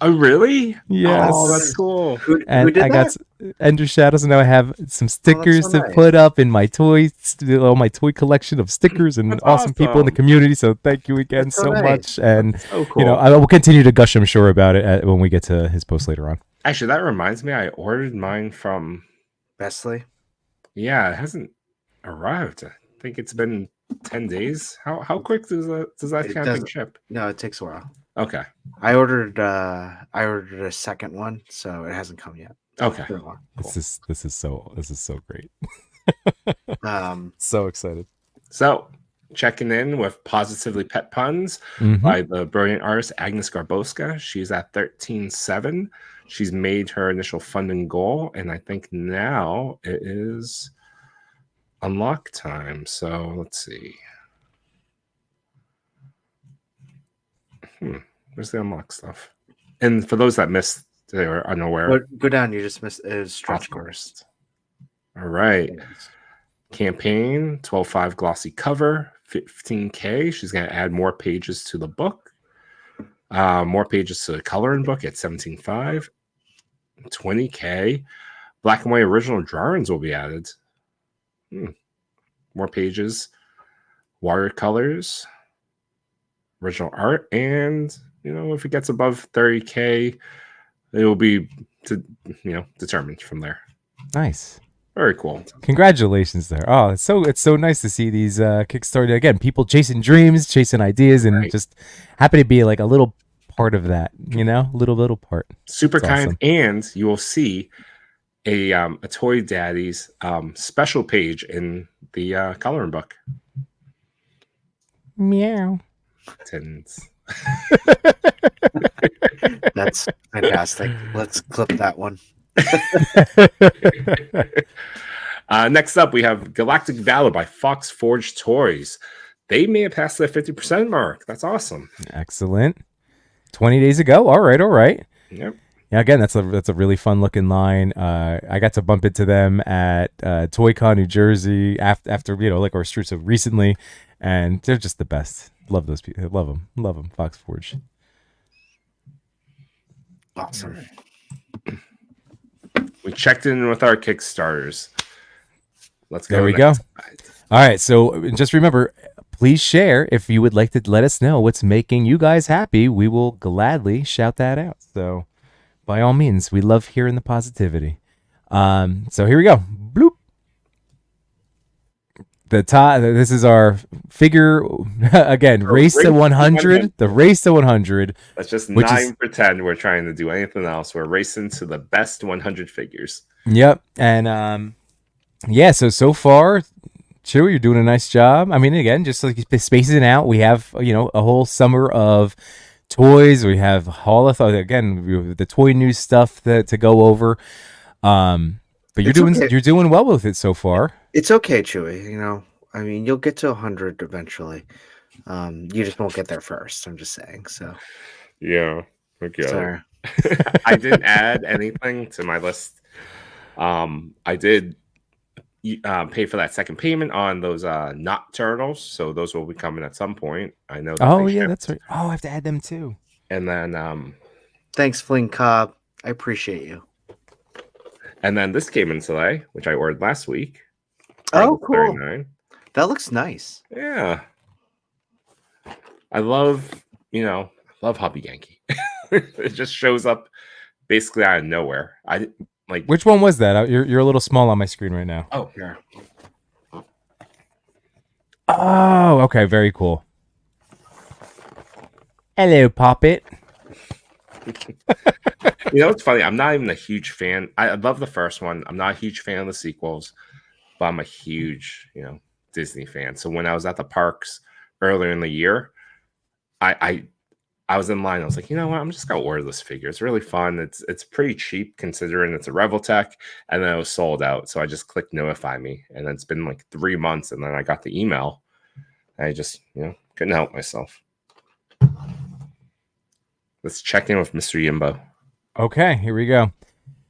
Oh, really? Yes. Oh, that's cool. Who And did I that? got Ender Shadows, and now I have some stickers so to nice. put up in my toy collection of stickers and That's awesome people in the awesome. community. So thank you again That's so so nice. much. And So cool. I will continue to gush, I'm sure, about it when we get to his post later on. Actually, that reminds me, I ordered mine from. Besley. Yeah, it hasn't arrived. I think it's been 10 days. How quick does that kind of thing ship? No, it takes a while. Okay. I ordered a second one, so it hasn't come yet. Okay. Been a while. This is so great. So excited. So, checking in with Positively Pet Puns Mhm. by the brilliant artist Agnes Garboska. She's at 13.7. She's made her initial funding goal, and I think now it is unlock time. So let's see. Where's the unlock stuff? And for those that missed, they were unaware. Go down. You just missed is stretch Of goals. course. All right. Campaign 12.5 glossy cover, 15K. She's going to add more pages to the book, more pages to the coloring book at 17.5, 20K. Black and white original drawings will be added. More pages, watercolors, original art, and if it gets above 30K, it will be determined from there. Nice. Very cool. Congratulations there. Oh, it's so nice to see these Kickstarter again. People chasing dreams, chasing ideas, and just happy to be like a little part of that. Little part. Super It's kind, awesome. and you will see a Toy Daddies special page in the coloring book. Meow. Tins. That's fantastic. Let's clip that one. Next up, we have Galactic Valor by Fox Forge Toys. They may have passed the 50% mark. That's awesome. Excellent. 20 days ago. All right. Yep. Yeah, again, that's a really fun looking line. I got to bump into them at ToyCon New Jersey after or so recently, and they're just the best. Love those people. Love them. Fox Forge. Awesome. We checked in with our Kickstarters. Let's go. There we go. All right. So just remember, please share if you would like to let us know what's making you guys happy. We will gladly shout that out. So by all means, we love hearing the positivity. So here we go. Bloop. This is our figure again. Race to 100. The race to 100. Let's just not pretend we're trying to do anything else. We're racing to the best 100 figures. Yep. And So far, Chewy, you're doing a nice job. I mean, again, just like spacing out. We have a whole summer of toys. We have the toy news stuff to go over. But you're doing well with it so far. It's okay, Chewy. I mean, you'll get to 100 eventually. You just won't get there first. I'm just saying. So yeah, okay. Sorry. I didn't add anything to my list. I did pay for that second payment on those not turtles, so those will be coming at some point. I know. That's right. Oh, I have to add them too. And then thanks, Fling Cobb. I appreciate you. And then this came in today, which I ordered last week. Oh, cool. 39. That looks nice. Yeah. I love Hobby Yankee. It just shows up basically out of nowhere. Which one was that? You're a little small on my screen right now. Oh, here. Oh, okay. Very cool. Hello, Poppet. It's funny. I'm not even a huge fan. I love the first one. I'm not a huge fan of the sequels, but I'm a huge, Disney fan. So when I was at the parks earlier in the year, I was in line. I was like, you know what? I'm just gonna order this figure. It's really fun. It's pretty cheap considering it's a Reveltech, and then it was sold out. So I just clicked notify me, and then it's been like 3 months, and then I got the email. I just couldn't help myself. Let's check in with Mr. Yimbo. Okay, here we go.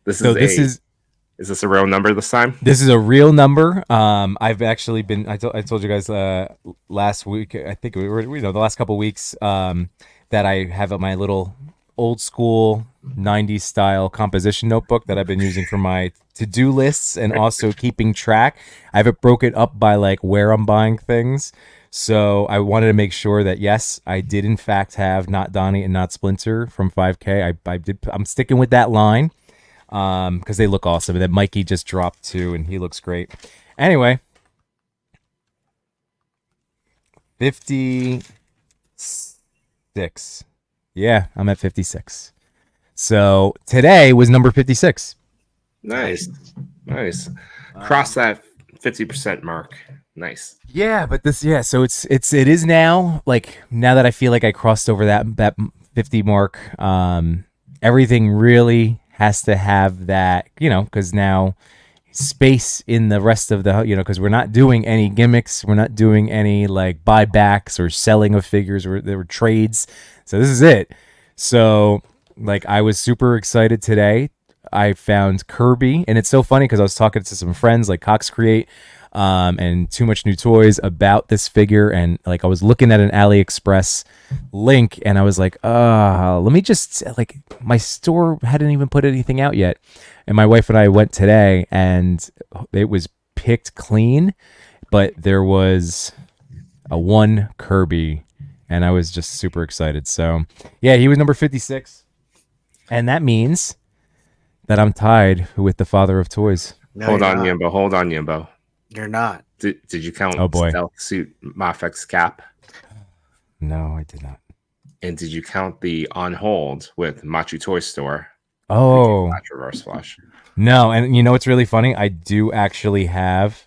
Is this a real number this time? This is a real number. I've actually been. I told you guys last week. I think we were the last couple of weeks that I have my little old school 90s style composition notebook that I've been using for my to-do lists and also keeping track. I have it broken up by like where I'm buying things. So I wanted to make sure that yes, I did in fact have Not Donnie and Not Splinter from 5K. I'm sticking with that line because they look awesome. And then Mikey just dropped too, and he looks great. Anyway, 56. Yeah, I'm at 56. So today was number 56. Nice. Cross that 50% mark. Nice. Yeah, but so it is now, like, now that I feel like I crossed over that 50 mark, everything really has to have that, because now space in the rest of the, because we're not doing any gimmicks, we're not doing any like buybacks or selling of figures, or there were trades. So this is it. So like I was super excited today. I found Kirby, and it's so funny because I was talking to some friends like Cox Create and Too Much New Toys about this figure, and like I was looking at an AliExpress link, and I was like, let me just, like, my store hadn't even put anything out yet, and my wife and I went today, and it was picked clean, but there was a one Kirby, and I was just super excited. So yeah, he was number 56, and that means that I'm tied with the father of toys. No, Hold you're on, not. Yimbo. Hold on, Yimbo. You're not. Did you count Oh, boy. Stealth Suit Mafek's cap? No, I did not. And did you count the On Hold with Machu Toy Store? Oh, Match Reverse Flash. no. And you know what's really funny? I do actually have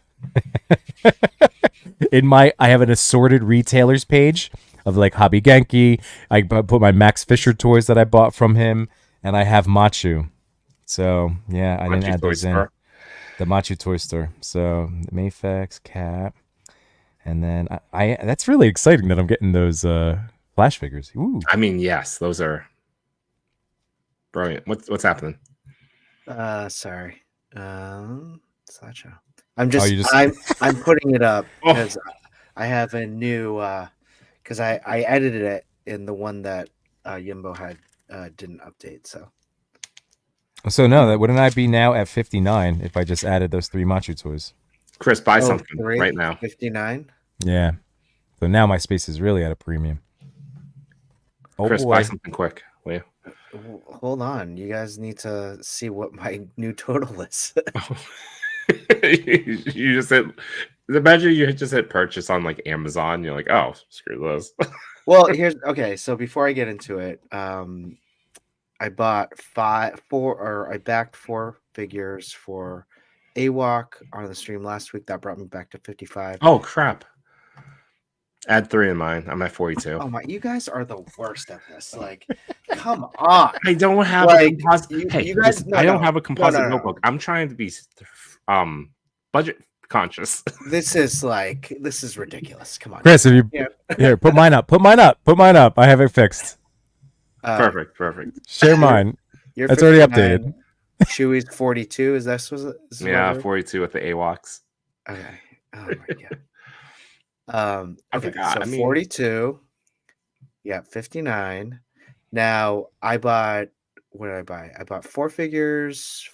I have an assorted retailers page of like Hobby Genki. I put my Max Fisher toys that I bought from him, and I have Machu. So yeah, I didn't Machu add Toy those in. Store. The Machu Toy Store. So Mayfax cap, and then I that's really exciting that I'm getting those Flash figures. Ooh. I mean, yes, those are brilliant. What's happening? Sorry. Slideshow. I'm just, you just- I'm putting it up Oh. because I have a new because I edited it in the one that Yimbo had didn't update. So no, that wouldn't I be now at 59 if I just added those 3 Machu toys? Chris, buy something 3, right now. 59. Yeah. So now my space is really at a premium. Oh, Chris, boy. buy something quick. Will you? Hold on, you guys need to see what my new total is. You just hit. Imagine you just hit purchase on like Amazon. You're like, oh, screw this. Well, here's okay. So before I get into it, I bought I backed 4 figures for AWOC on the stream last week. That brought me back to 55. Oh crap! Add 3 in mine. I'm at 42. Oh my! You guys are the worst at this. Like, come on. I don't have Like, a composite. you Hey, guys- listen, no, I don't no. have a composite No. notebook. I'm trying to be budget conscious. This is ridiculous. Come on, Chris, if you Yeah. here, put mine up. Put mine up. I have it fixed. Perfect. Share mine. You're That's already 59. updated. Chewy's 42. Is that Yeah, 42 with the AWOCs. Okay. Oh my god. I Okay, forgot. so I mean- 42. Yeah, 59. Now I bought. What did I buy? I bought 4 figures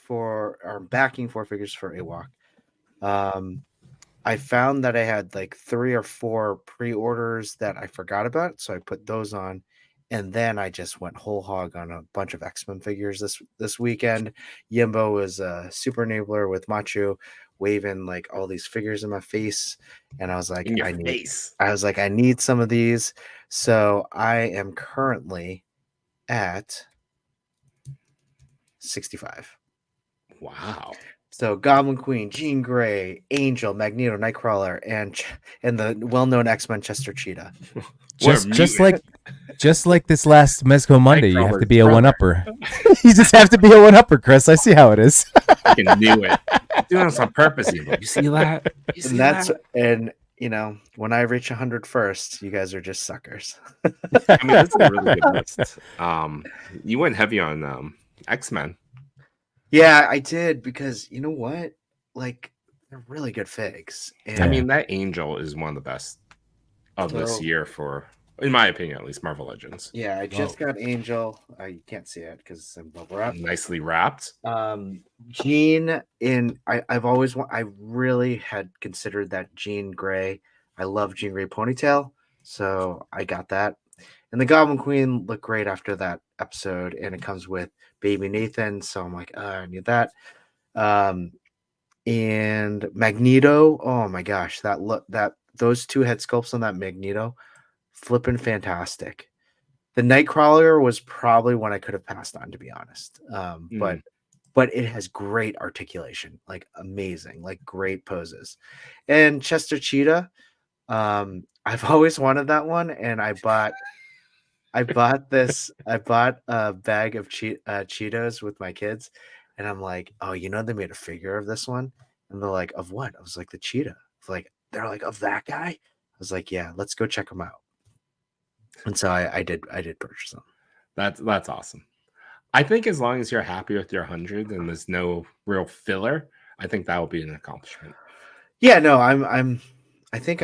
backing 4 figures for AWOC. I found that I had like 3 or 4 pre-orders that I forgot about, so I put those on, and then I just went whole hog on a bunch of X-Men figures this weekend. Yimbo was a super enabler with Machu, waving like all these figures in my face, and I was like, In your I need some of these. So I am currently at 65. Wow. So Goblin Queen, Jean Grey, Angel, Magneto, Nightcrawler, and the well-known X-Men Chester Cheetah. Just like this last Mezco Monday, you have to Nightcrawler's be a brother. one-upper. You just have to be a one-upper, Chris. I see how it is. I knew it. Doing this on purpose. You see that? You see And that's that? and you know, when I reach 100 first, you guys are just suckers. I mean, that's a really good list. You went heavy on X-Men. Yeah, I did because you know what? Like they're really good figs. And I mean, that Angel is one of the best of this So- year for, in my opinion, at least Marvel Legends. yeah, I just got Angel. You can't see it because I'm over up. Nicely wrapped. Jean I really had considered that Jean Grey. I love Jean Grey ponytail, so I got that. And the Goblin Queen looked great after that episode, and it comes with baby Nathan, so I'm like, I need that. And Magneto, oh my gosh, those 2 head sculpts on that Magneto, flipping fantastic. The Nightcrawler was probably one I could have passed on, to be honest. But but it has great articulation, like amazing, like great poses. And Chester Cheetah, I've always wanted that one, and I bought a bag of Cheetos with my kids, and I'm like, oh, they made a figure of this one, and they're like, of what? I was like, the cheetah. They're like, of that guy. I was like, yeah, let's go check them out. And so I did purchase them. That's awesome. I think as long as you're happy with your 100 and there's no real filler, I think that will be an accomplishment. Yeah, no, I think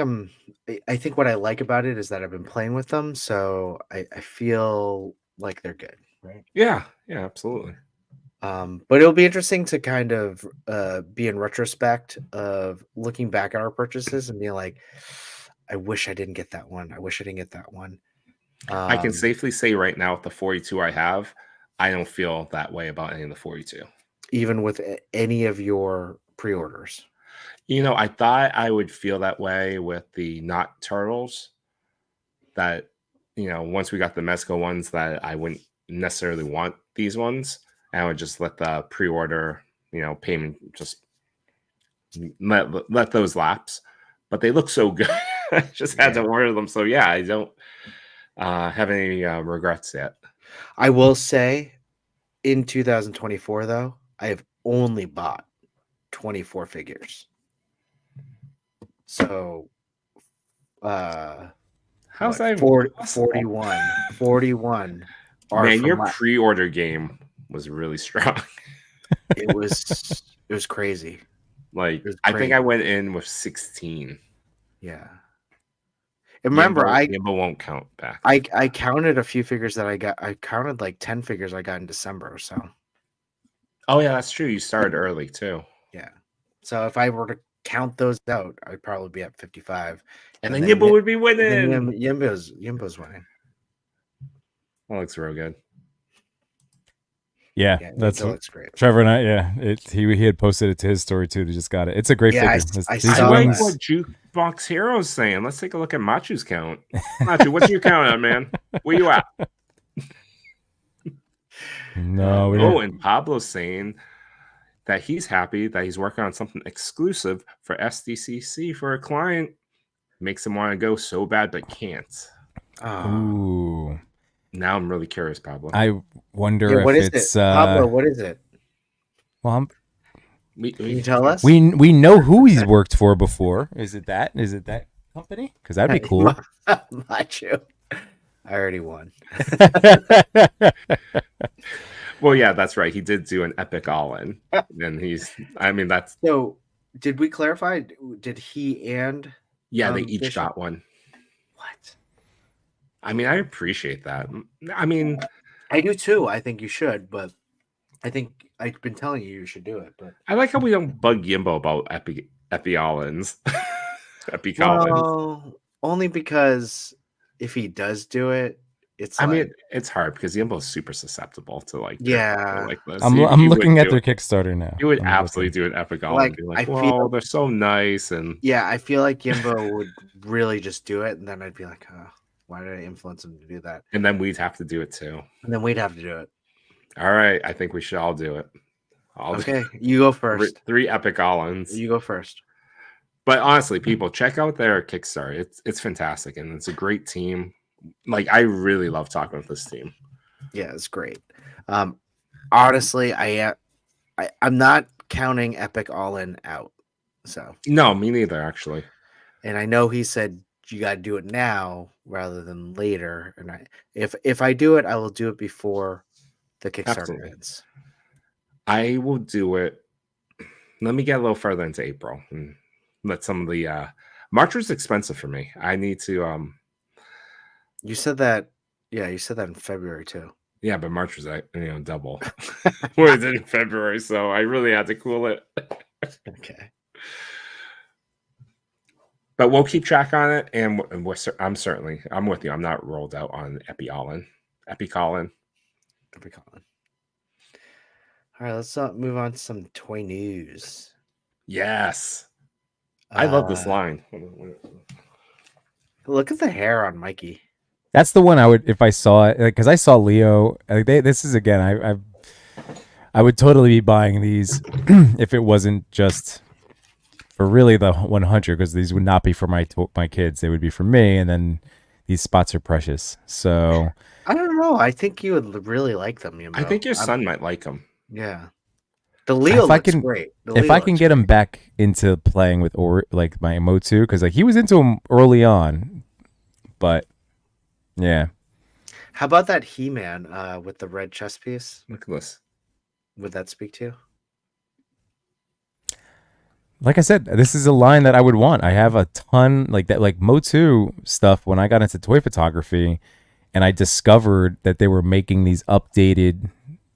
what I like about it is that I've been playing with them, so I feel like they're good, right? Yeah, absolutely. But it'll be interesting to kind of be in retrospect of looking back at our purchases and being like, I wish I didn't get that one. I wish I didn't get that one. I can safely say right now with the 42 I have, I don't feel that way about any of the 42. Even with any of your pre-orders. I thought I would feel that way with the not turtles. That, once we got the Mezco ones, that I wouldn't necessarily want these ones. And I would just let the pre-order, payment just let those lapse. But they look so good. I just had to order them. So yeah, I don't have any regrets yet. I will say, in 2024, though, I have only bought 24 figures. So, how's that? 41. Man, your pre-order game was really strong. It was crazy. Like, I think I went in with 16. Yeah. And remember, Yimbo won't count back. I counted a few figures that I got. I counted like 10 figures I got in December. So. Oh yeah, that's true. You started early too. Yeah. So if I were to count those out, I'd probably be at 55. And then Yimbo would be winning. Yimbo's winning. That looks real good. Yeah, that looks great. Trevor and I, he had posted it to his story too. He just got it. It's a great figure. I like what Jukebox Hero's saying. Let's take a look at Machu's count. Machu, what's your count on, man? Where you at? No. And Pablo's saying that he's happy that he's working on something exclusive for SDCC for a client. Makes him want to go so bad but can't. Ooh. Now I'm really curious, Pablo. I wonder if it's Pablo. What is it? Well, can you tell us? We know who he's worked for before. Is it that company? Because that'd be cool. Machu. I already won. Well, yeah, that's right. He did do an epic all-in, and that's. So, did we clarify? Did he and? Yeah, they each got one. What? I appreciate that. I do too. I think you should, but I think I've been telling you should do it. But I like how we don't bug Yimbo about epi all-ins. Epic all-ins. Well, only because if he does do it, it's. It's hard because Yimbo's super susceptible to like this. I'm looking at their Kickstarter now. You would absolutely do an epic all-in. Be like, well, they're so nice, and yeah, I feel like Yimbo would really just do it, and then I'd be like, oh. Why did I influence him to do that? And then we'd have to do it too. And then we'd have to do it. All right. I think we should all do it. You go first. Three epic all-ins. You go first. But honestly, people, check out their Kickstarter. It's fantastic. And it's a great team. Like, I really love talking with this team. Yeah, it's great. Honestly, I'm not counting epic all-in out. So no, me neither, actually. And I know he said you got to do it now rather than later. And if I do it, I will do it before the Kickstarter ends. I will do it. Let me get a little further into April and let some of the March was expensive for me. I need to. You said that. Yeah, you said that in February too. Yeah, but March was double what I did in February, so I really had to cool it. Okay. But we'll keep track on it, and I'm with you. I'm not rolled out on Epic all-in. All right, let's move on to some toy news. Yes, I love this line. Look at the hair on Mikey. That's the one I would if I saw it, because I saw Leo. This is again. I would totally be buying these if it wasn't just for really the 100, because these would not be for my kids. They would be for me, and then these spots are precious. So I don't know. I think you would really like them. You know? I think your son might like them. Yeah. The Leo If I looks can- great. if I can get him back into playing with like my Motu, because like he was into them early on, but yeah. How about that He-Man with the red chest piece? Look at this. Would that speak to you? Like I said, this is a line that I would want. I have a ton like that, like Motu stuff. When I got into toy photography, and I discovered that they were making these updated,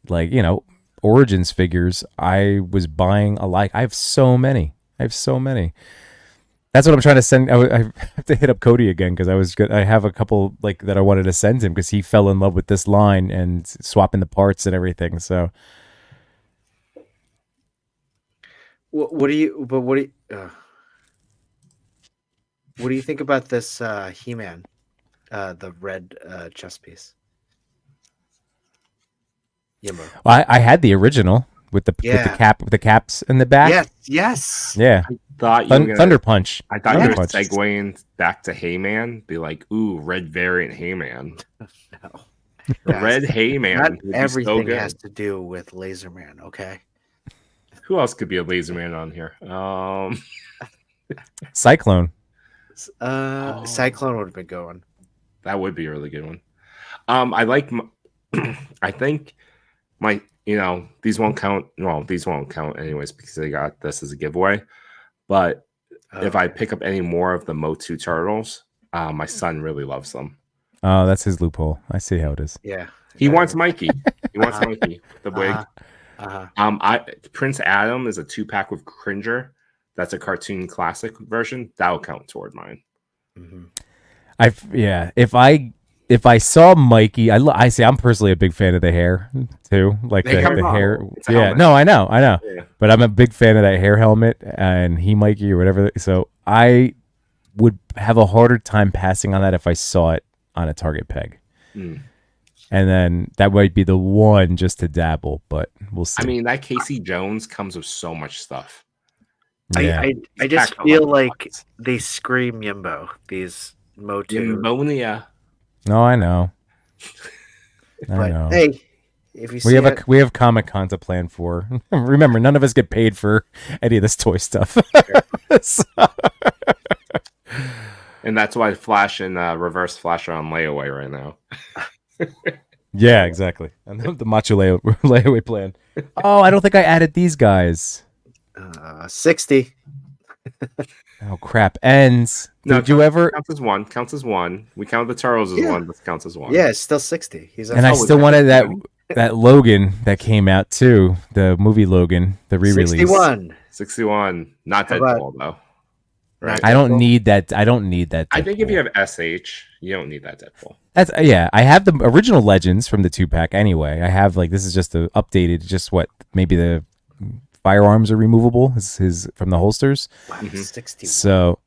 like, you know, Origins figures, I was buying a like. I have so many. That's what I'm trying to send. I have to hit up Cody again because I have a couple like that I wanted to send him because he fell in love with this line and swapping the parts and everything. So. What do you think about this He-Man, the red chest piece? Yimbo. I had the original with the caps in the back. Yes. Yeah. Thought you were gonna, Thunder Punch. I thought Thunder you were Punch. segueing back to Heyman. Be like, ooh, red variant Heyman. No. Red Heyman. Not would be everything so has to do with Laser Man, okay? Who else could be a laser man on here? Cyclone. Cyclone would have been going. That would be a really good one. I like. I think my. These won't count. Well, these won't count anyways because they got this as a giveaway. But if I pick up any more of the Motu turtles, my son really loves them. Oh, that's his loophole. I see how it is. Yeah. He wants Mikey. He wants Mikey. The wig. Prince Adam is a 2-pack with Cringer. That's a cartoon classic version. That'll count toward mine. Mm-hmm. If I saw Mikey, I say I'm personally a big fan of the hair too, like the hair. Yeah, no, I know. Yeah. But I'm a big fan of that hair helmet and Mikey or whatever. So I would have a harder time passing on that if I saw it on a Target peg. Mm. And then that might be the one just to dabble, but we'll see. I mean, that Casey Jones comes with so much stuff. Yeah. I just feel like they scream Yimbo, these Motu. Yimbonia. No, I know. But hey, if you see we have Comic-Con to plan for. Remember, none of us get paid for any of this toy stuff. And that's why Flash and Reverse Flash are on layaway right now. Yeah, exactly. And the macho layaway plan. Oh, I don't think I added these guys. 60. Oh crap! Ends. Did you ever? Counts as one. We count the turtles as one, but counts as one. Yeah, it's still 60. And I still wanted that Logan that came out too. The movie Logan, the re-release. 61. Not Deadpool though. Right. I don't need that. I don't need that. Deadpool. I think if you have SH, you don't need that Deadpool. That's I have the original Legends from the 2-pack anyway. I have this is just a updated. Just what maybe the firearms are removable. His from the holsters. Wow, 60. So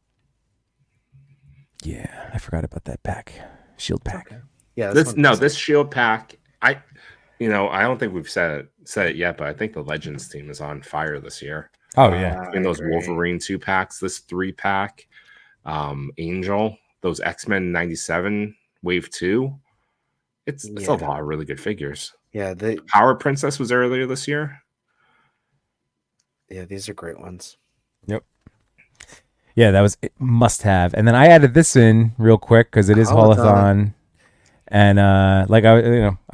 yeah, I forgot about that pack. Shield pack. Okay. Yeah. This shield pack. I don't think we've said it yet, but I think the Legends team is on fire this year. Oh yeah, in those Wolverine 2-packs, this 3-pack, Angel, those X-Men 97 Wave 2. It's a lot of really good figures. Yeah, the Power Princess was earlier this year. Yeah, these are great ones. Yep. Yeah, that was must have. And then I added this in real quick because it is Holothon. And I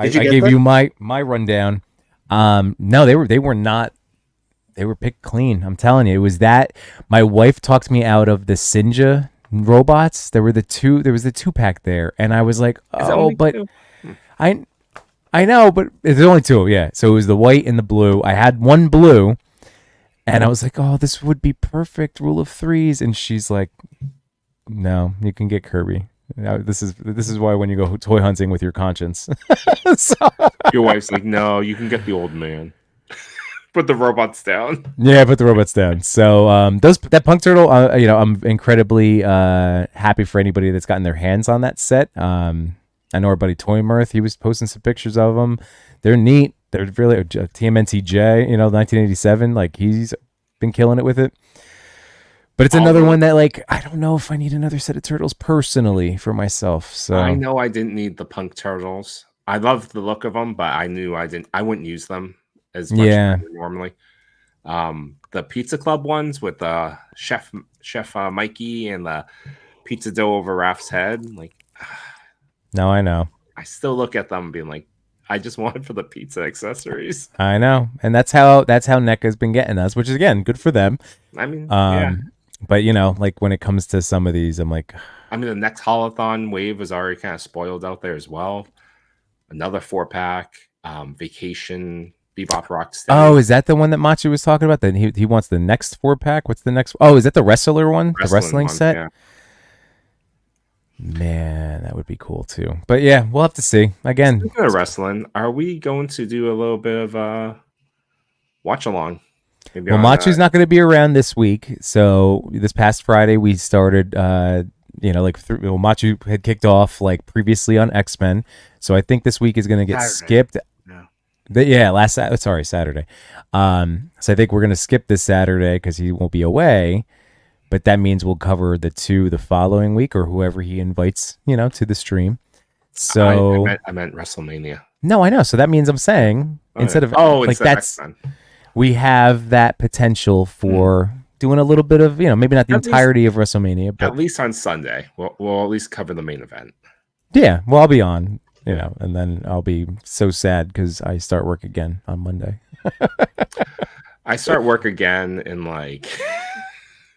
gave you my rundown. No, they were not. They were picked clean. I'm telling you, it was that. My wife talked me out of the Sinja robots. There was the 2-pack there, and I was like, oh, but I know, but there's only 2. Yeah, so it was the white and the blue. I had one blue, and I was like, oh, this would be perfect. Rule of 3s, and she's like, no, you can get Kirby. This is why when you go toy hunting with your conscience. Your wife's like, no, you can get the old man. Put the robots down. Yeah, put the robots down. So that Punk Turtle, I'm incredibly happy for anybody that's gotten their hands on that set. I know our buddy Toy Mirth, he was posting some pictures of them. They're neat. they're really TMNTJ, 1987. Like he's been killing it with it. But it's another one that like I don't know if I need another set of turtles personally for myself. So I know I didn't need the punk turtles. I love the look of them, but I knew I wouldn't use them as much as I would normally. The Pizza Club ones with Chef Mikey and the pizza dough over Raph's head. Like, no, I know. I still look at them being like, I just want it for the pizza accessories. I know, and that's how NECA's been getting us, which is again good for them. I mean, yeah. But like when it comes to some of these, I'm like, I mean, the next Holothon wave is already kind of spoiled out there as well. Another 4-pack, Vacation, Bebop Rocksteady. Oh, is that the one that Machi was talking about? Then he wants the next 4-pack. What's the next? Oh, is that the wrestler one? The wrestling one, set? Yeah. Man, that would be cool too. But yeah, we'll have to see. Again, speaking of wrestling, are we going to do a little bit of watch along? Well, Machu's not going to be around this week. So this past Friday we started. Machu had kicked off like previously on X-Men. So I think this week is going to get skipped. No. Saturday. So I think we're going to skip this Saturday because he won't be away. But that means we'll cover the 2 the following week or whoever he invites, to the stream. So I meant WrestleMania. No, I know. So that means I'm saying instead of like that's X-Men. We have that potential for doing a little bit of, maybe not the entirety of WrestleMania, but at least on Sunday, we'll at least cover the main event. Yeah, well, I'll be on, and then I'll be so sad because I start work again on Monday. I start work again in like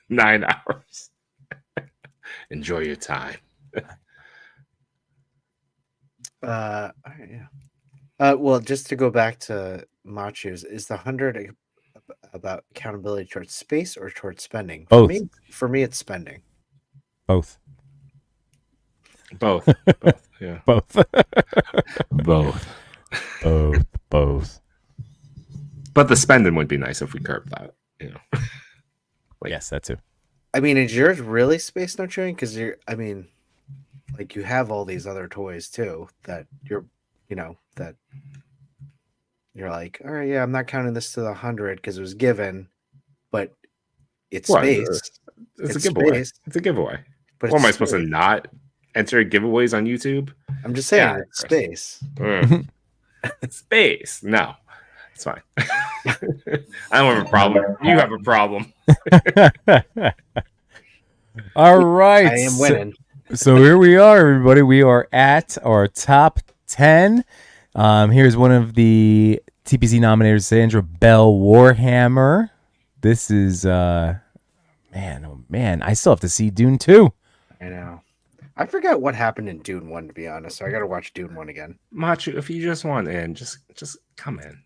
9 hours. Enjoy your time. Well, just to go back to Machu's, is the 100 about accountability towards space or towards spending? Both. For me, it's spending. Both. Yeah. Both. Both. But the spending would be nice if we curb that. Yes, that too. I mean, is yours really space no chewing? Because you have all these other toys too that that you're like, all right, yeah, I'm not counting this to the 100 because it was given, but it's space. It's a giveaway. Space. It's a giveaway. But what am I supposed to not enter giveaways on YouTube? I'm just saying, it's space. Space. No, it's fine. I don't have a problem. You have a problem. All right. I am winning. So here we are, everybody. We are at our top 10. Here's one of the TPC nominators, Sandra Bell Warhammer. This is, man, I still have to see Dune 2. I know. I forgot what happened in Dune 1, to be honest. So I got to watch Dune 1 again. Machu, if you just want in, just come in.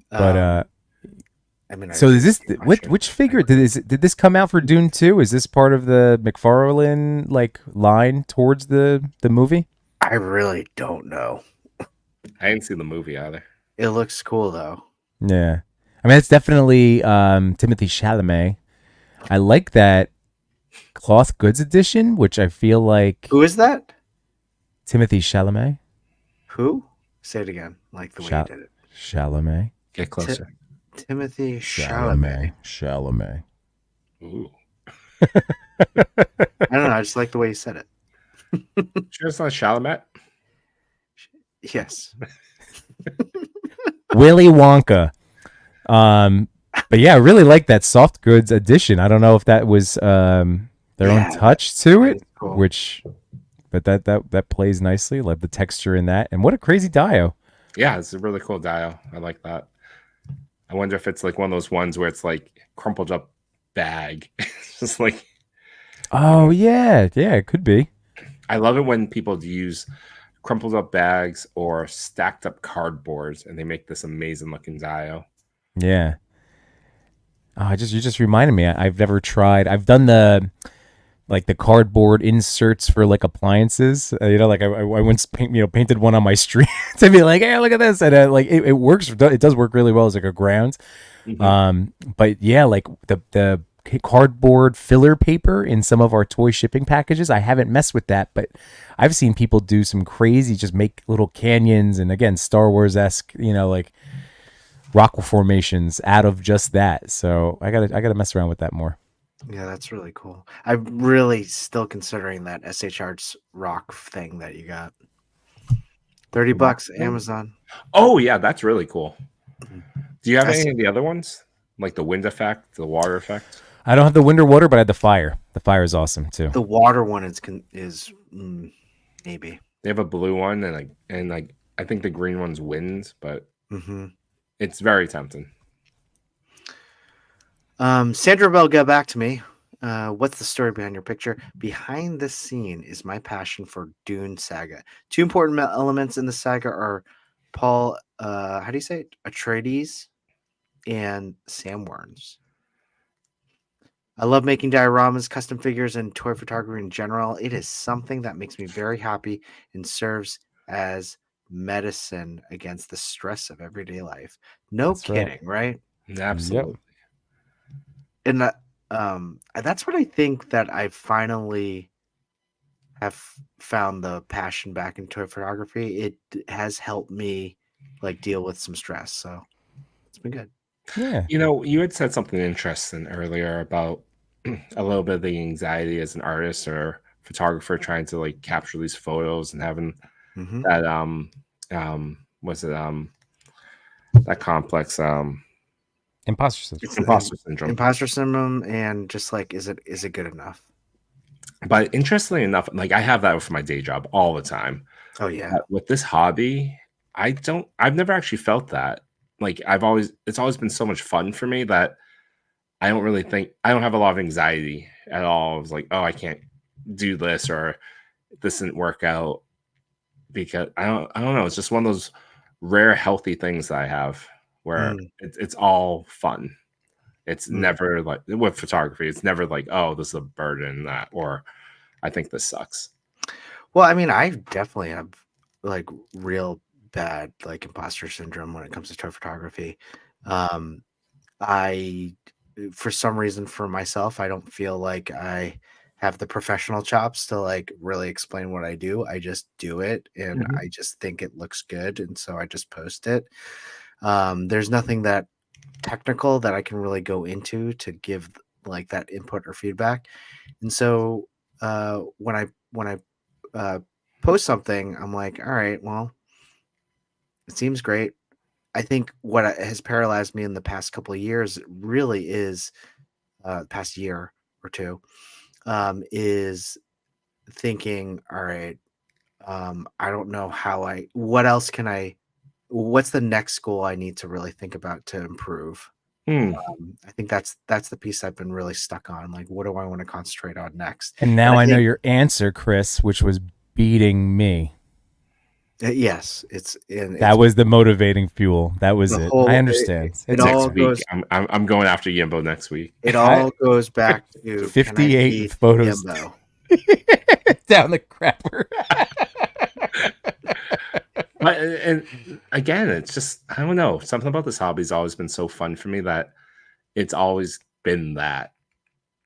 But so is this which figure did this come out for Dune 2? Is this part of the McFarlane line towards the movie? I really don't know. I didn't see the movie either. It looks cool though. Yeah, I mean it's definitely Timothy Chalamet. I like that cloth goods edition, which I feel like. Who is that? Timothy Chalamet. Who? Say it again, like the way you did it. Chalamet. Get closer. Timothy Chalamet. Chalamet. Ooh. I don't know. I just like the way you said it. Sure, it's not Chalamet. Yes. Willy Wonka. But yeah, I really like that soft goods edition. I don't know if that was their own touch to it, cool. But that plays nicely. Like the texture in that, and what a crazy dio. Yeah, it's a really cool dio. I like that. I wonder if it's like one of those ones where it's like crumpled up bag. It's just like, oh yeah, it could be. I love it when people use crumpled up bags or stacked up cardboards, and they make this amazing looking dio. Yeah. Oh, you just reminded me. I've never tried. I've done the cardboard inserts for appliances. I once painted one on my street to be like, hey, look at this, and it works. It does work really well as a ground. Mm-hmm. But yeah, the cardboard filler paper in some of our toy shipping packages. I haven't messed with that, but I've seen people do some crazy, just make little canyons and again Star Wars-esque, like rock formations out of just that. So I gotta mess around with that more. Yeah, that's really cool. I'm really still considering that SH Arts rock thing that you got. $30 Amazon. Oh yeah, that's really cool. Do you have That's- any of the other ones, like the wind effect, the water effect? I don't have the wind or water, but I had the fire. The fire is awesome too. The water one is maybe. They have a blue one and I think the green one's wind, but Mm-hmm. it's very tempting. Sandra Bell got back to me. What's the story behind your picture? Behind this scene is my passion for Dune Saga. Two important elements in the saga are Paul, how do you say it? Atreides and Sam Wern's. I love making dioramas, custom figures, and toy photography in general. It is something that makes me very happy and serves as medicine against the stress of everyday life. No That's right. kidding, right? Absolutely. And that's what I think that I finally have found the passion back in toy photography. It has helped me deal with some stress, so it's been good. Yeah. You had said something interesting earlier about a little bit of the anxiety as an artist or photographer trying to capture these photos and having Mm-hmm. that was it that complex Imposter syndrome. imposter syndrome. Imposter syndrome, and just is it good enough? But interestingly enough, I have that with my day job all the time. Oh yeah, But with this hobby, I've never actually felt that. It's always been so much fun for me that I don't really think I don't have a lot of anxiety at all. It's like, oh, I can't do this or this didn't work out because I don't know. It's just one of those rare healthy things that I have where it's all fun. It's never with photography. It's never oh, this is a burden that, or I think this sucks. well, I mean, I definitely have real bad imposter syndrome when it comes to toy photography. I for some reason for myself, I don't feel like I have the professional chops to really explain what I do. I just do it and I just think it looks good, and so I just post it. There's nothing that technical that I can really go into to give that input or feedback. And so when I post something, I'm like, all right, well, it seems great. I think what has paralyzed me in the past couple of years really is past year or two is thinking, all right, I don't know what's the next goal I need to really think about to improve. I think that's the piece I've been really stuck on. What do I want to concentrate on next? And now I know your answer, Chris, which was beating me. Yes, that was the motivating fuel. That was it. I understand. It all next week. goes. I'm going after Yimbo next week. It all goes back to 58 photos down the crapper. And again, it's just I don't know. Something about this hobby has always been so fun for me that it's always been that.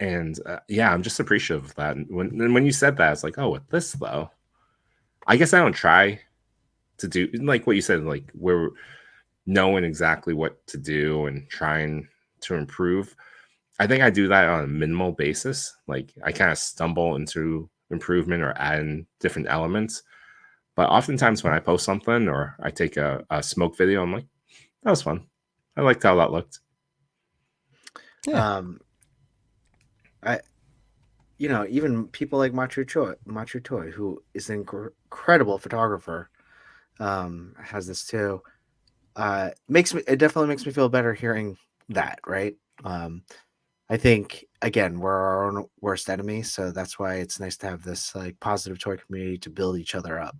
And yeah, I'm just appreciative of that. And when you said that, it's like, oh, with this though, I guess I don't try to do what you said, we're knowing exactly what to do and trying to improve. I think I do that on a minimal basis. I kind of stumble into improvement or add in different elements. But oftentimes when I post something or I take a smoke video, I'm like, that was fun. I liked how that looked. Yeah. Even people like Machu Toy, who is an incredible photographer, has this too. It definitely makes me feel better hearing that, right? I think again, we're our own worst enemy, so that's why it's nice to have this positive toy community to build each other up.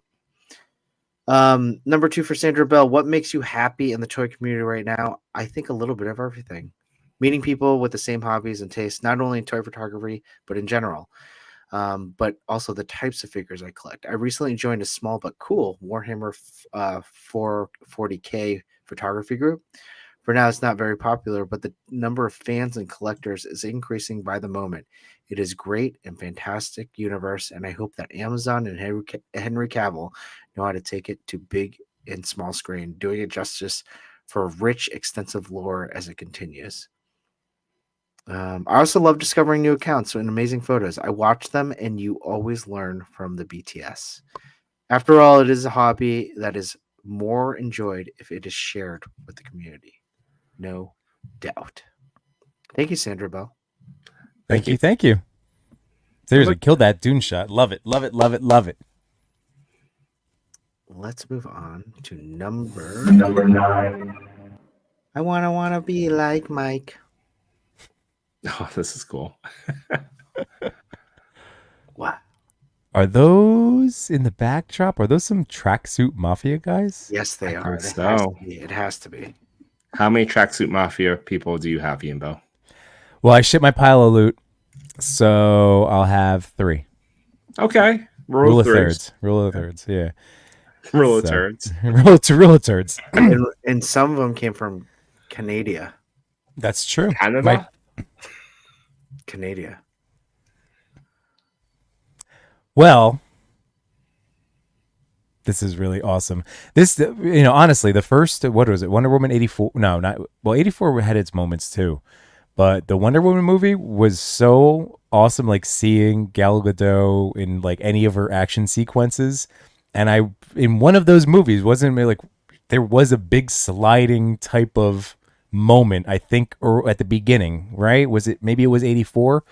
Number 2 for Sandra Bell, what makes you happy in the toy community right now? I think a little bit of everything. Meeting people with the same hobbies and tastes, not only in toy photography, but in general. But also the types of figures I collect. I recently joined a small but cool Warhammer 440K photography group. For now, it's not very popular, but the number of fans and collectors is increasing by the moment. It is great and fantastic universe, and I hope that Amazon and Henry Cavill know how to take it to big and small screen, doing it justice for rich, extensive lore as it continues. I also love discovering new accounts and amazing photos. I watch them, and you always learn from the BTS. After all, it is a hobby that is more enjoyed if it is shared with the community. No doubt. Thank you, Sandra Bell. Thank you. Seriously, killed that Dune shot. Love it. Love it. Let's move on to number 9. I wanna be like Mike. Oh, this is cool. What? Are those in the backdrop? Are those some tracksuit mafia guys? Yes, they are. think so. It has to be. How many tracksuit mafia people do you have, Yimbo? Well, I shipped my pile of loot, so I'll have 3. Okay. Rule of thirds. thirds. Yeah. Rule of So- turds. Rule of turds. And some of them came from Canada. That's true. Canada? Canada. Well, this is really awesome. This, honestly, the first, what was it? Wonder Woman 84? No, not, well, 84 had its moments too. But the Wonder Woman movie was so awesome, like seeing Gal Gadot in like any of her action sequences. And in one of those movies, wasn't it like there was a big sliding type of moment, I think, or at the beginning, right? Maybe it was 84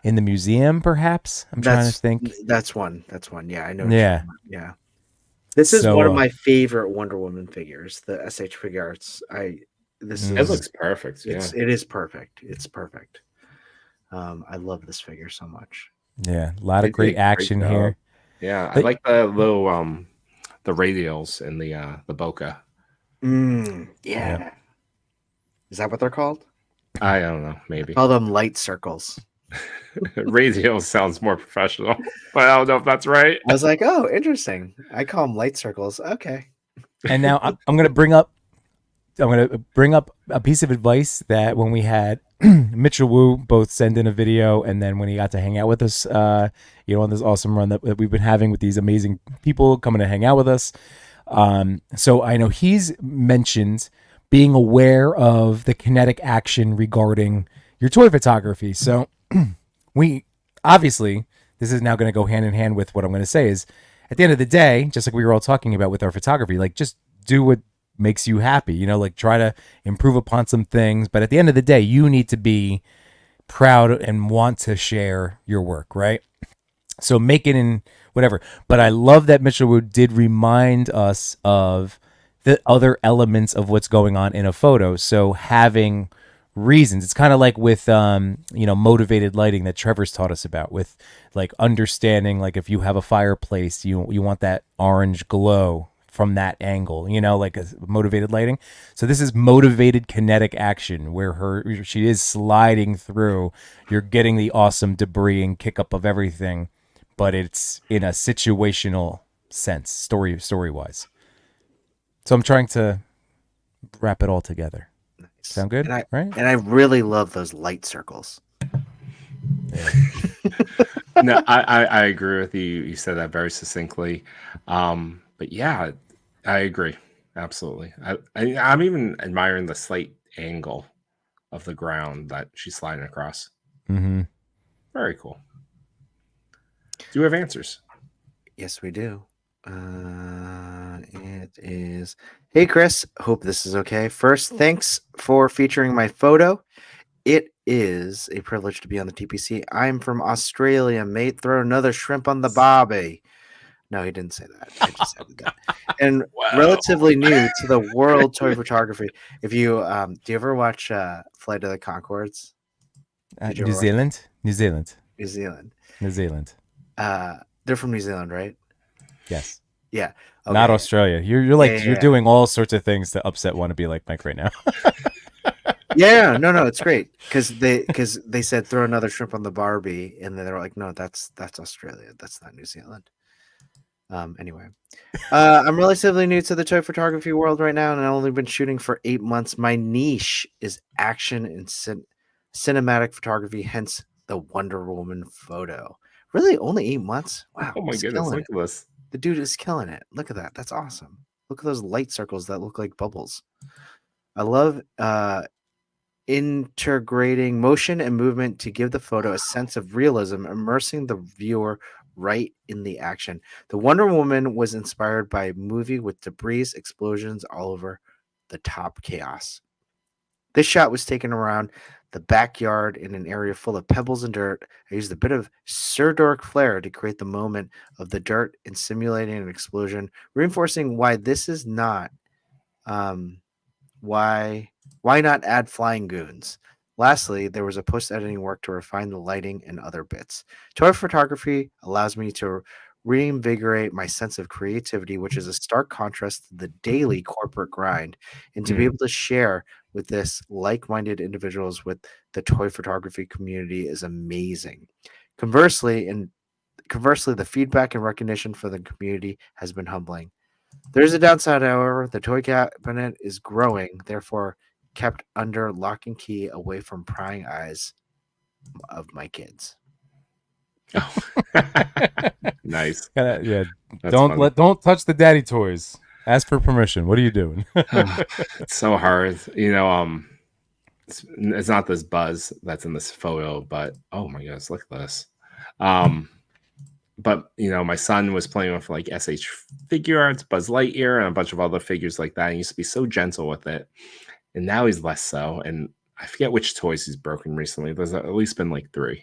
in the museum, perhaps? I'm trying to think. That's one. Yeah, I know. Yeah. Yeah. This is So, one of my favorite Wonder Woman figures, the SH Figure Arts. It looks perfect. Yeah. It is perfect. It's perfect. I love this figure so much. Yeah, a lot of They did great a great action job. here. Yeah, I like the little the radials and the bokeh. Yeah. Yeah. Is that what they're called? I don't know, maybe. Call them light circles. Radials sounds more professional, but I don't know if that's right. I was like, oh, interesting. I call them light circles. Okay. And now I'm going to bring up a piece of advice that when we had Mitchell Wu both send in a video, and then when he got to hang out with us, on this awesome run that we've been having with these amazing people coming to hang out with us. So I know he's mentioned being aware of the kinetic action regarding your toy photography. So we obviously, this is now going to go hand in hand with what I'm going to say is, at the end of the day, just like we were all talking about with our photography, like just do what makes you happy, like try to improve upon some things. But at the end of the day, you need to be proud and want to share your work, right? So make it in whatever. But I love that Mitchell Wood did remind us of the other elements of what's going on in a photo. So having reasons, it's kind of like with motivated lighting that Trevor's taught us about, with like understanding, like if you have a fireplace, you want that orange glow from that angle, like a motivated lighting. So this is motivated kinetic action where she is sliding through. You're getting the awesome debris and kick up of everything, but it's in a situational sense, story wise. So I'm trying to wrap it all together. Nice. Sound good? Right? And I really love those light circles. No, I agree with you. You said that very succinctly. But yeah, I agree. Absolutely. I'm even admiring the slight angle of the ground that she's sliding across. Mm-hmm. Very cool. Do you have answers? Yes, we do. It is. Hey, Chris. Hope this is okay. First, thanks for featuring my photo. It is a privilege to be on the TPC. I'm from Australia, mate. Throw another shrimp on the barbie. No, he didn't say that. I just said that. And relatively new to the world toy photography. If you do you ever watch Flight of the Conchords? New Zealand. New Zealand. They're from New Zealand, right? Yes. Yeah. Okay. Not Australia. You're like Yeah. You're doing all sorts of things to upset want to be like Mike right now. Yeah, no, it's great because they said throw another shrimp on the Barbie, and then they were like, no, that's Australia, that's not New Zealand. Anyway, I'm relatively new to the toy photography world right now, and I've only been shooting for 8 months. My niche is action and cinematic photography, hence the Wonder Woman photo. Really, only 8 months? Wow, Oh my he's goodness, killing look it. at this. The dude is killing it. Look at that. That's awesome. Look at those light circles that look like bubbles. I love integrating motion and movement to give the photo a sense of realism, immersing the viewer right in the action. The Wonder Woman was inspired by a movie with debris, explosions all over the top, chaos. This shot was taken around the backyard in an area full of pebbles and dirt. I used a bit of Sir Dork flair to create the moment of the dirt and simulating an explosion, reinforcing why this is not why not add flying goons? Lastly, there was a post-editing work to refine the lighting and other bits. Toy photography allows me to reinvigorate my sense of creativity, which is a stark contrast to the daily corporate grind, and to be able to share with this like-minded individuals with the toy photography community is amazing. Conversely, the feedback and recognition for the community has been humbling. There's a downside, however. The toy cabinet is growing, therefore kept under lock and key away from prying eyes of my kids. Oh. Nice. Yeah. That's funny. Don't touch the daddy toys. Ask for permission. What are you doing? It's so hard. It's not this Buzz that's in this photo, but oh my goodness, look at this. But my son was playing with like SH Figure Arts, Buzz Lightyear, and a bunch of other figures like that. He used to be so gentle with it, and now he's less so. And I forget which toys he's broken recently. There's at least been like 3.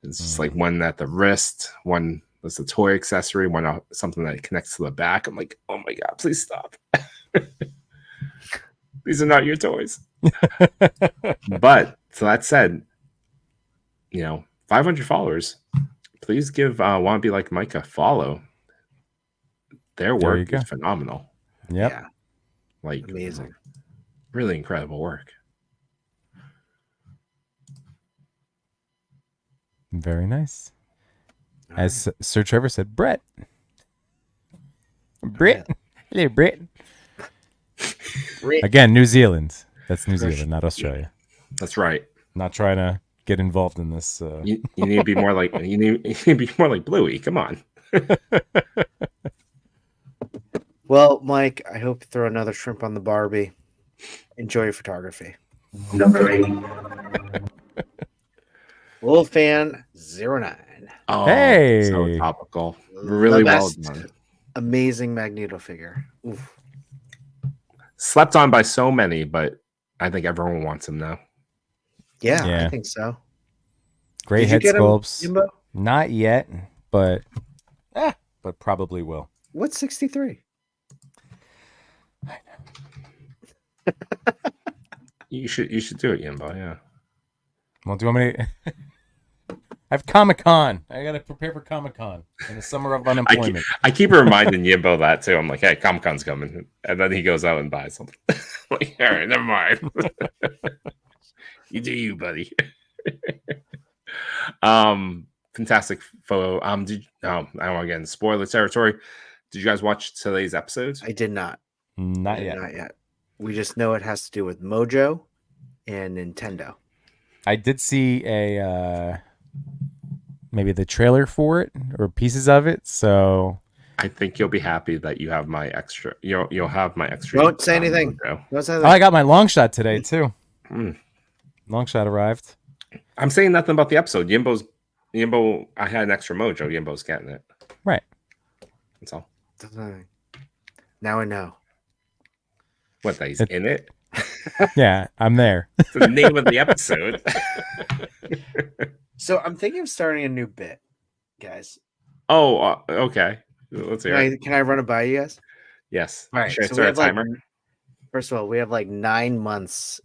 It's just like one at the wrist, one that's a toy accessory, one something that connects to the back. I'm like, oh my god, please stop. These are not your toys. But so that said, 500 followers. Please give Want to Be Like Mike a follow. Their There you work go. is phenomenal. Yep. Yeah, Like amazing. really incredible work. Very nice. As Sir Trevor said, Brett. Hello, Brett. Again, New Zealand. That's New Zealand, not Australia. That's right. Not trying to get involved in this. You need to be more like you need to be more like Bluey. Come on. Well, Mike, I hope you throw another shrimp on the Barbie. Enjoy your photography. Number 8. Wolfan09. Oh, Hey. so topical. Really The well best done. Amazing Magneto figure. Oof. Slept on by so many, but I think everyone wants him now. Yeah, Yeah. I think so. Great Did you head get him, sculpts. Jimbo? Not yet, but probably will. What's 63? You should do it, Yimbo. Yeah. Well, do you want me to... I have Comic-Con. I got to prepare for Comic-Con in the summer of unemployment. I keep reminding Yimbo that too. I'm like, hey, Comic-Con's coming, and then he goes out and buys something. Like, all right, never mind. You do you, buddy. Fantastic photo. I don't want to get in spoiler territory. Did you guys watch today's episode? I did not. Not yet. Not yet. We just know it has to do with Mojo and Nintendo. I did see maybe the trailer for it or pieces of it. So I think you'll be happy that you have my extra. You'll have my extra. Don't say anything. Mojo. Don't say I that. got my long shot today too. Mm. Long shot arrived. I'm saying nothing about the episode. Yimbo. I had an extra Mojo. Yimbo's getting it. Right. That's all. Now I know. What? That he's in it. Yeah, I'm there. It's the name of the episode. So I'm thinking of starting a new bit, guys. Oh, okay. Let's hear it. Can I run it by you guys? Yes. All right. Should I So start a timer? first of all, we have like 9 months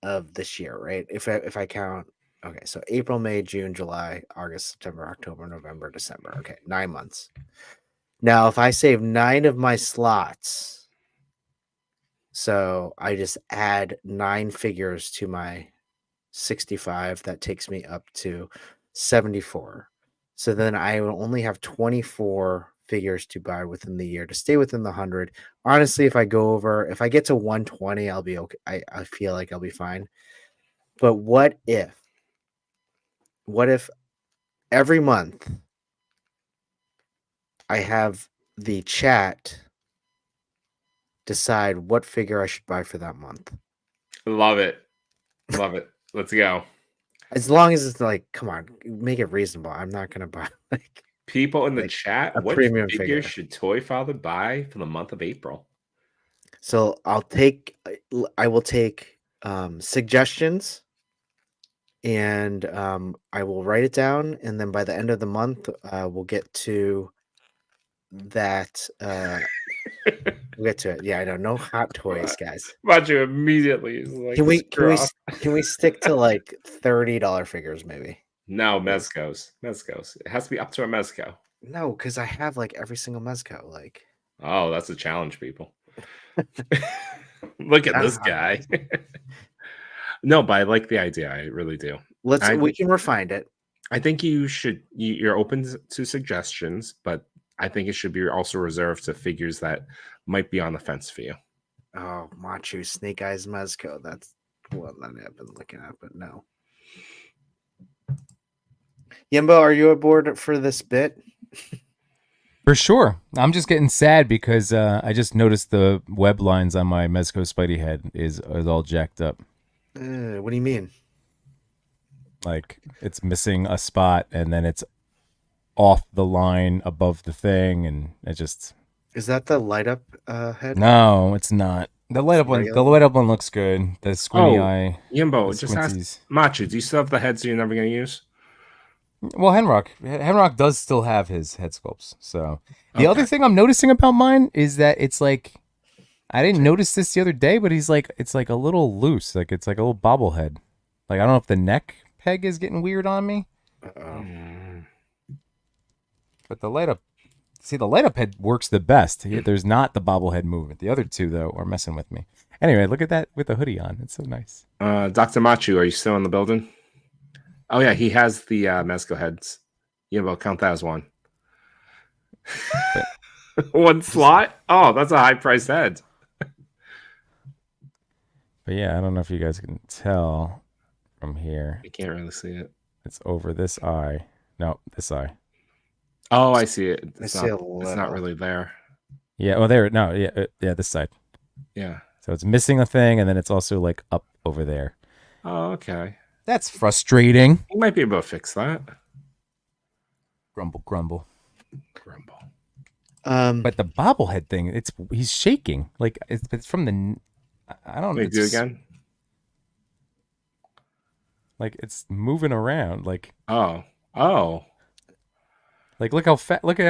of this year, right? If I count, okay, so April, May, June, July, August, September, October, November, December. Okay, 9 months. Now, if I save 9 of my slots, so I just add 9 figures to my 65, that takes me up to 74. So then I will only have 24 figures to buy within the year to stay within the 100. Honestly, if I get to 120, I'll be okay. I feel like I'll be fine. But what if every month I have the chat decide what figure I should buy for that month? Love it. Let's go. As long as it's like, come on, make it reasonable. I'm not gonna buy like People in the Like chat, a what premium figure figure. should Toy Father buy for the month of April? So I will take suggestions, and I will write it down, and then by the end of the month, we'll get to that. We'll get to it. Yeah, I know. No hot toys, guys. Macho immediately is like, Can we "Screw off." can we stick to like $30 figures maybe? No, Mezcos. It has to be up to a Mezco. No, because I have like every single Mezco. Like, Oh, that's a challenge, people. Look at this guy. No, but I like the idea. I really do. we can refine it. I think you're open to suggestions, but I think it should be also reserved to figures that might be on the fence for you. Oh, Machu Snake Eyes Mezco. That's one that I've been looking at, but no. Yimbo, are you aboard for this bit? For sure. I'm just getting sad because I just noticed the web lines on my Mezco Spidey head is all jacked up. What do you mean? Like it's missing a spot and then it's off the line above the thing, and it just. Is that the light up head? No, it's not. The light up one. The light up one looks good. The squinty eye. Yimbo, the just ask squinties. Machu, do you still have the heads you're never going to use? Well, Henrock does still have his head sculpts. So the other thing I'm noticing about mine is that it's like, I didn't notice this the other day, but it's like a little loose. Like it's like a little bobblehead. Like I don't know if the neck peg is getting weird on me. But the light up head works the best. There's not the bobblehead movement. The other two though are messing with me. Anyway, look at that with the hoodie on. It's so nice. Dr. Machu, are you still in the building? Oh yeah, he has the Mezco heads. Yimbo, count that as one. One slot? Oh, that's a high priced head. But yeah, I don't know if you guys can tell from here. You can't really see it. It's over this eye. No, this eye. Oh, I see it. It's see a it's not really there. Yeah, well, there. No, yeah, this side. Yeah. So it's missing a thing, and then it's also like up over there. Oh, okay. That's frustrating. You might be able to fix that. Grumble. But But the bobblehead thing, he's shaking. Like it's from the. I don't know. Let me do it again. Like it's moving around. Like Oh. like look how fat. Look at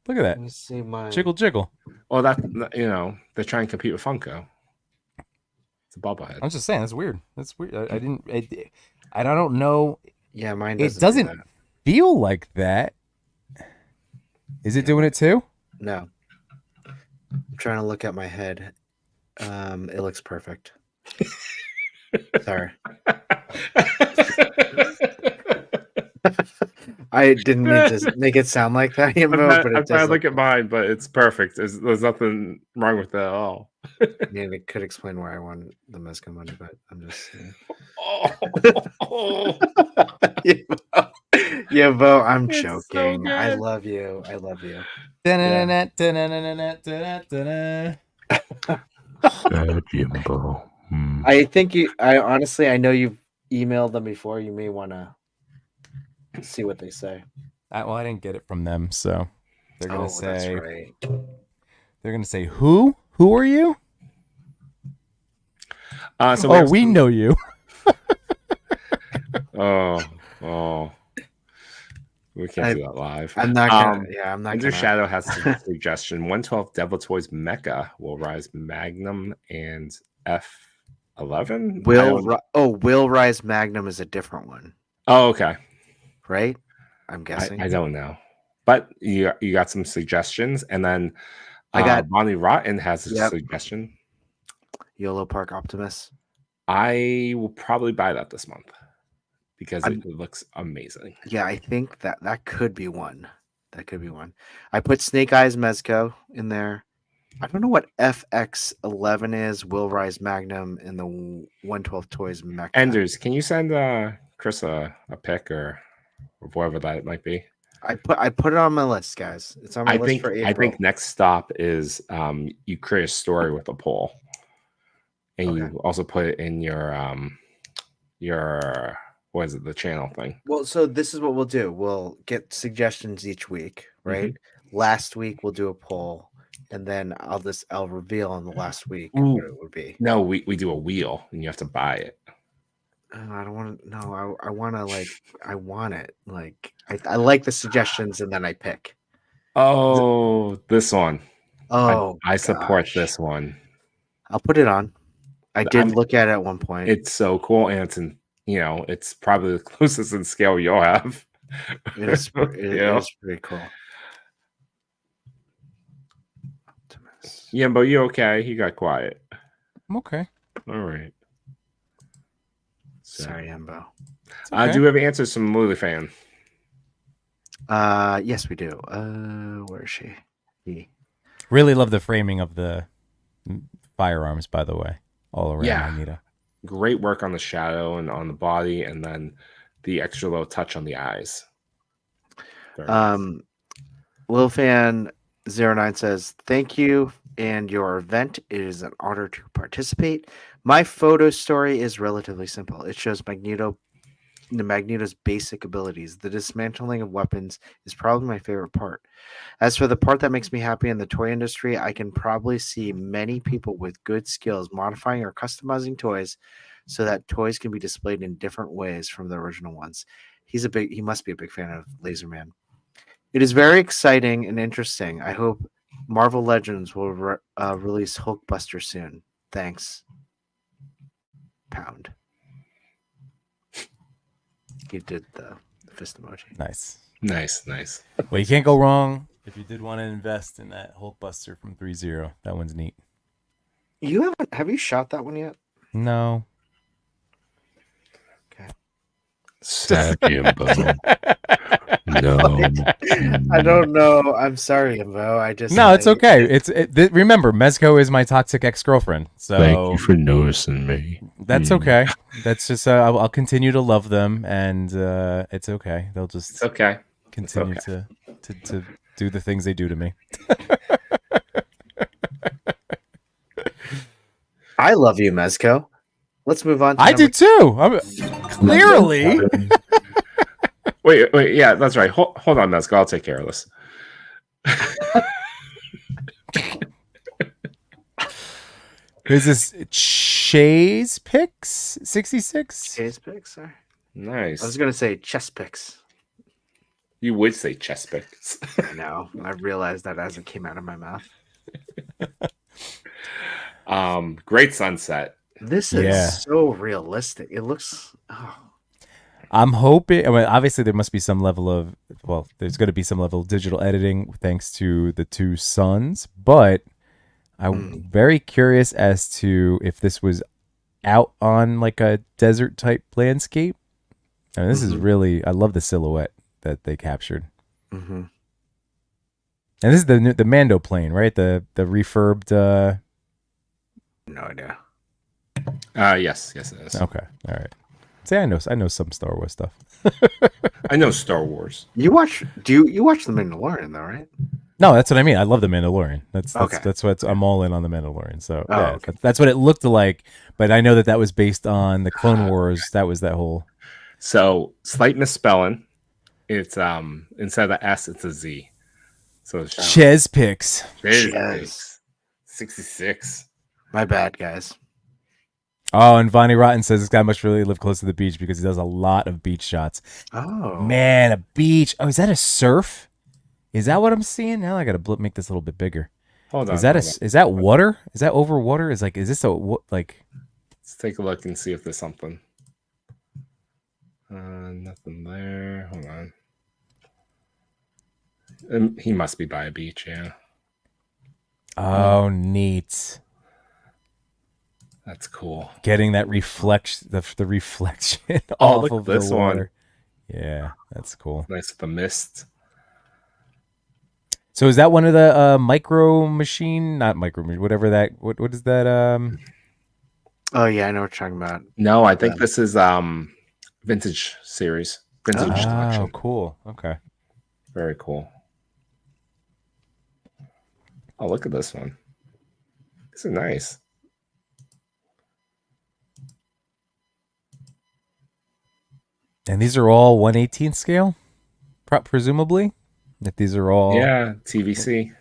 that. let me see my Jiggle. Well, they're trying to compete with Funko. It's a bobblehead. I'm just saying that's weird. That's weird. I don't know. Yeah, mine It doesn't feel like that. Is it doing it too? No. I'm trying to look at my head. It looks perfect. Sorry. I didn't mean to make it sound like that, but I'm it trying to does. look at mine, but it's perfect. There's nothing wrong with it at all. I mean, it could explain why I won the Mezco money, but I'm just yeah, Bo, I'm It's joking. so good. I love you. Jimbo. I think I know you've emailed them before. You may want to see what they say. Well, I didn't get it from them, so they're gonna say. That's right. They're gonna say who? Who are you? So we know you. Oh. We can't do that live. I'm not gonna. I'm not Andrew gonna. Shadow has a suggestion. 112 Devil Toys Mecha will rise Magnum and F11. Will Rise Magnum is a different one, Oh, okay. right? I'm guessing. I don't know, but you got some suggestions, and then I got Bonnie Rotten has a Yep. suggestion. YOLO Park Optimus. I will probably buy that this month because it looks amazing. Yeah, I think that could be one That could be one. I put Snake Eyes Mezco in there. I don't know what FX11 is. Will Rise Magnum and the 112 Toys Mech. Enders, can you send Chris a pic or whoever that might be? I put it on my list, guys. It's on my list for April. I think next stop is you create a story with a poll, and you also put it in your what is it, the channel thing. Well, so this is what we'll do. We'll get suggestions each week, right? Last week we'll do a poll, and then I'll reveal on the last week what it would be. No, we do a wheel, and you have to buy it. I don't want to. No, I want to I want it. Like I like the suggestions, and then I pick. Oh, this one. Oh, I support this one. I'll put it on. I did look at it at one point. It's so cool, and it's it's probably the closest in scale you'll have. It is pretty cool. Yeah, but you okay? You got quiet. I'm okay. All right. Sorry, Embo. Okay. Do we have answers from Lily fan? Yes, we do. Where is she? Really love the framing of the firearms, by the way, all around. Yeah. Anita. Great work on the shadow and on the body, and then the extra low touch on the eyes. Lil Fan 09 says, "Thank you and your event. It is an honor to participate. My photo story is relatively simple. It shows Magneto's basic abilities. The dismantling of weapons is probably my favorite part. As for the part that makes me happy in the toy industry, I can probably see many people with good skills modifying or customizing toys so that toys can be displayed in different ways from the original ones. He must be a big fan of Laserman. It is very exciting and interesting. I hope Marvel Legends will release Hulkbuster soon. Thanks. Pound." He did the fist emoji. Nice. Well, you can't go wrong if you did want to invest in that Hulkbuster from 3-0. That one's neat. Have you shot that one yet? No. Okay. Sad Imbo. No. I don't know. I'm sorry, Imbo. No, it's okay. Remember, Mezco is my toxic ex-girlfriend. So Thank you for noticing me. that's okay. That's just I'll continue to love them, and it's okay. They'll just It's okay. continue to do the things they do to me. I love you, Mezco. Let's move on. I do too. Clearly. Wait. Yeah, that's right. Hold on, Mezco. I'll take care of this. Who's this? Chase Picks 66. Chase picks, sir. Nice. I was gonna say chess picks. You would say chess picks. I know. I realized that as it came out of my mouth. Great sunset. This is so realistic. It looks. Oh. I'm hoping. I mean, obviously, there must be some level of. Well, there's going to be some level of digital editing thanks to the two sons. But I'm very curious as to if this was out on like a desert type landscape. I mean, this is really. I love the silhouette that they captured. Mm-hmm. And this is the Mando plane, right? The refurbed. No idea. Yes, it is. Okay, all right. See, I know some Star Wars stuff. I know Star Wars. You watch The Mandalorian though, right? No, that's what I mean. I love the Mandalorian. That's Okay. what I'm all in on the Mandalorian. So okay. that's what it looked like. But I know that was based on the Clone Wars. That was that whole. So slight misspelling. It's instead of the S, it's a Z. So it's Ches Picks. Ches. 66. My bad, guys. Oh, and Vonnie Rotten says this guy must really live close to the beach because he does a lot of beach shots. Oh Man, a beach. Oh, is that a surf? Is that what I'm seeing? Now I got to make this a little bit bigger. Hold on. Is that water? Is that over water? Is this like? Let's take a look and see if there's something. Nothing there. Hold on. He must be by a beach, yeah. Oh, neat. That's cool. Getting that reflection, the reflection Oh, off look of at this the water. one. Yeah, that's cool. Nice with the mist. So is that one of the micro machine? Not micro machine. Whatever that. What is that? Oh yeah, I know what you're talking about. No, I think this is vintage series. Vintage Oh, selection. cool. Okay. Very cool. Oh, look at this one. These are nice. And these are all 1/18 scale, presumably. That these are all. Yeah, TVC.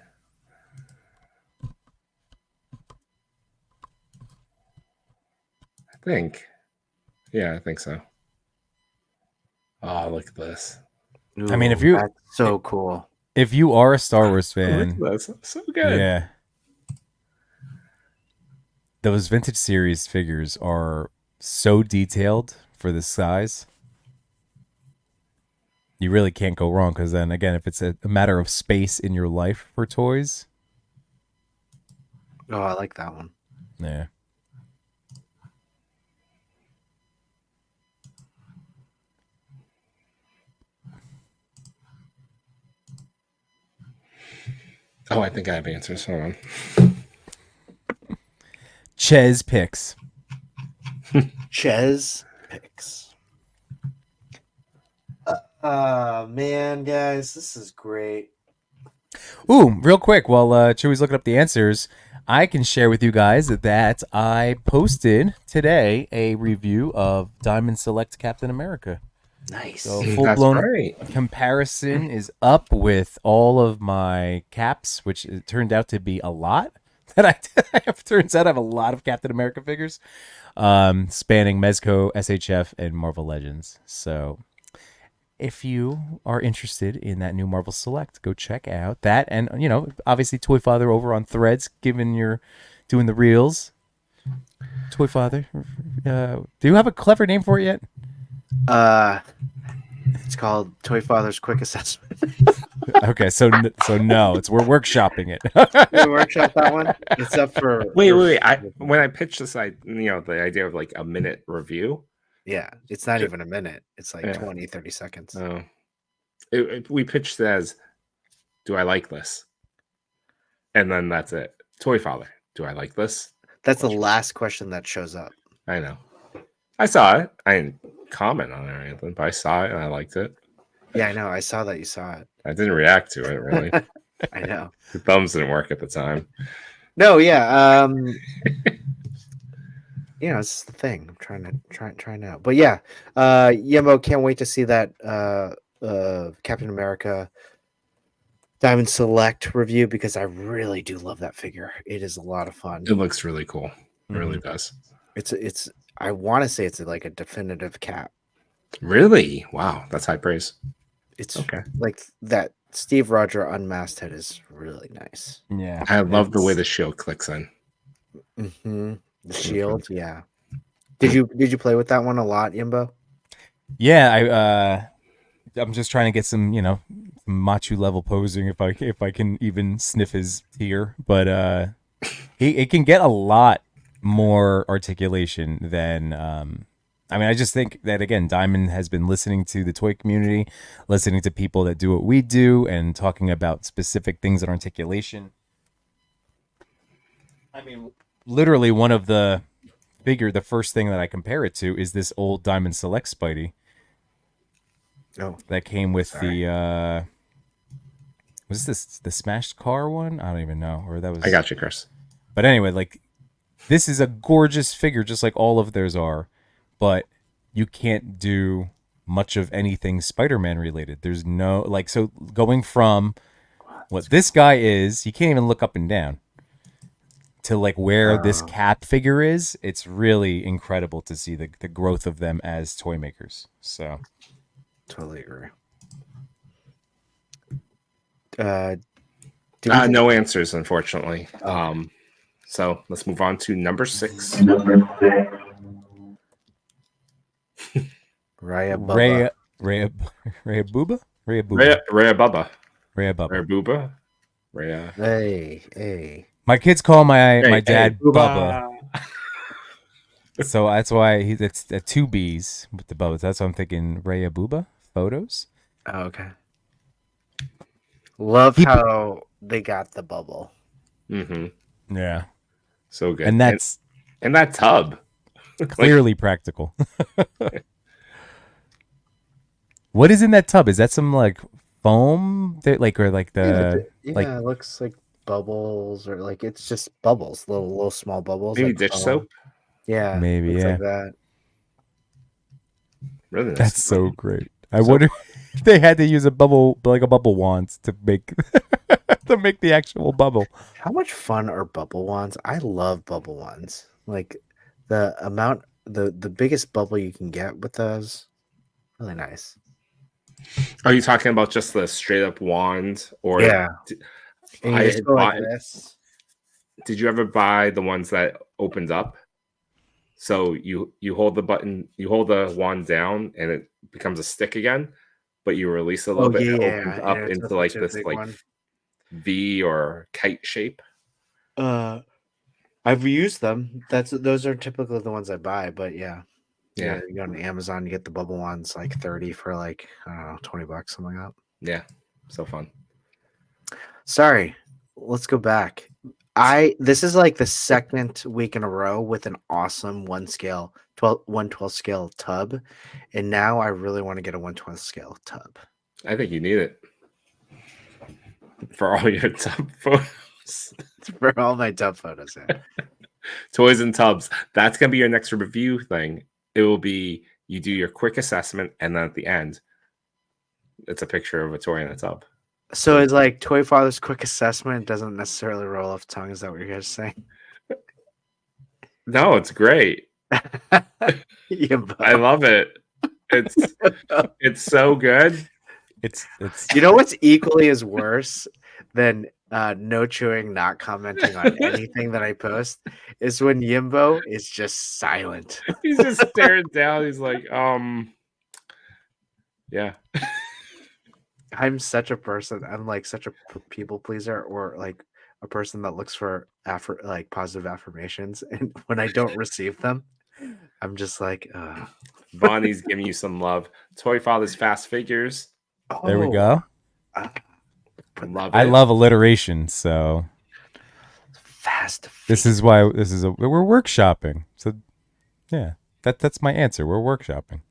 I think. Yeah, I think so. Oh, look at this. I mean, if Ooh, you- that's so cool. If you are a Star Wars Look fan, at this. So good. yeah, those vintage series figures are so detailed for the size. You really can't go wrong, because then again, if it's a matter of space in your life for toys, Oh, I like that one. yeah. Oh, I think I have answers. Hold on. Ches picks. Ches picks. Man, guys, this is great. Ooh, real quick, while Chewy's looking up the answers, I can share with you guys that I posted today a review of Diamond Select Captain America. Nice. So That's full-blown right. comparison is up with all of my caps, which it turned out to be a lot. That I have. Turns out I have a lot of Captain America figures, spanning Mezco, SHF, and Marvel Legends. So if you are interested in that new Marvel Select, go check out that. And, you know, obviously Toy Father over on Threads, given you're doing the reels. Toy Father. Do you have a clever name for it yet? It's called Toy Father's Quick Assessment. Okay, so no, we're workshopping it. We workshop that one. It's up for Wait. When I pitched this, the idea of like a minute review. Yeah, it's not even a minute. It's like Yeah. 20, 30 seconds. Oh, we pitched it as, do I like this? And then that's it. Toy Father, do I like this? That's the last question that shows up. I know. I saw it. I didn't comment on it or anything, but I saw it and I liked it. Yeah, I know. I saw that you saw it. I didn't react to it really. I know. The thumbs didn't work at the time. No, yeah. You know, it's the thing. I'm trying out. But yeah, Yemo, can't wait to see that Captain America Diamond Select review, because I really do love that figure. It is a lot of fun. It looks really cool. It really does. It's I want to say it's like a definitive cap. Really? Wow, that's high praise. It's Okay. like that Steve Roger unmasked head is really nice. Yeah, I love the way the shield clicks in. Mm-hmm. The shield, yeah. Did you play with that one a lot, Yimbo? yeah. I'm just trying to get some, Machu level posing if I can even sniff his tear, but it can get a lot more articulation than I just think that, again, Diamond has been listening to the toy community, listening to people that do what we do, and talking about specific things in articulation. I mean, literally one of the first thing that I compare it to is this old Diamond Select Spidey. Oh, That came with the was this the smashed car one? I don't even know. Or that was I got you, Chris. But anyway, like, this is a gorgeous figure, just like all of theirs are, but you can't do much of anything Spider-Man related. There's no, like, so going from what this guy is, you can't even look up and down, to like where this Cap figure is. It's really incredible to see the growth of them as toy makers. So totally agree. No answers, unfortunately. So let's move on to number 6. Raya Bubba. Raya Bubba? Raya Bubba. Raya Bubba. Raya Bubba. Raya Booba. Raya. Hey. My kids call my Hey, dad Booba. Bubba. So that's why it's 2 B's with the Bubba. That's what I'm thinking. Raya Booba photos. Oh, okay. Love how they got the bubble. Mm-hmm. Yeah. So good. And that's and that tub. clearly practical. What is in that tub? Is that some like foam that like or like the like it looks like bubbles or like it's just bubbles, little small bubbles. Maybe like dish foam. soap. Yeah, maybe looks yeah. like that. Really nice. That's so great. I So- wonder if they had to use a bubble wand to make to make the actual bubble. How much fun are bubble wands? I love bubble wands. Like the amount, the biggest bubble you can get with those, really nice. Are you talking about just the straight up wand, or Yeah. And you I just go like bought- this. did you ever buy the ones that opened up? So you hold the button, you hold the wand down, and it becomes a stick again. But you release it a little bit, it opens up it's into like such a this big like one. V or kite shape. I've used them. Those are typically the ones I buy, but yeah. Yeah. You go on Amazon, you get the bubble wands like 30 for like, I don't know, $20, something like that. Yeah, so fun. Sorry, let's go back. This is like the second week in a row with an awesome 112 scale tub, and now I really want to get a 112 scale tub. I think you need it for all your tub photos. For all my tub photos. Yeah. Toys and tubs. That's gonna be your next review thing. It will be you do your quick assessment, and then at the end, it's a picture of a toy in a tub. So it's like Toy Father's quick assessment doesn't necessarily roll off tongue. Is that what you guys saying? No, it's great. Yeah, I love it. It's so good. It's you know what's equally as worse than no chewing, not commenting on anything that I post is when Yimbo is just silent. He's just staring down. He's like, yeah. I'm such a person. I'm like such a people pleaser, or like a person that looks for like positive affirmations, and when I don't receive them, I'm just like, Bonnie's giving you some love. Toy Father's Fast Figures. there we go. Love I it. love alliteration, so Fast. this is why we're workshopping. So yeah, that's my answer. We're workshopping.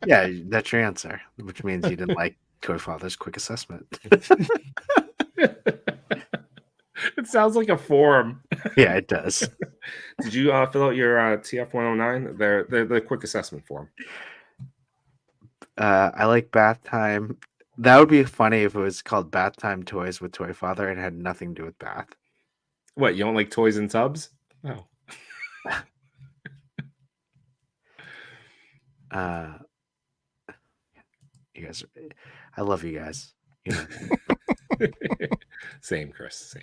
Yeah, that's your answer, which means you didn't like Toy Father's quick assessment. It sounds like a form. Yeah, it does. Did you fill out your TF-109? They're the quick assessment form. I like bath time. That would be funny if it was called Bath Time Toys with Toy Father and had nothing to do with bath. What, you don't like toys and tubs? No. You guys, I love you guys. You know. Same, Chris. Same.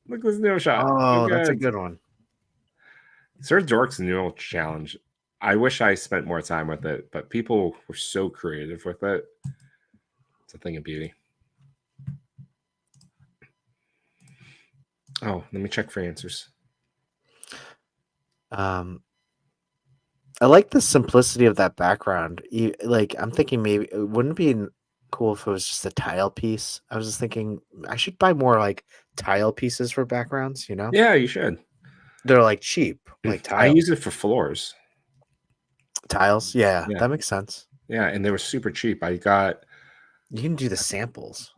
Look at this new shot. Oh, that's a good one. Sir Dork's new challenge. I wish I spent more time with it, but people were so creative with it. It's a thing of beauty. Oh, let me check for answers. I like the simplicity of that background. Like, I'm thinking maybe wouldn't it be cool if it was just a tile piece? I was just thinking I should buy more like tile pieces for backgrounds. You know? Yeah, you should. They're like cheap, like tiles. I use it for floors. Tiles. Yeah, Yeah. that makes sense. Yeah, and they were super cheap. I got. You can do the samples.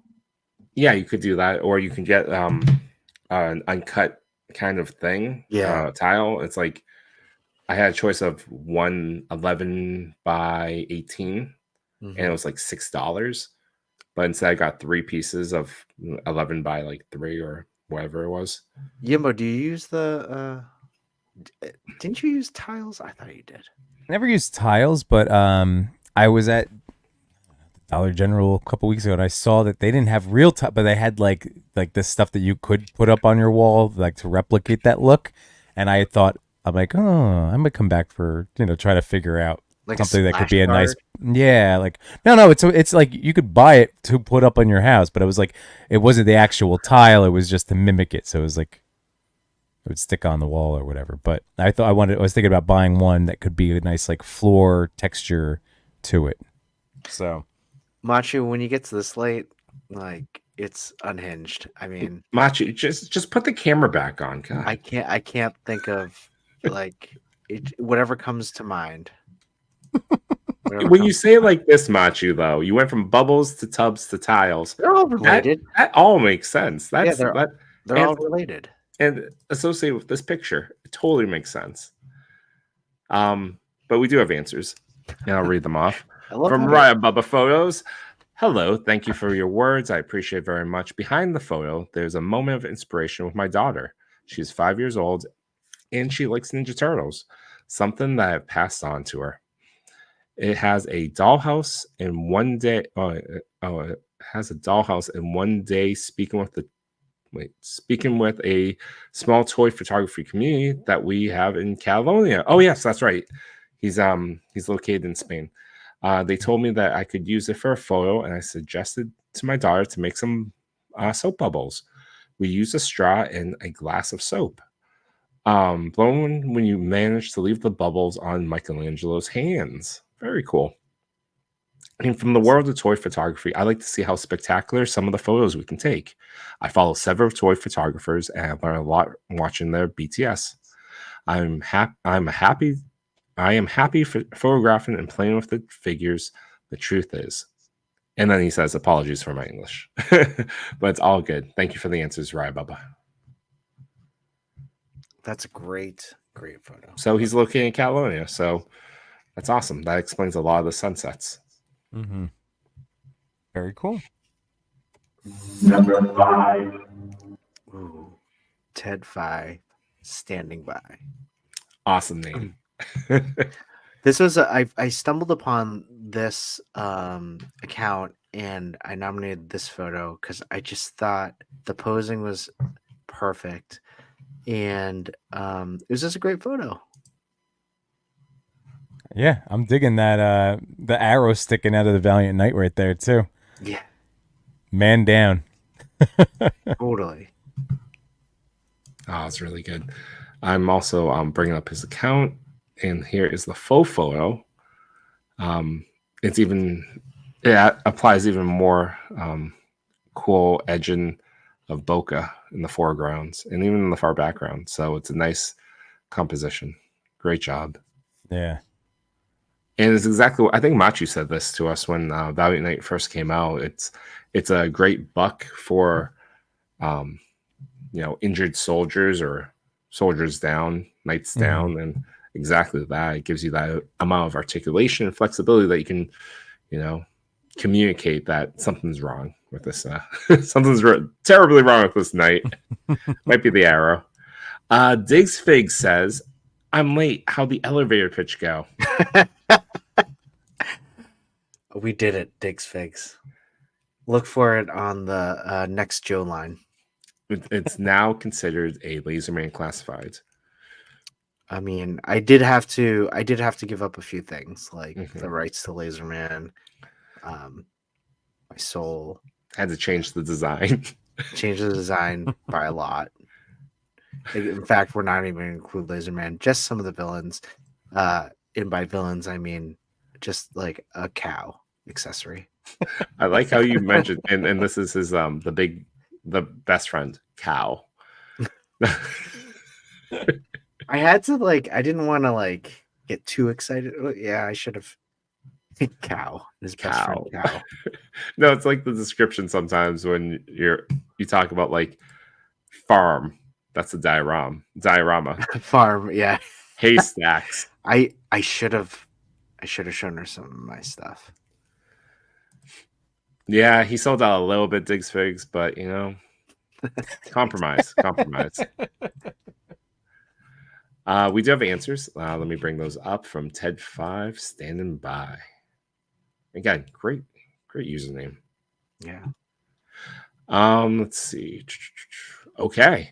Yeah, you could do that, or you can get an uncut kind of thing. Yeah. Tile. It's like I had a choice of 111 by 18, and it was like $6. But instead, I got 3 pieces of 11 by like 3 or whatever it was. Yimbo, do you use the? Didn't you use tiles? I thought you did. Never used tiles, but I was at Dollar General a couple weeks ago, and I saw that they didn't have real tile, but they had like the stuff that you could put up on your wall, like to replicate that look. And I thought, I'm like, oh, I'm gonna come back for try to figure out Like a something that could be a splash nice, yeah, like no, it's like you could buy it to put up on your house, but it was like it wasn't the actual tile, it was just to mimic it, so it was like it would stick on the wall or whatever. But I was thinking about buying one that could be a nice like floor texture to it. So Machu, when you get to this late, like it's unhinged. I mean, Machi, just put the camera back on. God. I can't think of like whatever comes to mind. When you say it like this, Machu, though, you went from bubbles to tubs to tiles. They're all related. That all makes sense. That's they're and, all related. And associated with this picture, it totally makes sense. But we do have answers, and I'll read them off. From Raya Bubba Photos. Hello, thank you for your words. I appreciate it very much. Behind the photo, there's a moment of inspiration with my daughter. She's 5 years old, and she likes Ninja Turtles, something that I've passed on to her. It has a dollhouse in one day. It has a dollhouse in one day. Speaking with a small toy photography community that we have in Catalonia. Oh yes, that's right. He's located in Spain. They told me that I could use it for a photo, and I suggested to my daughter to make some soap bubbles. We used a straw and a glass of soap. Blown when you manage to leave the bubbles on Michelangelo's hands. Very cool. And from the world of toy photography, I like to see how spectacular some of the photos we can take. I follow several toy photographers and I learn a lot watching their BTS. I am happy photographing and playing with the figures. The truth is. And then he says, apologies for my English. But it's all good. Thank you for the answers, Raya Bubba. That's a great photo. So he's located in Catalonia. So that's awesome. That explains a lot of the sunsets. Mm-hmm. Very cool. Number 5. Ooh, Ted 5 standing by. Awesome name. This was I stumbled upon this account and I nominated this photo because I just thought the posing was perfect, and it was just a great photo. Yeah, I'm digging that the arrow sticking out of the Valiant Knight right there too. Yeah, man down. totally. Oh, it's really good. I'm also bringing up his account, and here is the faux photo. It applies even more cool edging of bokeh in the foregrounds and even in the far background. So it's a nice composition. Great job. Yeah. And it's exactly what I think Machu said this to us when Valiant Knight first came out. It's a great buck for injured soldiers or soldiers down, knights down, and exactly that. It gives you that amount of articulation and flexibility that you can, communicate that something's wrong with this. Something's terribly wrong with this knight. Might be the arrow. Diggs Fig says, "I'm late. How'd the elevator pitch go?" We did it, Diggs Figs. Look for it on the next Joe line. It's now considered a Laserman classified. I mean, I did have to give up a few things, like the rights to Laserman, my soul. Had to change the design. Change the design by a lot. In fact, we're not even going to include Laserman, just some of the villains. And by villains, I mean just like a cow accessory. I like how you mentioned, and this is his the best friend, Cow. I had to I didn't want to get too excited. Yeah, I should have. Cow, his best friend, Cow. No, it's like the description sometimes when you talk about farm. That's a diorama. Farm, yeah. Haystacks. I should have shown her some of my stuff. Yeah, he sold out a little bit, Diggs Figs, but compromise. We do have answers. Let me bring those up from Ted 5 standing by. Again, great username. Yeah. Let's see. Okay.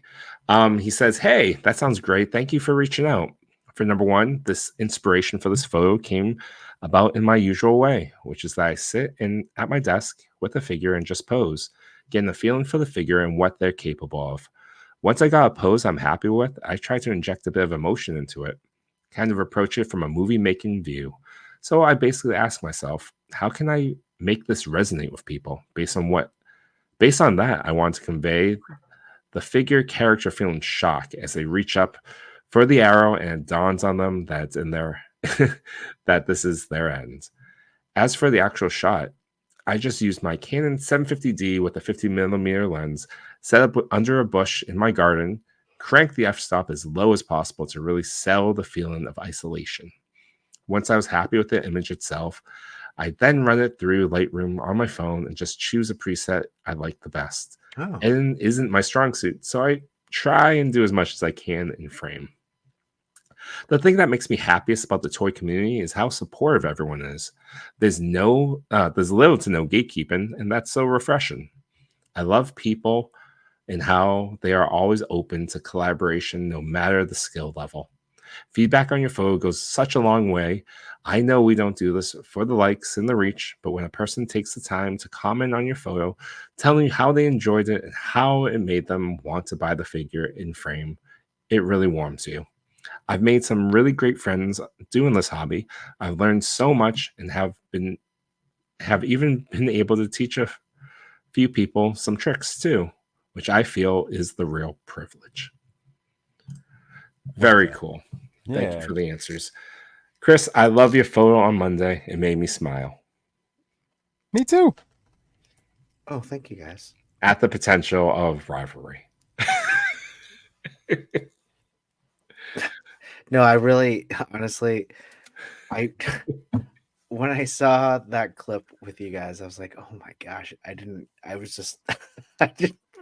He says, "Hey, that sounds great. Thank you for reaching out. For number one, this inspiration for this photo came about in my usual way, which is that I sit at my desk with a figure and just pose, getting a feeling for the figure and what they're capable of. Once I got a pose I'm happy with, I try to inject a bit of emotion into it, kind of approach it from a movie making view. So I basically ask myself, how can I make this resonate with people. Based on that, I want to convey the figure character feeling shock as they reach up for the arrow and it dawns on them that it's in their that this is their end. As for the actual shot, I just used my Canon 750D with a 50mm lens, set up under a bush in my garden, cranked the f-stop as low as possible to really sell the feeling of isolation. Once I was happy with the image itself, I then run it through Lightroom on my phone and just choose a preset I like the best. Oh. And isn't my strong suit, so I try and do as much as I can in frame. The thing that makes me happiest about the toy community is how supportive everyone is. There's little to no gatekeeping, and that's so refreshing. I love people and how they are always open to collaboration no matter the skill level. Feedback on your photo goes such a long way. I know we don't do this for the likes and the reach, but when a person takes the time to comment on your photo, telling you how they enjoyed it and how it made them want to buy the figure in frame, it really warms you. I've made some really great friends doing this hobby. I've learned so much and have even been able to teach a few people some tricks too, which I feel is the real privilege. Very cool. Thank you for the answers. Chris, I love your photo on Monday. It made me smile. Me too. Oh, thank you guys. At the potential of rivalry. No, I really, honestly, when I saw that clip with you guys, I was like, oh my gosh, I didn't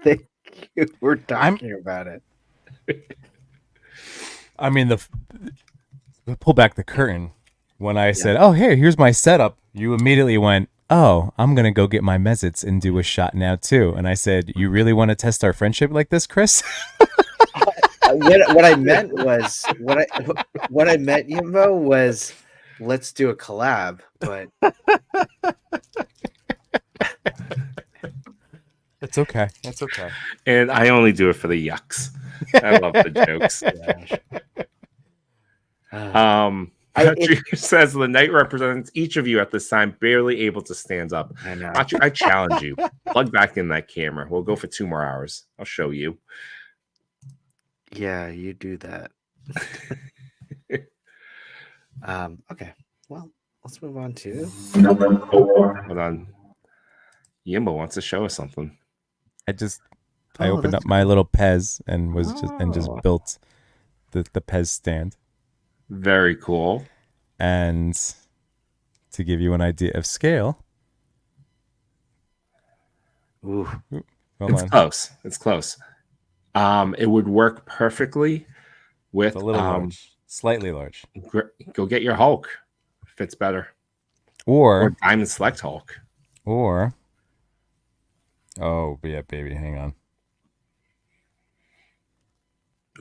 think you were talking about it. I mean, pull back the curtain. When I said, oh, here's my setup, you immediately went, oh, I'm going to go get my Mezits and do a shot now too. And I said, you really want to test our friendship like this, Chris? What I meant was what I meant, Yimbo, was let's do a collab, but It's okay. It's okay. And I only do it for the yucks. I love the jokes. Patrick says the knight represents each of you at this time, barely able to stand up. I know. Patrick, I challenge you. Plug back in that camera. We'll go for 2 more hours. I'll show you. Yeah, you do that. Okay. Well, let's move on to number 4. Hold on. Yimbo wants to show us something. I opened up my little Pez and just built the Pez stand. Very cool. And to give you an idea of scale. Ooh. It's close. It's close. It would work perfectly with a little large, slightly large. Go get your Hulk. Fits better. Or Diamond Select Hulk. Or oh yeah, baby, hang on.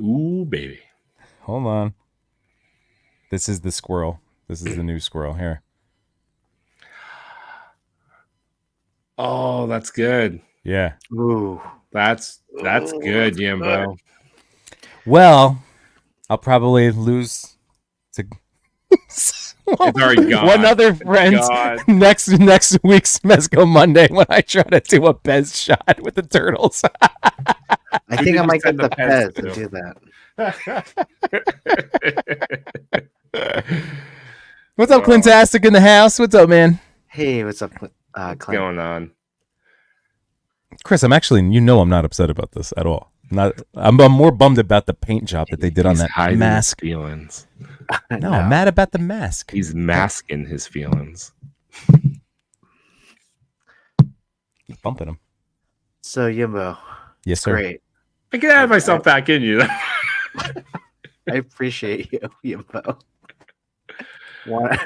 Ooh, baby. Hold on. This is the squirrel. This is the new squirrel here. Oh, that's good. Yeah. Ooh. That's good, Yimbo. Well, I'll probably lose to It's already gone. one other friend next week's Mezco Monday when I try to do a Pez shot with the turtles. I think I might get the Pez to do that. What's up, Clintastic in the house? What's up, man? Hey, what's up, Clint? What's going on? Chris, I'm not upset about this at all. I'm more bummed about the paint job that they did on that mask. Feelings. No, I'm mad about the mask. He's masking his feelings. He's bumping him. So, Yimbo. Yes, sir. Great. I can add myself back in you. I appreciate you, Yimbo. What?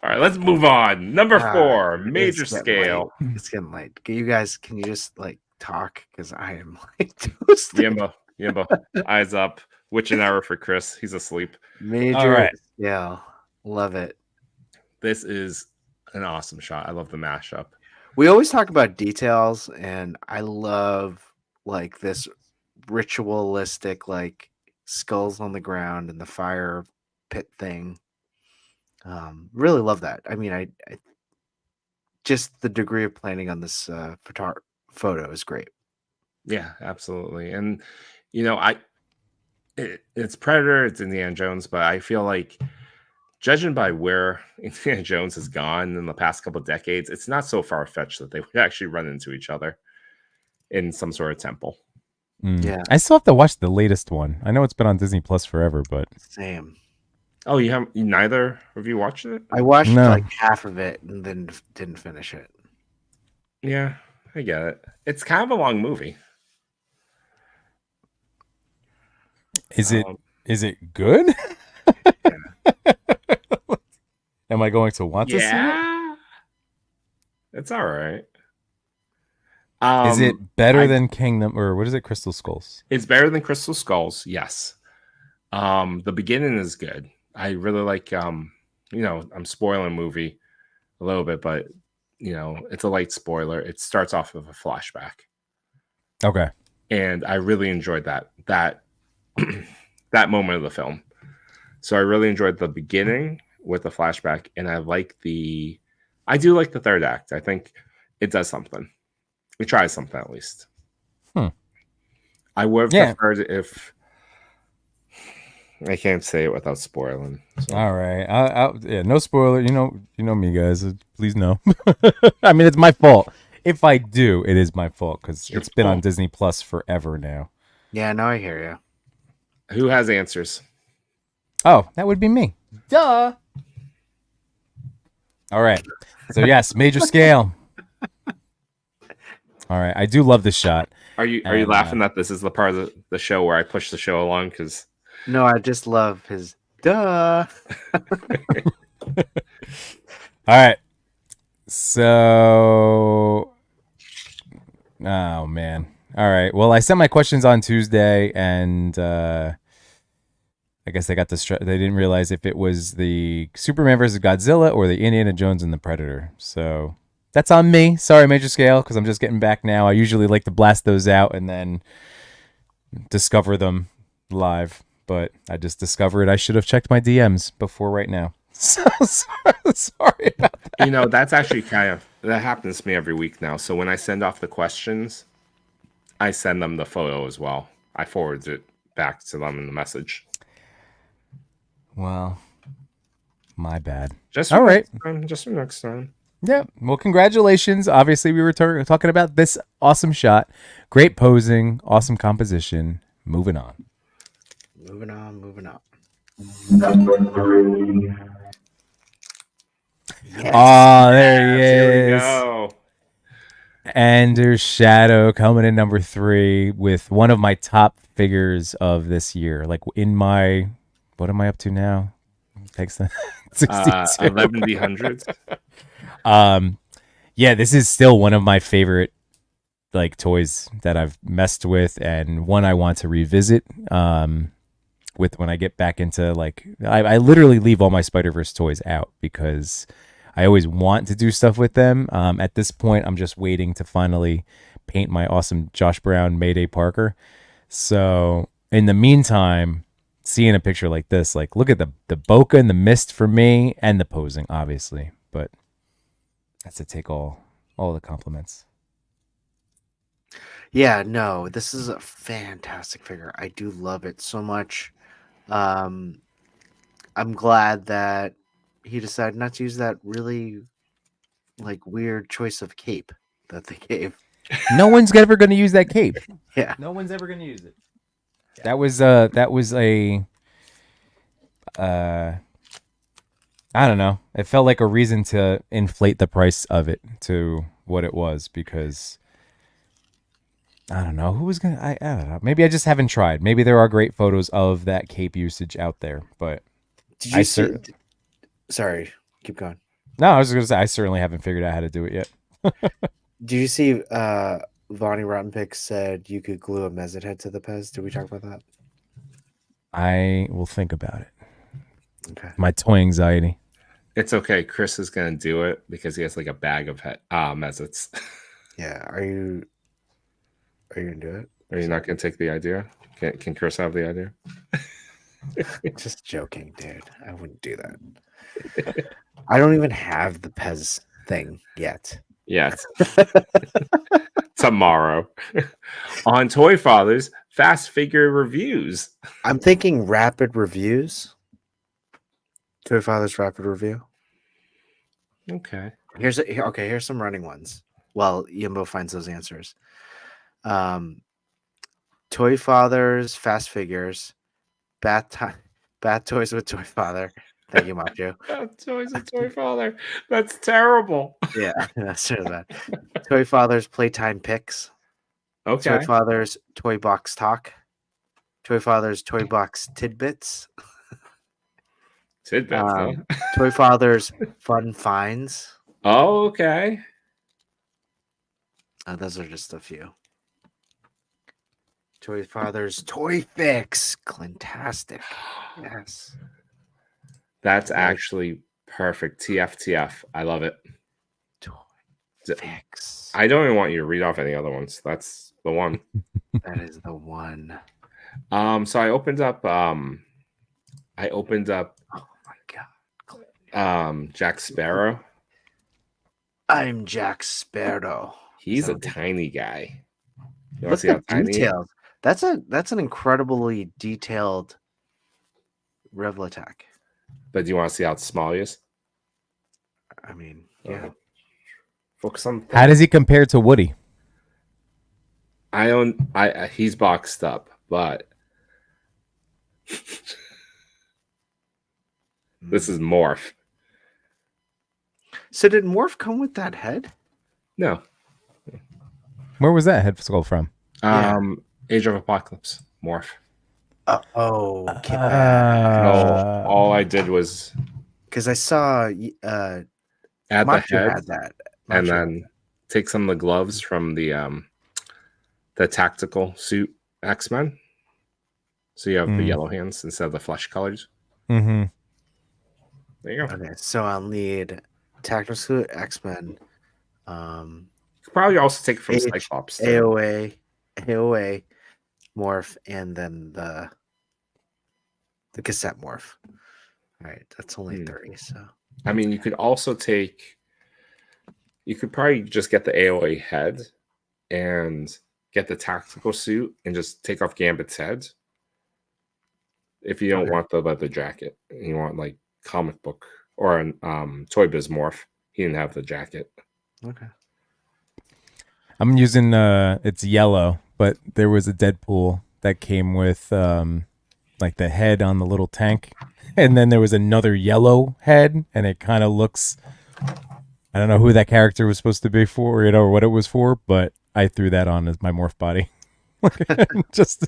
All right, let's move on. Number 4, major scale. It's getting late. You guys, can you just talk? Because I am toasted. Yimbo, eyes up. Witching hour for Chris. He's asleep. Major scale. Love it. This is an awesome shot. I love the mashup. We always talk about details, and I love this ritualistic skulls on the ground and the fire pit thing. Really love that. I mean, I just the degree of planning on this photo is great. Yeah, absolutely. And you know, it's Predator, it's Indiana Jones, but I feel like judging by where Indiana Jones has gone in the past couple of decades, it's not so far fetched that they would actually run into each other in some sort of temple. Yeah. I still have to watch the latest one. I know it's been on Disney Plus forever, but Same. Oh, you haven't? Neither of you watched it? I watched No. like half of it and then didn't finish it. Yeah, I get it. It's kind of a long movie. is it Um, is it good? Am I going to want to see it? yeah, it's all right. Is it better I- than Kingdom, or what is it, Crystal Skulls? It's better than Crystal Skulls, yes. The beginning is good. I really like I'm spoiling a movie a little bit, but it's a light spoiler. It starts off with a flashback. Okay. And I really enjoyed that that moment of the film. So I really enjoyed the beginning with the flashback, and I do like the third act. I think it does something. It tries something at least. I would have preferred if I can't say it without spoiling. So. All right. Yeah, no spoiler. You know me, guys. Please no. I mean, it's my fault. If I do, it is my fault because it's been on Disney Plus forever now. Yeah, no, I hear you. Who has answers? Oh, that would be me. Duh. All right. So yes, major scale. All right. I do love this shot. Are you laughing that this is the part of the show where I push the show along? Because No, I just love his duh. All right. So, oh man. All right. Well, I sent my questions on Tuesday, and I guess they got they didn't realize if it was the Superman versus Godzilla or the Indiana Jones and the Predator. So that's on me. Sorry, major scale, because I'm just getting back now. I usually like to blast those out and then discover them live, but I just discovered I should have checked my DMs before right now. So sorry about that. That's actually that happens to me every week now. So when I send off the questions, I send them the photo as well. I forward it back to them in the message. Well, my bad. Just all right. Just for next time. Yeah. Well, congratulations. Obviously, we were talking about this awesome shot. Great posing. Awesome composition. Moving on. Moving on. Yes. Oh, there he Here we is. go. Ender's Shadow coming in number 3 with one of my top figures of this year. Like in my, what am I up to now? Takes the 11 D100s. Yeah, this is still one of my favorite like toys that I've messed with, and one I want to revisit. With when I get back into like, I literally leave all my Spider-Verse toys out because I always want to do stuff with them. At this point, I'm just waiting to finally paint my awesome Josh Brown Mayday Parker. So in the meantime, seeing a picture like this, like look at the bokeh and the mist for me, and the posing, obviously. But that's to take all the compliments. Yeah, no, this is a fantastic figure. I do love it so much. I'm glad that he decided not to use that really like weird choice of cape that they gave. No one's ever going to use that cape. Yeah. No one's ever going to use it. That was a I don't know. It felt like a reason to inflate the price of it to what it was because I don't know who was gonna. I don't know. Maybe I just haven't tried. Maybe there are great photos of that cape usage out there, but Did you see? Sorry, keep going. No, I was just gonna say I certainly haven't figured out how to do it yet. Did you see? Vonnie Rottenpick said you could glue a Mezzet head to the Pez. Did we talk about that? I will think about it. Okay. My toy anxiety. It's okay. Chris is gonna do it because he has like a bag of Mezzets. Yeah. Are you gonna do it? Are you not gonna take the idea? Can Chris have the idea? Just joking, dude. I wouldn't do that. I don't even have the Pez thing yet. Yes. Tomorrow. On Toy Fathers, fast figure reviews. I'm thinking rapid reviews. Toy Father's rapid review. Okay. Here's some running ones. Well, Yimbo finds those answers. Toy Fathers, fast figures, Bat Toys with Toy Father. Thank you, Macho. Toys a Toy Father. That's terrible. Yeah, that's really bad. Toy Fathers Playtime Picks. Okay. Toy Fathers Toy Box Talk. Toy Fathers Toy Box Tidbits. Tidbits, huh? Toy Fathers Fun Finds. Oh, okay. Those are just a few. Toy Fathers Toy Fix. Clintastic. Yes. That's actually perfect. TFTF. I love it. Toy Fix. I don't even want you to read off any other ones. That's the one. That is the one. So I opened up Oh my god. Jack Sparrow. I'm Jack Sparrow. He's a tiny guy. You want to see how tiny? Detailed. That's an incredibly detailed Revel attack. But do you want to see how small he is? I mean, yeah. Focus on. How does he compare to Woody? He's boxed up, but this is Morph. So did Morph come with that head? No. Where was that head skull from? Age of Apocalypse. Morph. All I did was because I saw add Macho the head had that, and then take some of the gloves from the tactical suit X-Men. So you have the yellow hands instead of the flesh colors. Mm-hmm. There you go. Okay, so I'll need tactical suit X-Men. You could probably also take it from Cyclops. AOA, Morph, and then the cassette Morph. All right, that's only 30. So I mean, you could also you could probably just get the AOA head and get the tactical suit and just take off Gambit's head. If you don't want the leather jacket, you want like comic book or an Toy Biz Morph. He didn't have the jacket. okay. I'm using it's yellow, but there was a Deadpool that came with like the head on the little tank, and then there was another yellow head, and it kind of looks. I don't know who that character was supposed to be for, or what it was for, but I threw that on as my morph body, just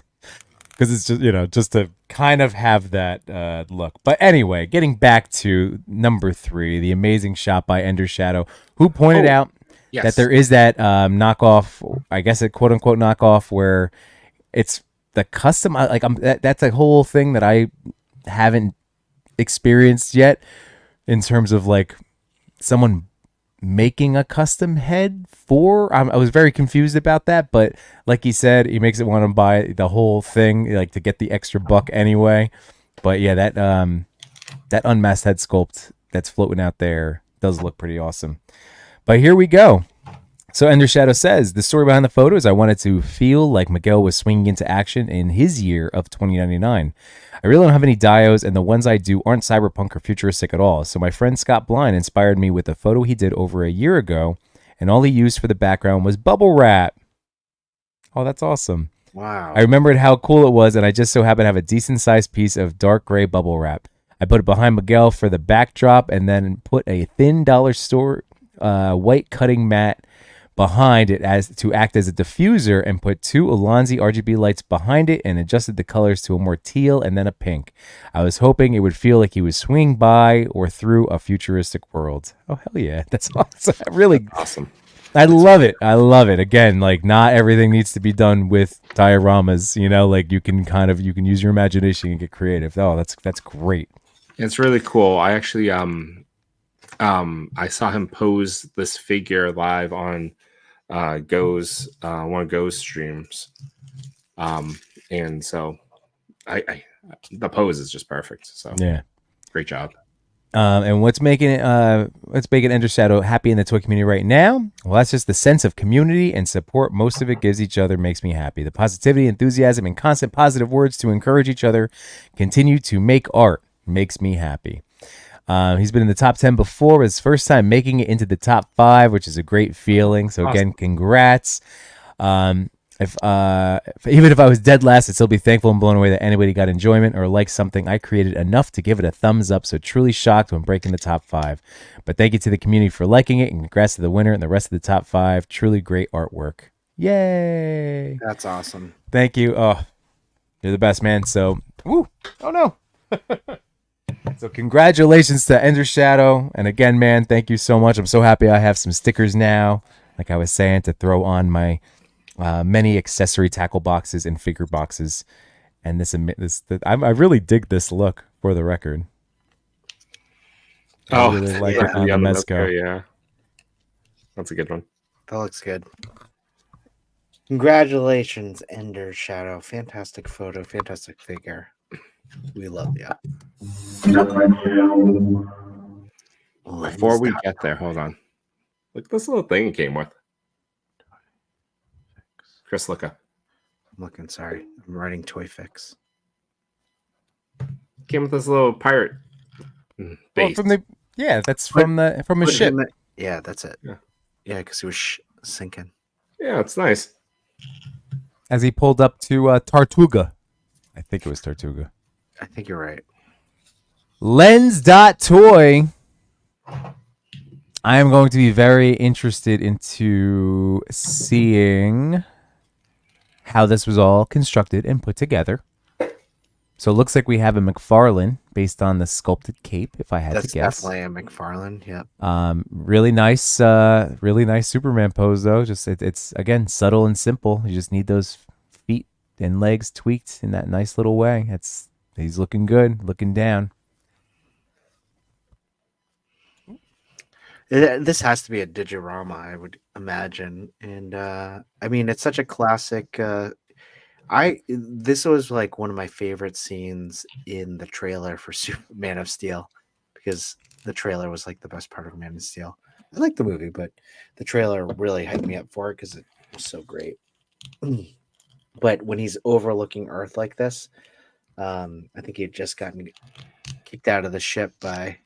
because it's just just to kind of have that look. But anyway, getting back to number 3, the amazing shot by Ender Shadow, who pointed out. Yes. That there is that knockoff, I guess a quote unquote knockoff, where it's the custom. That's a whole thing that I haven't experienced yet in terms of like someone making a custom head for. I was very confused about that, but like he said, he makes it want to buy the whole thing, like to get the extra buck anyway. But yeah, that unmasked head sculpt that's floating out there does look pretty awesome. But here we go. So Ender Shadow says, the story behind the photo is I wanted to feel like Miguel was swinging into action in his year of 2099. I really don't have any dios, and the ones I do aren't cyberpunk or futuristic at all. So my friend Scott Blind inspired me with a photo he did over a year ago, and all he used for the background was bubble wrap. Oh, that's awesome. Wow. I remembered how cool it was, and I just so happened to have a decent-sized piece of dark gray bubble wrap. I put it behind Miguel for the backdrop, and then put a thin dollar store white cutting mat behind it as to act as a diffuser, and put 2 Alonzi RGB lights behind it and adjusted the colors to a more teal and then a pink. I was hoping it would feel like he was swinging by or through a futuristic world. Oh, hell yeah. That's awesome. Really Awesome. I love it. I love it. Again, like not everything needs to be done with dioramas, like you can use your imagination and get creative. Oh, that's great. It's really cool. I actually I saw him pose this figure live on one of Go's streams, and so The pose is just perfect. So Yeah. great job. And what's making Ender Shadow happy in the toy community right now? Well, that's just the sense of community and support most of it gives each other makes me happy. The positivity, enthusiasm, and constant positive words to encourage each other continue to make art makes me happy. He's been in the top 10 before, but it's first time making it into the top 5, which is a great feeling. So again, congrats. Even if I was dead last, I'd still be thankful and blown away that anybody got enjoyment or liked something I created enough to give it a thumbs up. So truly shocked when breaking the top 5. But thank you to the community for liking it, and congrats to the winner and the rest of the top 5. Truly great artwork. Yay! That's awesome. Thank you. Oh, you're the best, man. So, woo! Oh no. So congratulations to Ender Shadow, and again, man, thank you so much. I'm so happy I have some stickers now, like I was saying, to throw on my many accessory tackle boxes and figure boxes. And I really dig this look, for the record. I really like it on the Mezco. Yeah, that's a good one. That looks good. Congratulations, Ender Shadow. Fantastic photo, fantastic figure. We love you. Before we get there, hold on. Look at this little thing it came with. Chris, look up. I'm looking, sorry. I'm writing Toy Fix. Came with this little pirate base. That's from a ship. Yeah, that's it. Yeah, because he was sinking. Yeah, it's nice. As he pulled up to Tortuga. I think it was Tortuga. I think you're right. Lens.toy. I am going to be very interested into seeing how this was all constructed and put together. So it looks like we have a McFarlane based on the sculpted cape, if I had to guess. That's definitely a McFarlane, yep. Really nice Superman pose, though. Just it's again subtle and simple. You just need those feet and legs tweaked in that nice little way. He's looking good, looking down. This has to be a Digirama, I would imagine. And I mean, it's such a classic. This was like one of my favorite scenes in the trailer for Man of Steel, because the trailer was like the best part of Man of Steel. I like the movie, but the trailer really hyped me up for it because it was so great. But when he's overlooking Earth like this, I think he had just gotten kicked out of the ship by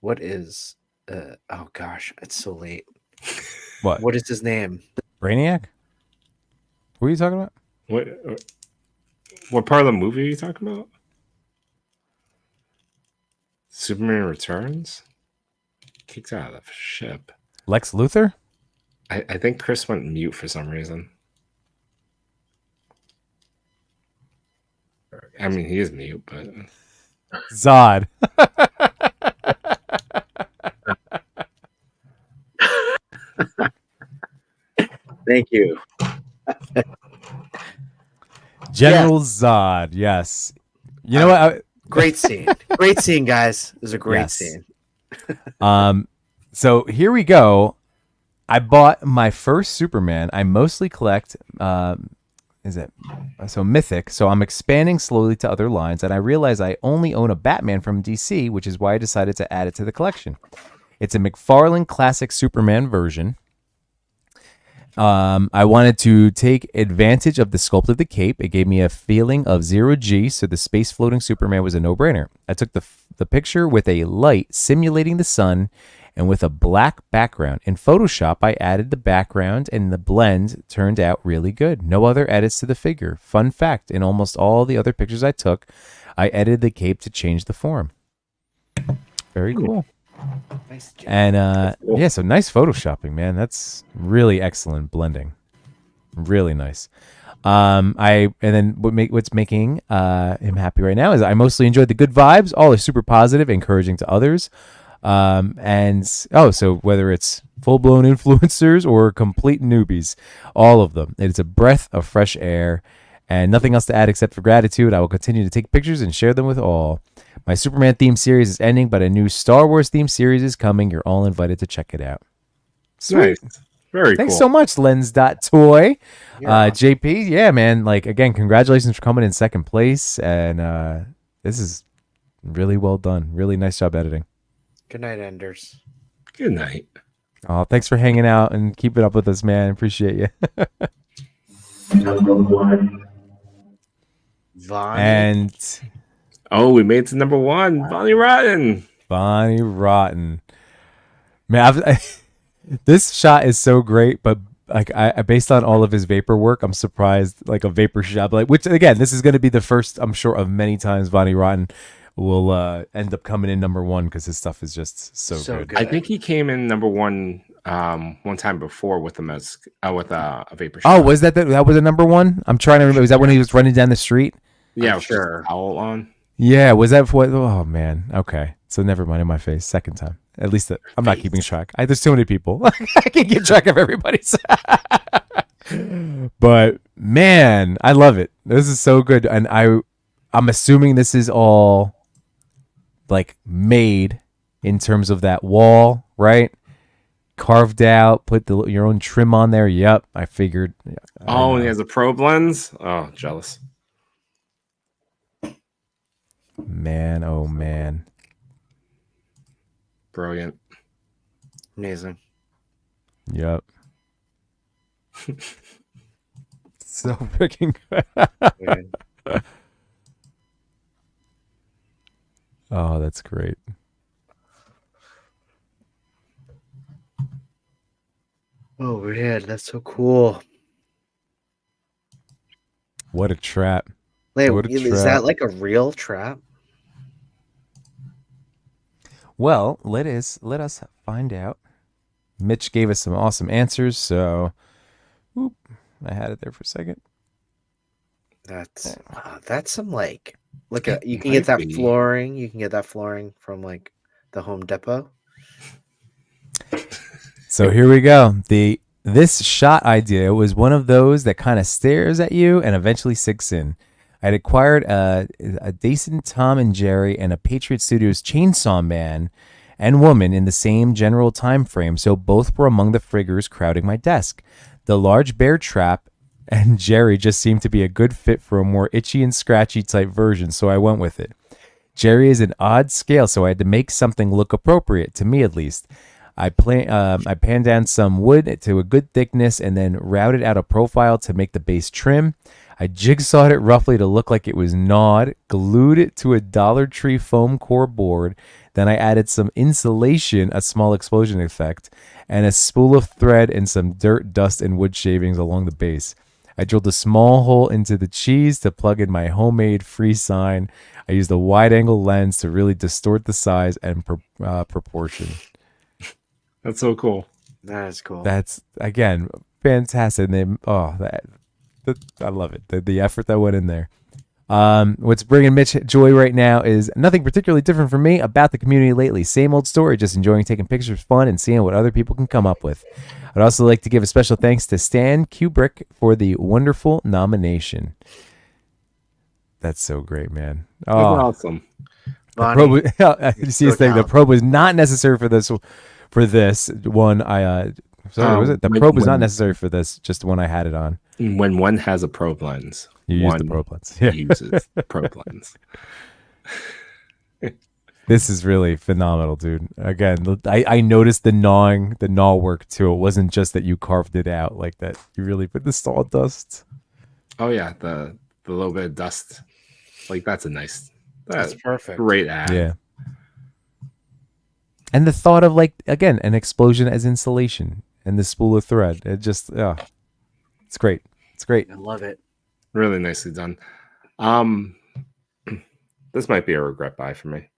what is oh gosh, it's so late. What is his name? Brainiac? What are you talking about? What part of the movie are you talking about? Superman Returns? Kicked out of the ship. Lex Luthor? I think Chris went mute for some reason. I mean, he is mute, but... Zod. Thank you. General Zod, yes. You know what? Great scene. Great scene, guys. It was a great scene. So here we go. I bought my first Superman. I mostly collect Mythic, so I'm expanding slowly to other lines, and I realize I only own a Batman from DC, which is why I decided to add it to the collection. It's a McFarlane Classic Superman version. I wanted to take advantage of the sculpt of the cape. It gave me a feeling of 0G, so the space floating Superman was a no-brainer. I took the picture with a light simulating the sun and with a black background. In Photoshop, I added the background, and the blend turned out really good. No other edits to the figure. Fun fact, in almost all the other pictures I took, I edited the cape to change the form. Very cool. Nice job. And so nice photoshopping, man. That's really excellent blending. Really nice. What's making him happy right now is I mostly enjoyed the good vibes. All are super positive, encouraging to others. So whether it's full-blown influencers or complete newbies, all of them. It's a breath of fresh air and nothing else to add except for gratitude. I will continue to take pictures and share them with all. My Superman theme series is ending, but a new Star Wars theme series is coming. You're all invited to check it out. Sweet. Nice. Very Thanks cool. so much, Lens.toy. You're awesome. JP, yeah, man. Like, again, congratulations for coming in second place. And this is really well done. Really nice job editing. Good night, Enders. Good night. Oh, thanks for hanging out and keeping up with us, man. Appreciate you. Vonnie. And Oh, we made it to number 1. Bonnie Rotten. Bonnie Rotten. Man, this shot is so great, but like I based on all of his vapor work, I'm surprised like a vapor shot, like which again, this is going to be the first, I'm sure, of many times Bonnie Rotten will end up coming in number 1 because his stuff is just so good. I think he came in number 1 one time before with a vapor shot. Oh, was that was a number 1? I'm trying to remember. Was that when he was running down the street? Yeah, I'm sure. Owl on. Yeah, was that what? Oh man. Okay, so never mind. In my face, second time. At least I'm not keeping track. There's too many people. I can't keep track of everybody's. But man, I love it. This is so good, and I'm assuming this is all like made in terms of that wall, right? Carved out, put your own trim on there. Yep, I figured. Oh, and he has a probe lens. Oh, jealous. Man, oh man. Brilliant. Amazing. Yep. So freaking good. Oh, that's great. Oh man, that's so cool. What a trap. Wait, What a is trap. that like a real trap? Well, let us find out. Mitch gave us some awesome answers, so whoop, I had it there for a second. That's some like you can get that flooring. You can get that flooring from like the Home Depot. So here we go. This shot idea was one of those that kind of stares at you and eventually sinks in. I'd acquired a decent Tom and Jerry and a Patriot Studios Chainsaw Man and Woman in the same general time frame, so both were among the figures crowding my desk. The large bear trap and Jerry just seemed to be a good fit for a more itchy and scratchy type version, so I went with it. Jerry is an odd scale, so I had to make something look appropriate, to me at least. I panned down some wood to a good thickness and then routed out a profile to make the base trim. I jigsawed it roughly to look like it was gnawed, glued it to a Dollar Tree foam core board, then I added some insulation, a small explosion effect, and a spool of thread and some dirt, dust, and wood shavings along the base. I drilled a small hole into the cheese to plug in my homemade free sign. I used a wide-angle lens to really distort the size and proportion. That's so cool. That is cool. That's, again, fantastic. And I love it. The effort that went in there. What's bringing Mitch joy right now is nothing particularly different for me about the community lately. Same old story, just enjoying taking pictures, fun, and seeing what other people can come up with. I'd also like to give a special thanks to Stan Kubrick for the wonderful nomination. That's so great, man. That's Oh, awesome. the probe, you see his thing. The probe was not necessary for this. For this one, was it? The probe was not necessary for this. Just when I had it on. When one has a probe lens, You use the probe lens. Yeah. uses probe lens. This is really phenomenal, dude. Again, I noticed the gnaw work too. It wasn't just that you carved it out like that. You really put the sawdust. Oh yeah, the little bit of dust. Like that's That's perfect. Great ad. Yeah. And the thought of like, again, an explosion as insulation and the spool of thread. It just, it's great. It's great. I love it. Really nicely done. This might be a regret buy for me.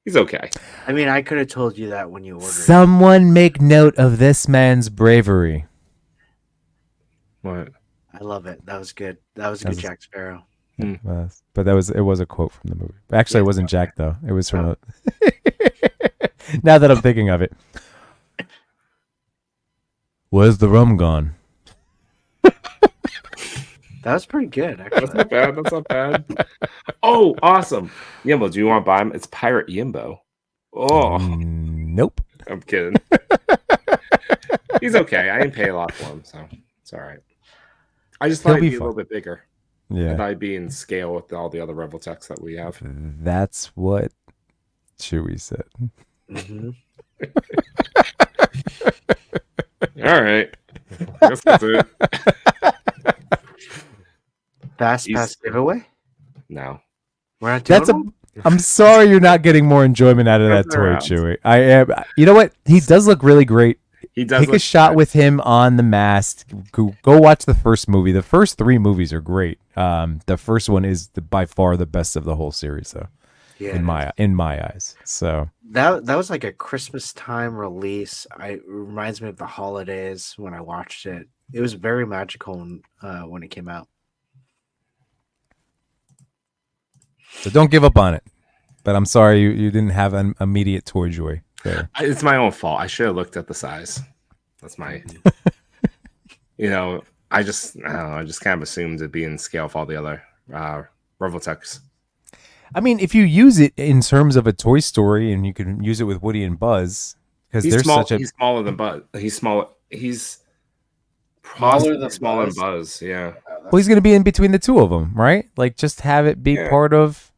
He's okay. I mean, I could have told you that when you ordered. Someone make note of this man's bravery. What? I love it. That was good. That was a good Jack Sparrow. But it was a quote from the movie. Actually, it wasn't Jack though. It was from now that I'm thinking of it. Where's the rum gone? That was pretty good, actually. That's not bad. That's not bad. Oh, awesome. Yimbo, do you want to buy him? It's Pirate Yimbo. Oh, Nope. I'm kidding. He's okay. I didn't pay a lot for him, so it's all right. I just thought He'll he'd be be a fine. little bit bigger. I Yeah, thought he'd be in scale with all the other Rebel Techs that we have. that's what Chewie said. Mhm. All right. I guess that's it. Fast He's- pass giveaway. No. We're not doing That's a. one? I'm sorry you're not getting more enjoyment out of that That's toy, around. Chewie. I am. You know what? He does look really great. He does Take a look shot good. with him on the mast. Go watch the first movie. The first 3 movies are great. The first one is by far the best of the whole series, though. Yeah. In my eyes. So That was like a Christmas time release. It reminds me of the holidays when I watched it. It was very magical when it came out. don't give up on it. But I'm sorry you didn't have an immediate toy joy there. It's my own fault. I should have looked at the size. That's my. I just kind of assumed it'd be in scale with all the other Rebel Techs. I mean, if you use it in terms of a Toy Story, and you can use it with Woody and Buzz, because He's there's small. such a He's smaller than Buzz. He's smaller. He's Smaller possibly than smaller than Buzz? Buzz. Yeah. well, he's going to be in between the two of them, right? Like, just have it be Yeah. part of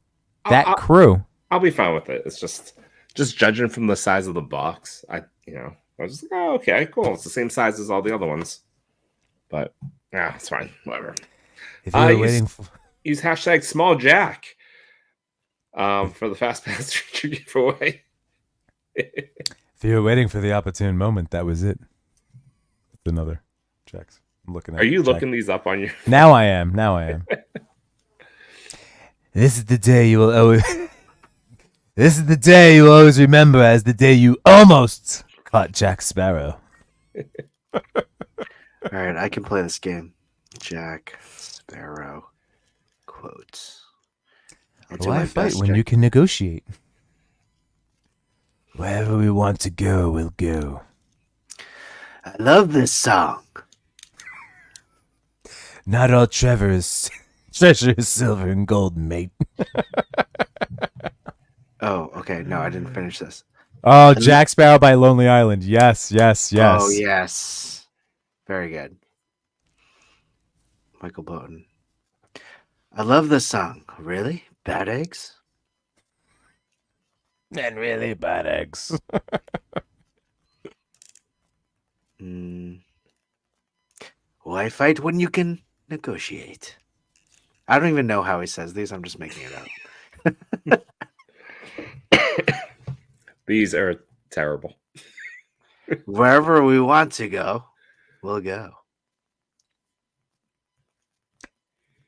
that I'll- crew. I'll be fine with it. It's just judging from the size of the box. I was just like, oh, okay, cool. It's the same size as all the other ones. But yeah, it's fine. Whatever. If you were use- waiting for, Use hashtag small jack for the fast pass giveaway. if you were waiting for the opportune moment, that was it. It's another checks. I'm looking at. Are you Jack. looking these up on your? Now I am. This is the day you will always. This is the day you always remember as the day you almost caught Jack Sparrow. All right, I can play this game. Jack Sparrow quotes. I'll do Why my fight best, when Jack. you can negotiate? Wherever we want to go, we'll go. I love this song. Not all treasure is silver and gold, mate. Oh, okay. No, I didn't finish this. Oh, Jack Sparrow by Lonely Island. Yes. Oh, yes. Very good. Michael Bowden. I love this song. Really? Bad eggs? And really bad eggs. Why fight when you can negotiate? I don't even know how he says these. I'm just making it up. These are terrible. Wherever we want to go, we'll go.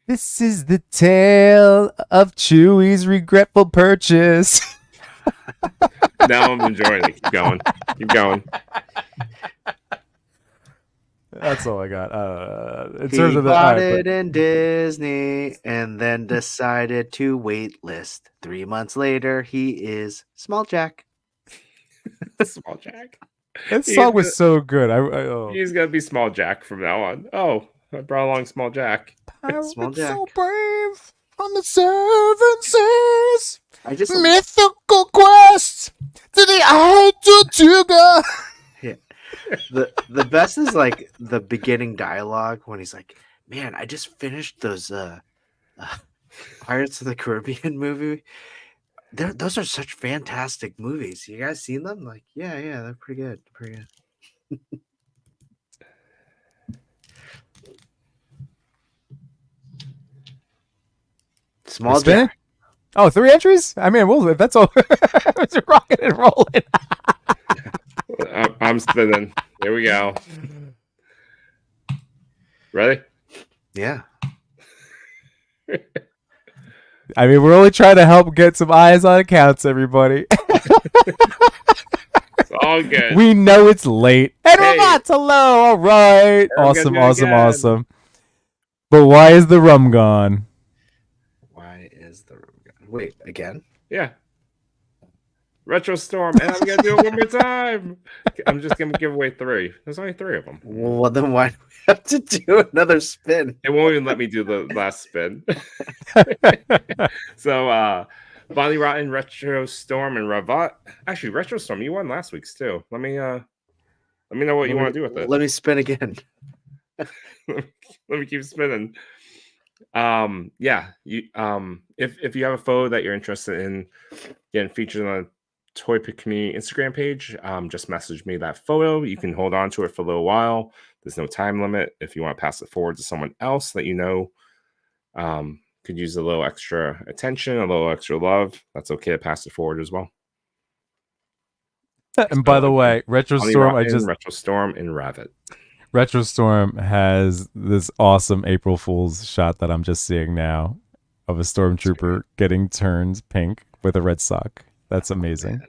This is the tale of Chewie's regretful purchase. Now I'm enjoying it. Keep going. Keep going. That's all I got. In He terms of the bought all right, it in Disney and then decided to wait list. 3 months later, he is Small Jack. Small Jack. that song was so good. He's gonna be Small Jack from now on. Oh, I brought along Small Jack. Small Jack. So brave on the 7 seas. I just Mythical quest to the Tortuga. the best is like the beginning dialogue when he's like, "Man, I just finished those Pirates of the Caribbean movie. Those are such fantastic movies. You guys seen them? Like, yeah, they're pretty good. Pretty good." Small Spin? Jack. Oh, 3 entries? I mean, well, if that's all. It's rocking and rolling. I'm spinning. Here we go. Ready? Yeah. I mean, we're only trying to help get some eyes on accounts, everybody. It's all good. We know it's late. And Hey. Ramat, hello. All right. We're Awesome, gonna do it awesome, again. awesome. But why is the rum gone? Why is the wait again? Yeah. Retro Storm, and I'm gonna do it one more time. I'm just gonna give away 3. There's only 3 of them. Well, then why do we have to do another spin? It won't even let me do the last spin. So Body Rotten, Retro Storm, and Ravat. Actually, Retro Storm, you won last week's too. Let me know what you want to do with it. Let me spin again. Let me keep spinning. Yeah, you if you have a photo that you're interested in getting featured on the ToyPic Community Instagram page, just message me that photo. You can hold on to it for a little while. There's no time limit. If you want to pass it forward to someone else that you know could use a little extra attention, a little extra love, that's okay to pass it forward as well. And by the way, Retro Storm, Retro Storm and Rabbit. Retro Storm has this awesome April Fool's shot that I'm just seeing now of a stormtrooper getting turned pink with a red sock. That's amazing.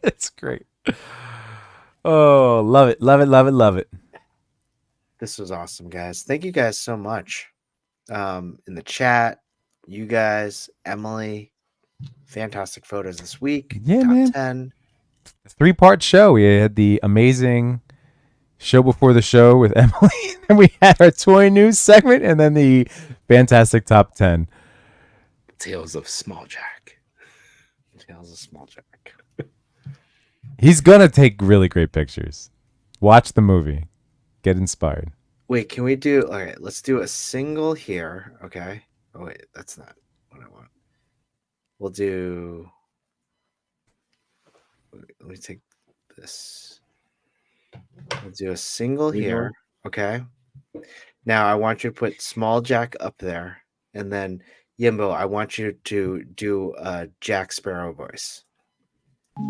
It's great. Oh, love it, love it, love it, love it. This was awesome, guys. Thank you guys so much. In the chat, you guys, Emily, fantastic photos this week. Yeah, Top man. 10. 3-part show. We had the amazing show before the show with Emily, and we had our toy news segment, and then the fantastic top 10. Tales of Small Jack. Tales of Small Jack. He's gonna take really great pictures. Watch the movie. Get inspired. Wait, can we do? All right, let's do a single here. Okay. Oh wait, that's not what I want. We'll do. Let me take this. We'll do a single here. Okay. Now I want you to put Small Jack up there, and then Yimbo, I want you to do a Jack Sparrow voice.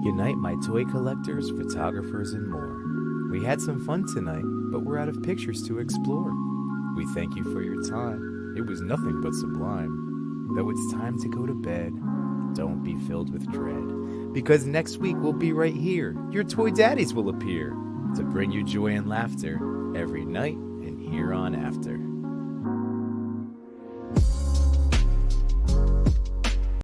Unite my toy collectors, photographers, and more. We had some fun tonight, but we're out of pictures to explore. We thank you for your time. It was nothing but sublime. Though it's time to go to bed, don't be filled with dread, because next week we'll be right here. Your Toy Daddies will appear to bring you joy and laughter every night and here on after.